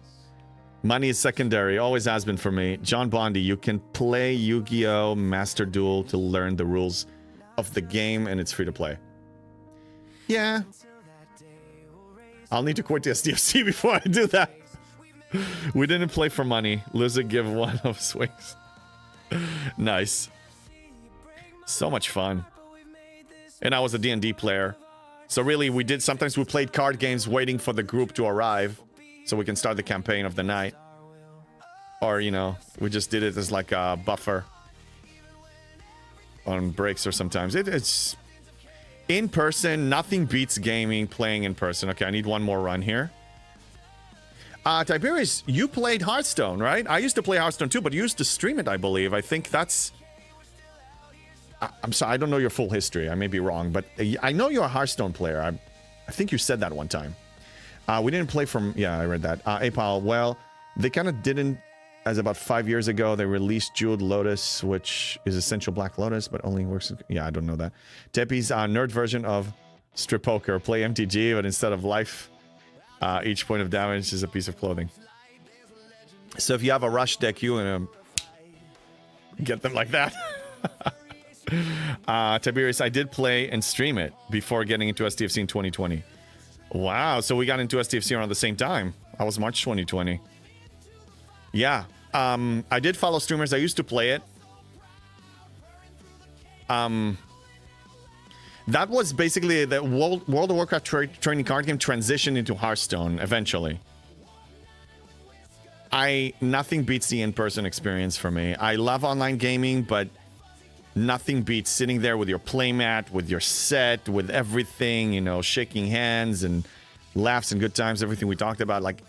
Money is secondary. Always has been for me. John Bondi, you can play Yu-Gi-Oh! Master Duel to learn the rules of the game, and it's free to play. Yeah. I'll need to quit the SDFC before I do that. We didn't play for money. Lizard give one of swings. Nice. So much fun. And I was a D&D player. So really, sometimes we played card games waiting for the group to arrive so we can start the campaign of the night. Or, you know, we just did it as like a buffer on breaks or sometimes. It's... In person, nothing beats gaming playing in person. Okay, I need one more run here. Tiberius, you played Hearthstone, right? I used to play Hearthstone too, but you used to stream it, I believe. I think that's... I'm sorry, I don't know your full history. I may be wrong, but I know you're a Hearthstone player. I think you said that one time. We didn't play from... Yeah, I read that. Apal, well, they kind of didn't... As about 5 years ago, they released Jeweled Lotus, which is essential Black Lotus, but only works... Yeah, I don't know that. Tepe's nerd version of Strip Poker. Play MTG, but instead of life, each point of damage is a piece of clothing. So if you have a rush deck, you're gonna get them like that. Tiberius, I did play and stream it before getting into STFC in 2020. Wow, so we got into STFC around the same time. I was March 2020. Yeah, I did follow streamers. I used to play it. That was basically the World of Warcraft training card game transitioned into Hearthstone eventually. Nothing beats the in-person experience for me. I love online gaming, but nothing beats sitting there with your playmat, with your set, with everything, you know, shaking hands and laughs and good times, everything we talked about. Like,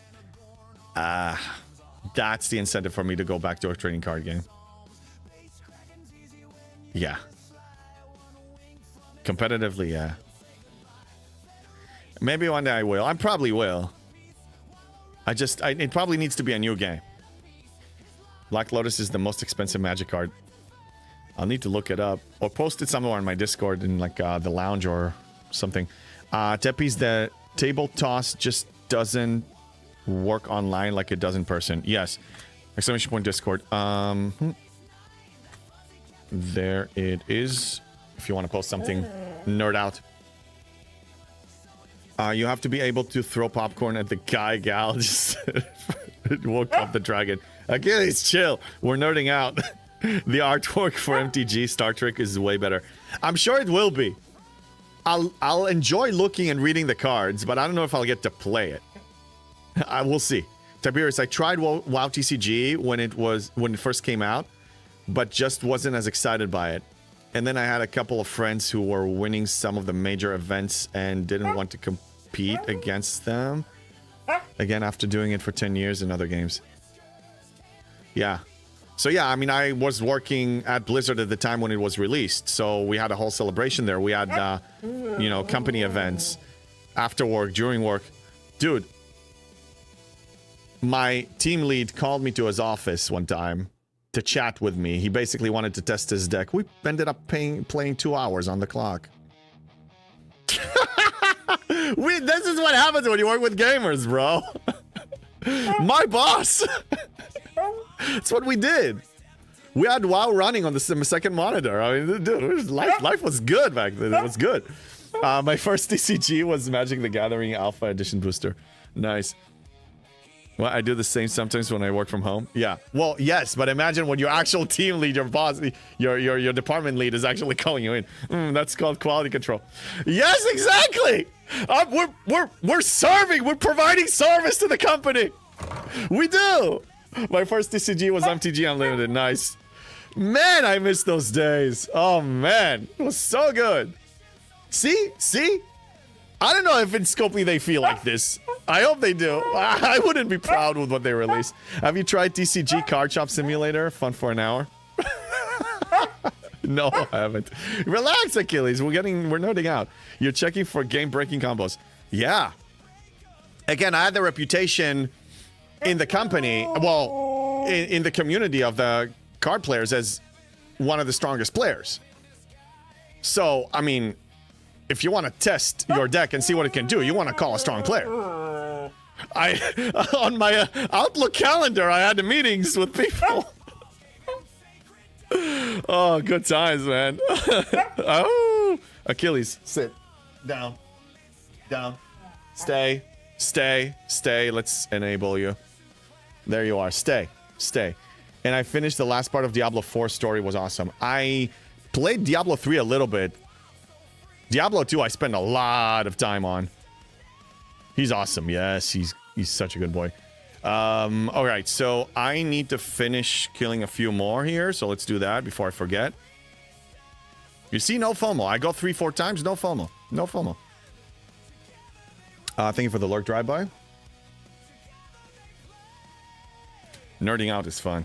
that's the incentive for me to go back to a trading card game. Yeah. Competitively, yeah. Maybe one day I will. I probably will. It probably needs to be a new game. Black Lotus is the most expensive Magic card. I'll need to look it up or post it somewhere on my Discord in like the lounge or something. Tepe's the table toss just doesn't work online like it does in person. Yes. Exclamation point Discord. There it is. If you want to post something, nerd out. You have to be able to throw popcorn at the guy, gal. Just woke up the dragon. Achilles, chill. We're nerding out. The artwork for MTG Star Trek is way better. I'm sure it will be. I'll enjoy looking and reading the cards, but I don't know if I'll get to play it. I will see. Tiberius, I tried WoW TCG when it first came out, but just wasn't as excited by it. And then I had a couple of friends who were winning some of the major events and didn't want to compete against them. Again, after doing it for 10 years in other games. Yeah. So yeah, I mean, I was working at Blizzard at the time when it was released. So we had a whole celebration there. We had, you know, company events after work, during work. Dude, my team lead called me to his office one time to chat with me. He basically wanted to test his deck. We ended up playing 2 hours on the clock. This is what happens when you work with gamers, bro. My boss. That's what we did. We had WoW running on the second monitor. I mean, dude, life was good back then. It was good. My first TCG was Magic the Gathering Alpha Edition booster. Nice. Well, I do the same sometimes when I work from home. Yeah. Well, yes, but imagine when your actual team lead, your boss, your department lead is actually calling you in. That's called quality control. Yes, exactly. We're serving. We're providing service to the company. We do. My first TCG was MTG Unlimited. Nice. Man, I miss those days. Oh, man. It was so good. See? I don't know if in Scopely they feel like this. I hope they do. I wouldn't be proud with what they release. Have you tried TCG Card Shop Simulator? Fun for an hour? No, I haven't. Relax, Achilles. We're nerding out. You're checking for game-breaking combos. Yeah. Again, I had the reputation in the company, well, in the community of the card players as one of the strongest players. So, I mean, if you want to test your deck and see what it can do, you want to call a strong player. On my Outlook calendar, I had meetings with people. Oh, good times, man. Oh, Achilles, sit down. Stay. Let's enable you. There you are. Stay. And I finished the last part of Diablo 4 story. Was awesome. I played Diablo 3 a little bit. Diablo 2 I spent a lot of time on. He's awesome. Yes, he's such a good boy. All right, so I need to finish killing a few more here, so let's do that before I forget. You see, no FOMO. I go 3-4 times, no FOMO. No FOMO. Thank you for the lurk drive-by. Nerding out is fun.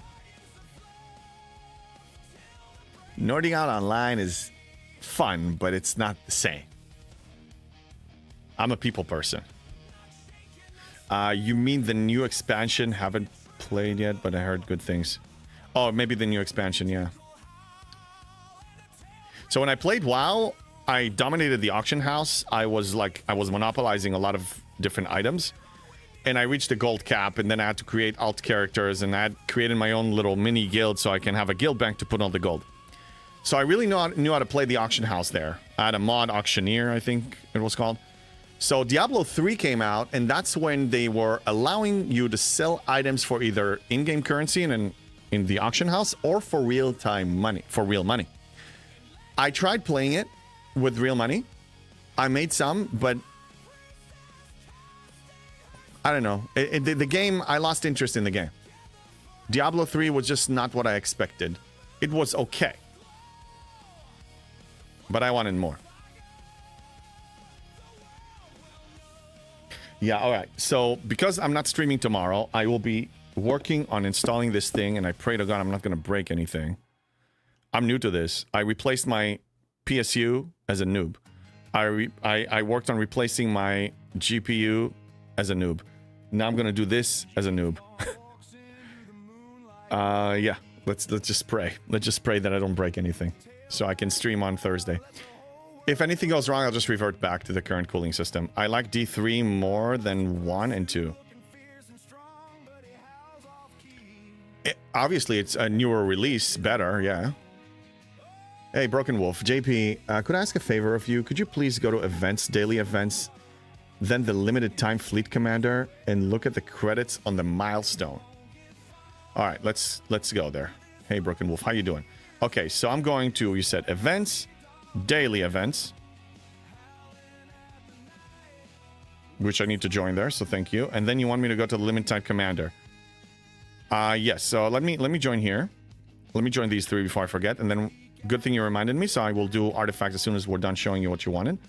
Nerding out online is fun, but it's not the same. I'm a people person. You mean the new expansion? Haven't played yet, but I heard good things. Oh, maybe the new expansion, yeah. So when I played WoW, I dominated the auction house. I was monopolizing a lot of different items. and I reached the gold cap, and then I had to create alt characters, and I had created my own little mini guild so I can have a guild bank to put all the gold. So I really knew how to play the auction house there. I had a mod auctioneer, I think it was called. So Diablo 3 came out, and that's when they were allowing you to sell items for either in-game currency in the auction house or for real-time money, for real money. I tried playing it with real money. I made some, but I don't know. The game, I lost interest in the game. Diablo 3 was just not what I expected. It was okay, but I wanted more. Yeah, all right. So because I'm not streaming tomorrow, I will be working on installing this thing, and I pray to God I'm not going to break anything. I'm new to this. I replaced my PSU as a noob. I worked on replacing my GPU as a noob. Now I'm gonna do this as a noob. Yeah. Let's just pray. Let's just pray that I don't break anything, so I can stream on Thursday. If anything goes wrong, I'll just revert back to the current cooling system. I like D3 more than 1 and 2. Obviously, it's a newer release, better, yeah. Hey, Broken Wolf, JP, could I ask a favor of you? Could you please go to events, daily events, then the limited time fleet commander, and look at the credits on the milestone? All right, let's go there. Hey, Broken Wolf, how you doing? Okay, so I'm going to, you said events, daily events, which I need to join there, so thank you. And then you want me to go to the limited time commander. Yes, so let me join here. Let me join these three before I forget, and then good thing you reminded me, so I will do artifacts as soon as we're done showing you what you wanted.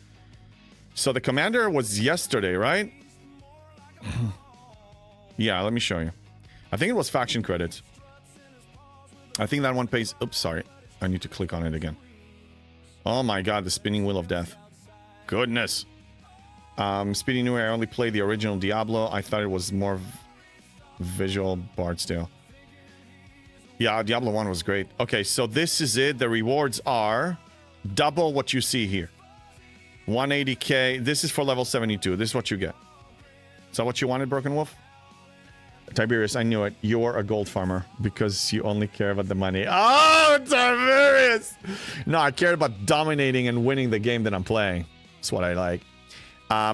So the commander was yesterday, right? Yeah, let me show you. I think it was faction credits. I think that one pays... Oops, sorry. I need to click on it again. Oh my god, the spinning wheel of death. Goodness. Speedy New I only played the original Diablo. I thought it was more visual Bard's Tale. Yeah, Diablo 1 was great. Okay, so this is it. The rewards are double what you see here. 180k. This is for level 72. This is what you get. Is that what you wanted, Broken Wolf? Tiberius, I knew it. You're a gold farmer because you only care about the money. Oh, Tiberius! No, I care about dominating and winning the game that I'm playing. That's what I like.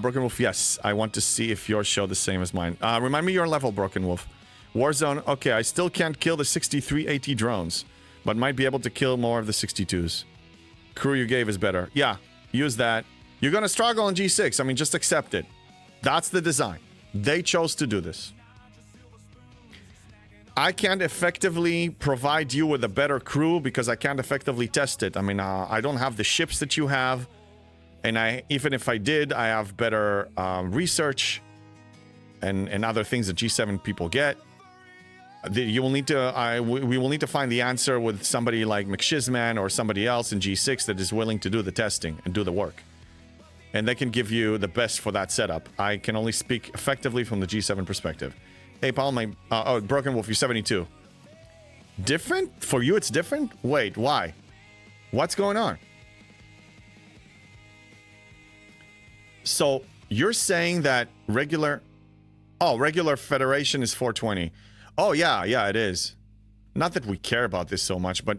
Broken Wolf, yes. I want to see if yours show the same as mine. Remind me your level, Broken Wolf. Warzone, okay, I still can't kill the 63 AT drones, but might be able to kill more of the 62s. Crew you gave is better. Yeah, use that. You're gonna struggle on G6. I mean, just accept it. That's the design. They chose to do this. I can't effectively provide you with a better crew because I can't effectively test it. I mean, I don't have the ships that you have, and even if I did, I have better research and other things that G7 people get. You will need to. We will need to find the answer with somebody like McShizman or somebody else in G6 that is willing to do the testing and do the work, and they can give you the best for that setup. I can only speak effectively from the G7 perspective. Hey, Paul, oh, Broken Wolf, you're 72. Different? For you, it's different? Wait, why? What's going on? So, you're saying that regular Federation is 420. Oh, yeah, it is. Not that we care about this so much, but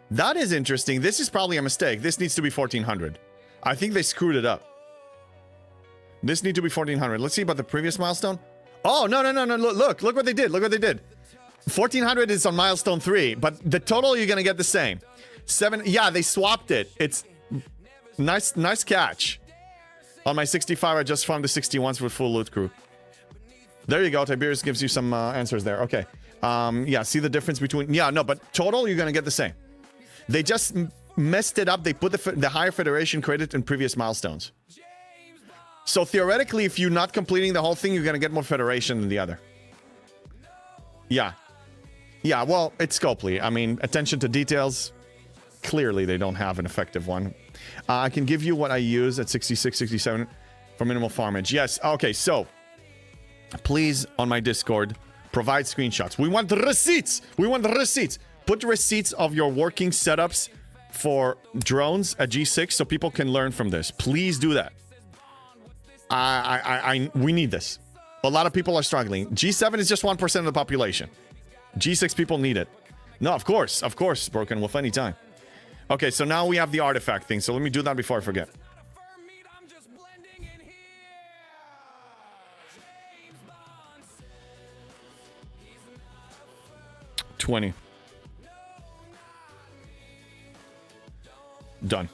that is interesting. This is probably a mistake. This needs to be 1400. I think they screwed it up. This needs to be 1400. Let's see about the previous milestone. Oh, no. Look what they did. Look what they did. 1400 is on milestone 3, but the total you're going to get the same. 7. Yeah, they swapped it. It's nice catch. On my 65, I just found the 61s with full loot crew. There you go. Tiberius gives you some answers there. Okay. Yeah, see the difference between... Yeah, no, but total, you're going to get the same. They just messed it up. They put the higher Federation credit in previous milestones. So theoretically, if you're not completing the whole thing, you're going to get more Federation than the other. Yeah. Yeah, well, it's Scopely. I mean, attention to details. Clearly, they don't have an effective one. I can give you what I use at 66, 67 for minimal farmage. Yes, okay, so... Please, on my Discord, provide screenshots. We want the receipts! We want the receipts! Put receipts of your working setups for drones at G6 so people can learn from this. Please do that. We need this. A lot of people are struggling. G7 is just 1% of the population. G6 people need it. No, of course, Broken Wolf, anytime. Okay, so now we have the artifact thing. So let me do that before I forget. 20. Done.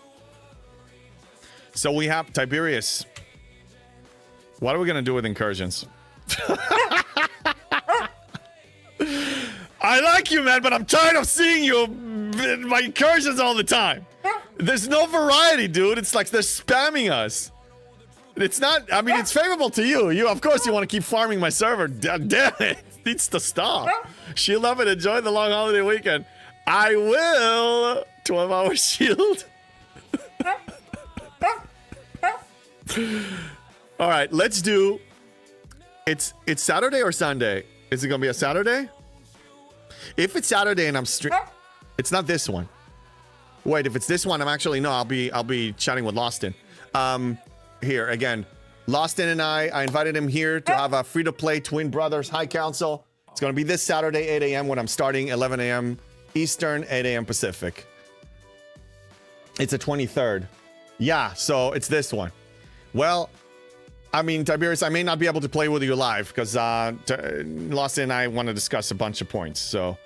So we have Tiberius. What are we gonna do with incursions? I like you, man, but I'm tired of seeing you in my incursions all the time. There's no variety, dude. It's like they're spamming us. It's not, I mean, it's favorable to you. You, of course, you want to keep farming my server. Damn it. It needs to stop. She love it. Enjoy the long holiday weekend. I will. 12-hour shield. All right, let's do. It's Saturday or Sunday? Is it gonna be a Saturday? If it's Saturday and I'm it's not this one. Wait, if it's this one, I'm actually no. I'll be chatting with Lostin. Here again, Lostin and I invited him here to have a free-to-play Twin Brothers High Council. It's gonna be this Saturday, 8 a.m. when I'm starting, 11 a.m. Eastern, 8 a.m. Pacific. It's the 23rd. Yeah, so it's this one. Well, I mean, Tiberius, I may not be able to play with you live because Lostin and I want to discuss a bunch of points. So,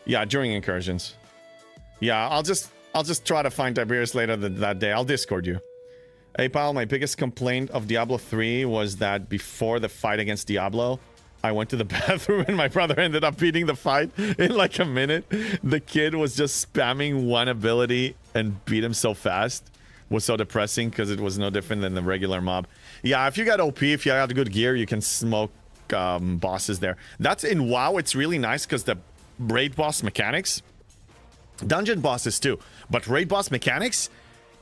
yeah, during incursions. Yeah, I'll just try to find Tiberius later that day. I'll Discord you. Hey, pal, my biggest complaint of Diablo 3 was that before the fight against Diablo, I went to the bathroom and my brother ended up beating the fight in like a minute. The kid was just spamming one ability and beat him so fast. Was so depressing because it was no different than the regular mob. Yeah, if you got OP, if you got good gear, you can smoke bosses there. That's in WoW. It's really nice because the raid boss mechanics, dungeon bosses too, but raid boss mechanics,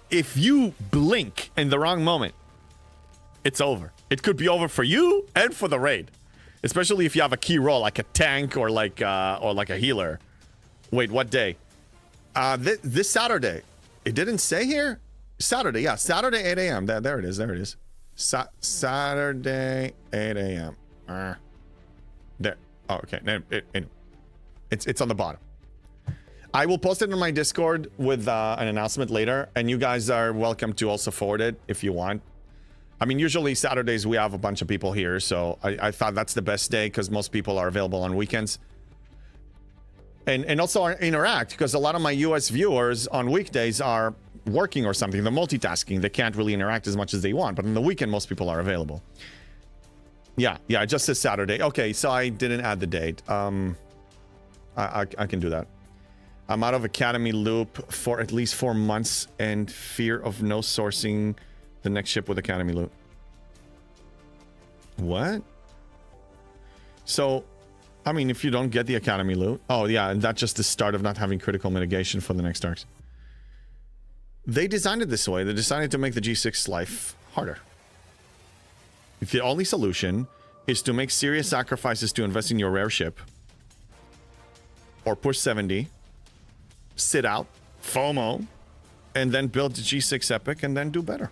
if you blink in the wrong moment, it's over. It could be over for you and for the raid, especially if you have a key role like a tank or like a healer. Wait, what day? This Saturday. It didn't say here. Saturday, yeah, Saturday 8 a.m. There it is. Saturday 8 a.m. There. Oh, okay. It's on the bottom. I will post it on my Discord with an announcement later, and you guys are welcome to also forward it if you want. I mean, usually Saturdays we have a bunch of people here, so I thought that's the best day because most people are available on weekends. And also interact, because a lot of my US viewers on weekdays are working or something. They're multitasking. They can't really interact as much as they want, but on the weekend most people are available. Yeah, it just says Saturday. Okay, so I didn't add the date. I can do that. I'm out of Academy loop for at least 4 months and fear of no sourcing the next ship with Academy loop. What? So, I mean, if you don't get the Academy loot. Oh, yeah, and that's just the start of not having critical mitigation for the next arcs. They designed it this way. They decided to make the G6 life harder. The only solution is to make serious sacrifices to invest in your rare ship. Or push 70. Sit out. FOMO. And then build the G6 epic and then do better.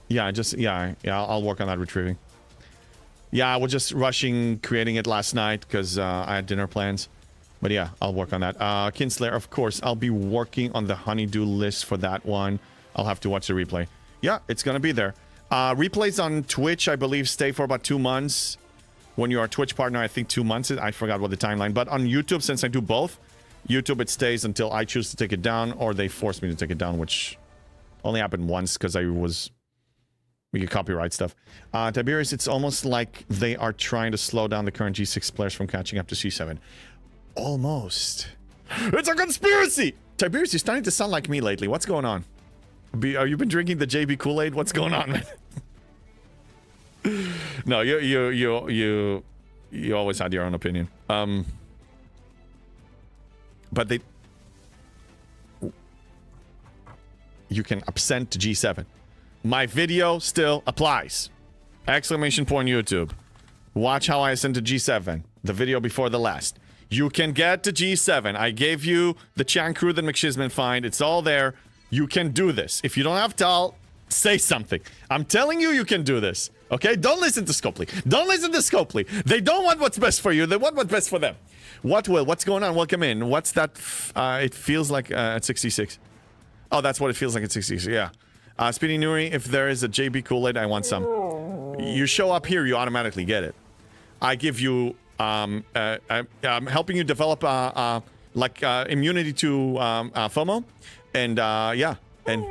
Yeah, I'll work on that retrieving. Yeah, I was just rushing creating it last night because I had dinner plans. But yeah, I'll work on that. Kinslayer, of course, I'll be working on the honeydew list for that one. I'll have to watch the replay. Yeah, it's going to be there. Replays on Twitch, I believe, stay for about 2 months. When you're a Twitch partner, I think 2 months. I forgot what the timeline. But on YouTube, since I do both, YouTube, it stays until I choose to take it down or they force me to take it down, which only happened once because we could copyright stuff. Tiberius, it's almost like they are trying to slow down the current G6 players from catching up to C7. Almost. It's a conspiracy! Tiberius, you're starting to sound like me lately. What's going on? Are you been drinking the JB Kool-Aid? What's going on, man? No, you always had your own opinion. But you can absent to G7. My video still applies. Exclamation point YouTube. Watch how I ascend to G7. The video before the last. You can get to G7. I gave you the Chan Crew that McShizman find. It's all there. You can do this. If you don't have Tal, say something. I'm telling you, you can do this. Okay? Don't listen to Scopely. Don't listen to Scopely. They don't want what's best for you. They want what's best for them. What will? What's going on? Welcome in. What's that? It feels like at 66. Oh, that's what it feels like at 66. Yeah. Speedy Nuri, if there is a JB Kool-Aid, I want some. You show up here, you automatically get it. I give you, I'm helping you develop, immunity to FOMO, and yeah, and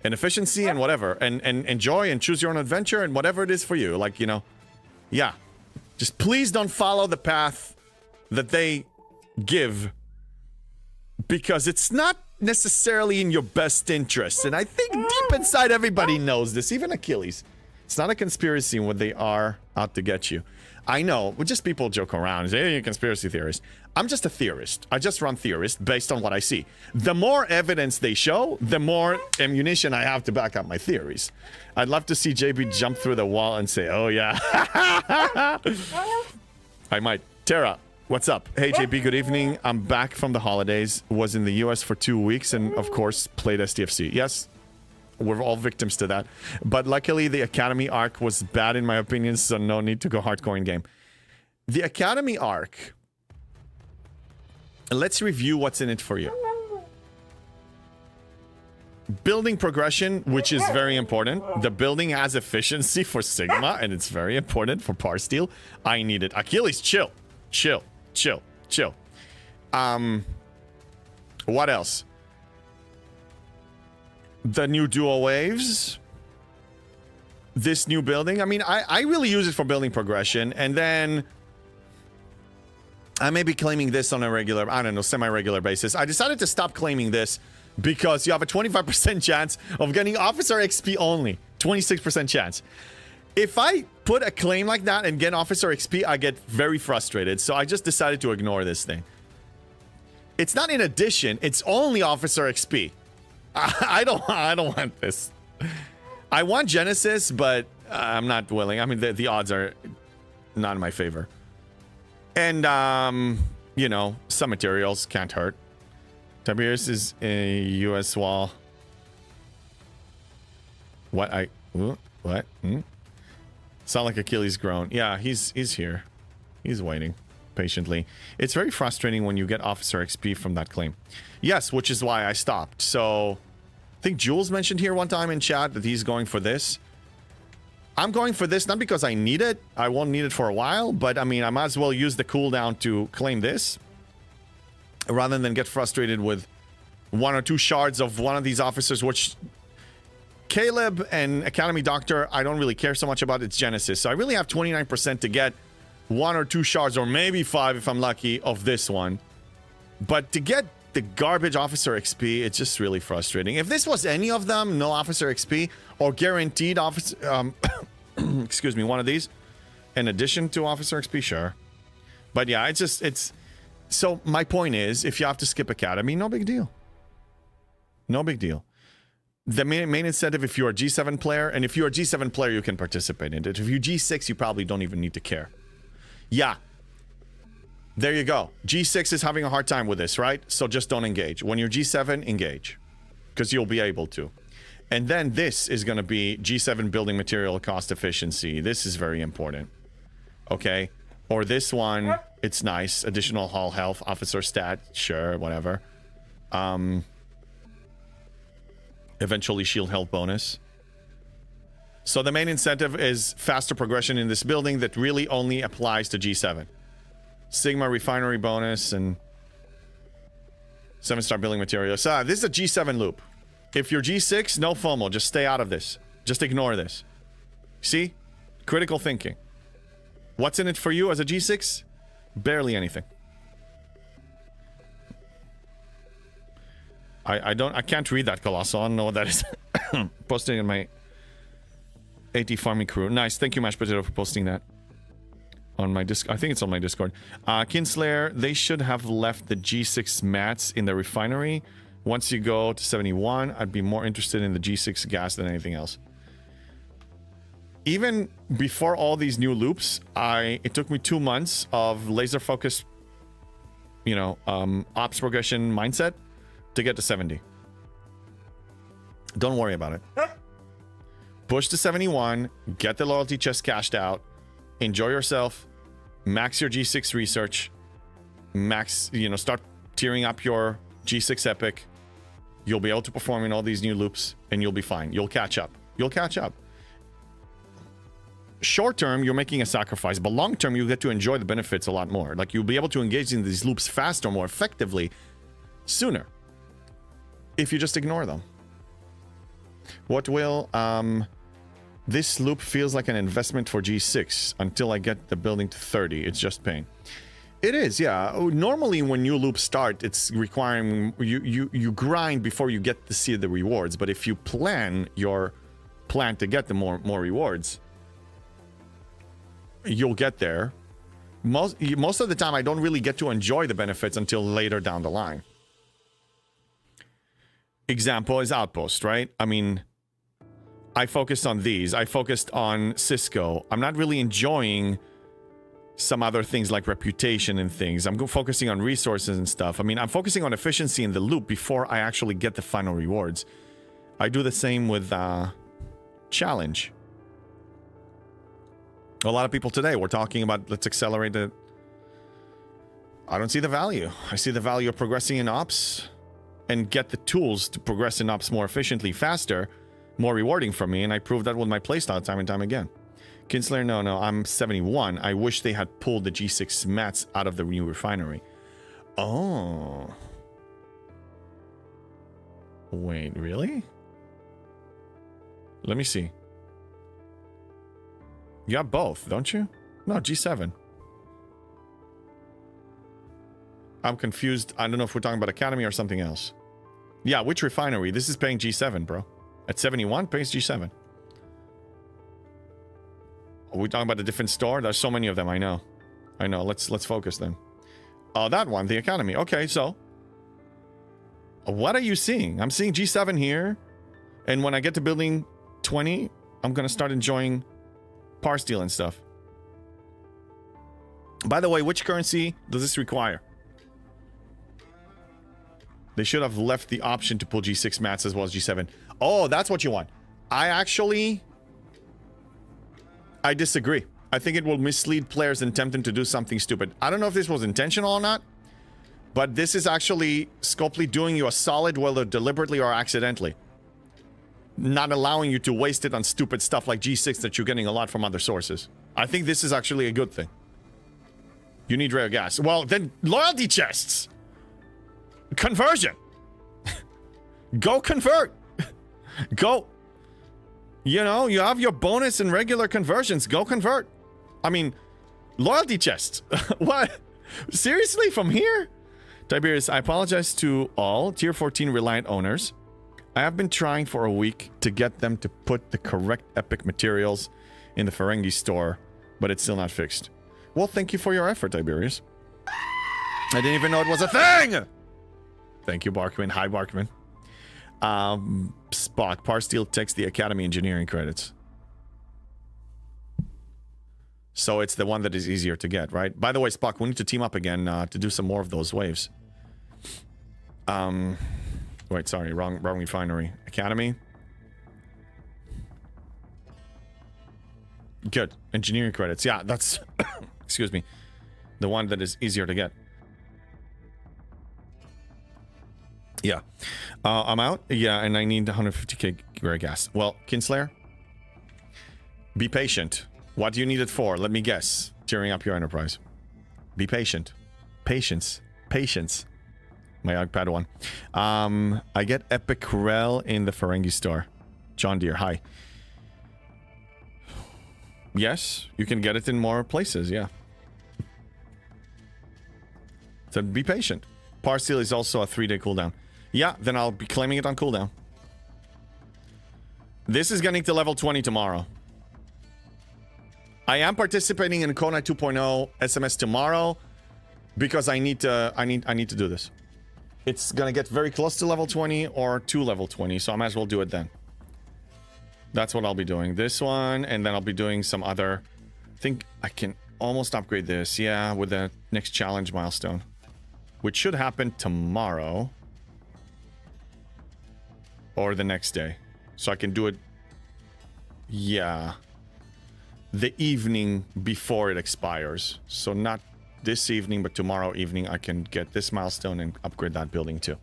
efficiency and whatever, and enjoy and choose your own adventure and whatever it is for you. Like, you know, yeah. Just please don't follow the path that they give, because it's not necessarily in your best interest. And I think deep inside everybody knows this, even Achilles. It's not a conspiracy when they are out to get you. I know, but just people joke around and say, hey, you're a conspiracy theorist. I'm just a theorist. I just run theorists based on what I see. The more evidence they show, the more ammunition I have to back up my theories. I'd love to see JB jump through the wall and say, oh yeah. I might. Tara, what's up? Hey JB, good evening. I'm back from the holidays. Was in the US for 2 weeks and of course played STFC. Yes, we're all victims to that. But luckily the Academy arc was bad in my opinion, so no need to go hardcore in game. The Academy arc, let's review what's in it for you. Building progression, which is very important. The building has efficiency for Sigma, and it's very important for Parsteel. I need it. Achilles, chill. Chill. Chill. Chill. What else? The new dual waves. This new building. I mean, I really use it for building progression, and then I may be claiming this on a regular, I don't know, semi-regular basis. I decided to stop claiming this because you have a 25% chance of getting Officer XP only. 26% chance. If I put a claim like that and get Officer XP, I get very frustrated. So I just decided to ignore this thing. It's not in addition, it's only Officer XP. I don't want this. I want Genesis, but I'm not willing. I mean, the odds are not in my favor. And, you know, some materials can't hurt. Tiberius is a US wall. What? What? Sound like Achilles groan. Yeah, he's here. He's waiting patiently. It's very frustrating when you get Officer XP from that claim. Yes, which is why I stopped. So, I think Jules mentioned here one time in chat that he's going for this. I'm going for this not because I need it. I won't need it for a while, but I mean, I might as well use the cooldown to claim this rather than get frustrated with 1 or 2 shards of one of these officers, which Caleb and Academy Doctor, I don't really care so much about. It's Genesis. So I really have 29% to get 1 or 2 shards, or maybe 5 if I'm lucky, of this one. But to get the garbage Officer XP, it's just really frustrating. If this was any of them, no Officer XP, or guaranteed Officer, excuse me, one of these, in addition to Officer XP, sure. But yeah, it's, so my point is, if you have to skip Academy, no big deal. No big deal. The main incentive, if you're a G7 player, and if you're a G7 player, you can participate in it. If you're G6, you probably don't even need to care. Yeah. There you go. G6 is having a hard time with this, right? So just don't engage. When you're G7, engage. Because you'll be able to. And then this is going to be G7 building material cost efficiency. This is very important. Okay? Or this one, it's nice. Additional hull health, officer stat, sure, whatever. Eventually shield health bonus. So the main incentive is faster progression in this building that really only applies to G7. Sigma refinery bonus and 7-star building materials. So this is a G7 loop. If you're G6, no FOMO. Just stay out of this. Just ignore this. See? Critical thinking. What's in it for you as a G6? Barely anything. I can't read that, Colossal. I don't know what that is. Posting in my AT farming crew. Nice. Thank you, Mashed Potato, for posting that. On my Discord. I think it's on my Discord. Kinslayer, they should have left the G6 mats in the refinery. Once you go to 71, I'd be more interested in the G6 gas than anything else. Even before all these new loops, it took me 2 months of laser focus, you know, ops progression mindset to get to 70. Don't worry about it. Push to 71, get the loyalty chest cashed out, enjoy yourself, max your G6 research, max, start tearing up your G6 epic. You'll be able to perform in all these new loops, and you'll be fine. You'll catch up. You'll catch up. Short term, you're making a sacrifice, but long term, you get to enjoy the benefits a lot more. Like, you'll be able to engage in these loops faster, more effectively, sooner, if you just ignore them. What will, this loop feels like an investment for G6 until I get the building to 30. It's just pain. It is, yeah. Normally, when new loops start, it's requiring you grind before you get to see the rewards. But if you plan your plan to get the more rewards, you'll get there. Most of the time, I don't really get to enjoy the benefits until later down the line. Example is Outpost, right? I mean, I focused on these. I focused on Cisco. I'm not really enjoying some other things like reputation and things. I'm focusing on resources and stuff. I mean, I'm focusing on efficiency in the loop before I actually get the final rewards. I do the same with Challenge. A lot of people today were talking about, let's accelerate it. I don't see the value. I see the value of progressing in ops and get the tools to progress in ops more efficiently, faster, more rewarding for me, and I proved that with my playstyle time and time again. Kinslayer, no, I'm 71. I wish they had pulled the G6 mats out of the new refinery. Oh. Wait, really? Let me see. You got both, don't you? No, G7. I'm confused. I don't know if we're talking about Academy or something else. Yeah, which refinery? This is paying G7, bro. At 71, pays G7. Are we talking about a different store? There's so many of them, I know. I know, let's focus then. Oh, that one, the Academy. Okay, so. What are you seeing? I'm seeing G7 here. And when I get to building 20, I'm going to start enjoying par steel and stuff. By the way, which currency does this require? They should have left the option to pull G6 mats as well as G7. Oh, that's what you want. I disagree. I think it will mislead players and tempt them to do something stupid. I don't know if this was intentional or not, but this is actually Scopely doing you a solid, whether deliberately or accidentally. Not allowing you to waste it on stupid stuff like G6 that you're getting a lot from other sources. I think this is actually a good thing. You need rare gas. Well, then loyalty chests. Conversion. Go convert. Go. You know, you have your bonus and regular conversions. Go convert. I mean, loyalty chests. What? Seriously, from here? Tiberius, I apologize to all Tier 14 Reliant owners. I have been trying for a week to get them to put the correct epic materials in the Ferengi store, but it's still not fixed. Well, thank you for your effort, Tiberius. I didn't even know it was a thing! Thank you, Barkman. Hi, Barkman. Spock, Parsteel takes the Academy Engineering credits. So it's the one that is easier to get, right? By the way, Spock, we need to team up again to do some more of those waves. Wait, sorry, wrong refinery. Academy. Good. Engineering credits. Yeah, that's... excuse me. The one that is easier to get. Yeah. I'm out. Yeah, and I need 150k rare gas. Well, Kinslayer, be patient. What do you need it for? Let me guess. Tearing up your enterprise. Be patient. Patience. Patience. My Yog Padawan. I get Epic Rel in the Ferengi store. John Deere, hi. Yes, you can get it in more places, yeah. So be patient. Parsteel is also a 3-day cooldown. Yeah, then I'll be claiming it on cooldown. This is getting to level 20 tomorrow. I am participating in Kona 2.0 SMS tomorrow because I need to do this. It's gonna get very close to level 20 or to level 20, so I might as well do it then. That's what I'll be doing. This one, and then I'll be doing some other... I think I can almost upgrade this, yeah, with the next challenge milestone, which should happen tomorrow or the next day. So I can do it Yeah. The evening before it expires. So not this evening, but tomorrow evening I can get this milestone and upgrade that building too.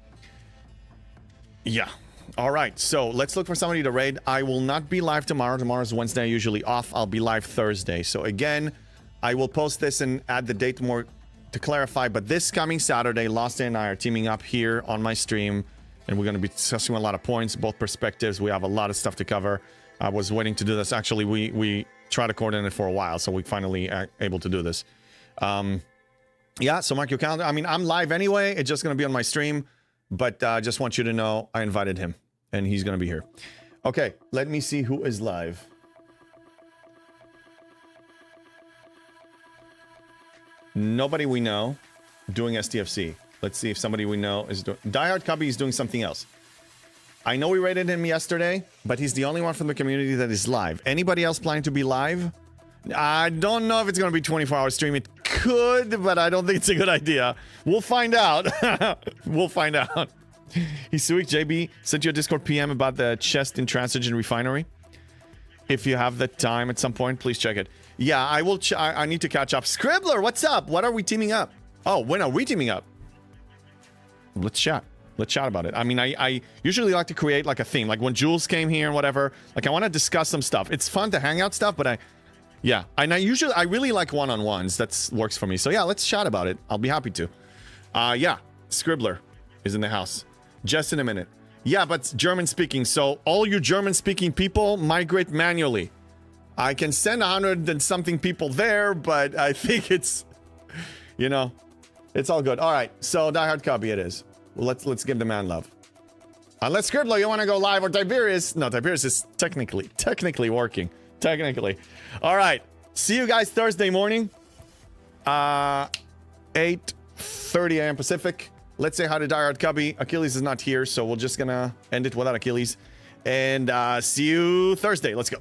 Yeah. All right. So let's look for somebody to raid. I will not be live tomorrow. Tomorrow's Wednesday, usually off. I'll be live Thursday. So again, I will post this and add the date more to clarify. But this coming Saturday, Lost and I are teaming up here on my stream. And we're going to be discussing a lot of points, both perspectives. We have a lot of stuff to cover. I was waiting to do this. Actually, we tried to coordinate it for a while, so we finally are able to do this. Yeah, so mark your calendar. I mean, I'm live anyway. It's just going to be on my stream. But I just want you to know I invited him, and he's going to be here. Okay, let me see who is live. Nobody we know doing STFC. Let's see if somebody we know is doing... Diehard Cubby is doing something else. I know we rated him yesterday, but he's the only one from the community that is live. Anybody else planning to be live? I don't know if it's going to be 24-hour stream. It could, but I don't think it's a good idea. We'll find out. We'll find out. He's sweet. JB sent you a Discord PM about the chest in Transigen Refinery. If you have the time at some point, please check it. Yeah, I will. I need to catch up. Scribbler, what's up? What are we teaming up? Oh, when are we teaming up? Let's chat. Let's chat about it. I mean, I usually like to create like a theme. Like when Jules came here and whatever. Like I want to discuss some stuff. It's fun to hang out stuff, but yeah. And I really like one-on-ones. That works for me. So yeah, let's chat about it. I'll be happy to. Yeah, Scribbler is in the house. Just in a minute. Yeah, but German speaking. So all you German speaking people migrate manually. I can send 100 and something people there, but I think it's, you know, it's all good. All right, so Diehard Copy it is. Well, let's give the man love. Unless Scribbler, you want to go live, or Tiberius. No, Tiberius is technically working. Technically. All right, see you guys Thursday morning. 8:30 a.m. Pacific. Let's say hi to Diehard Cubby. Achilles is not here, so we're just gonna end it without Achilles. And see you Thursday. Let's go.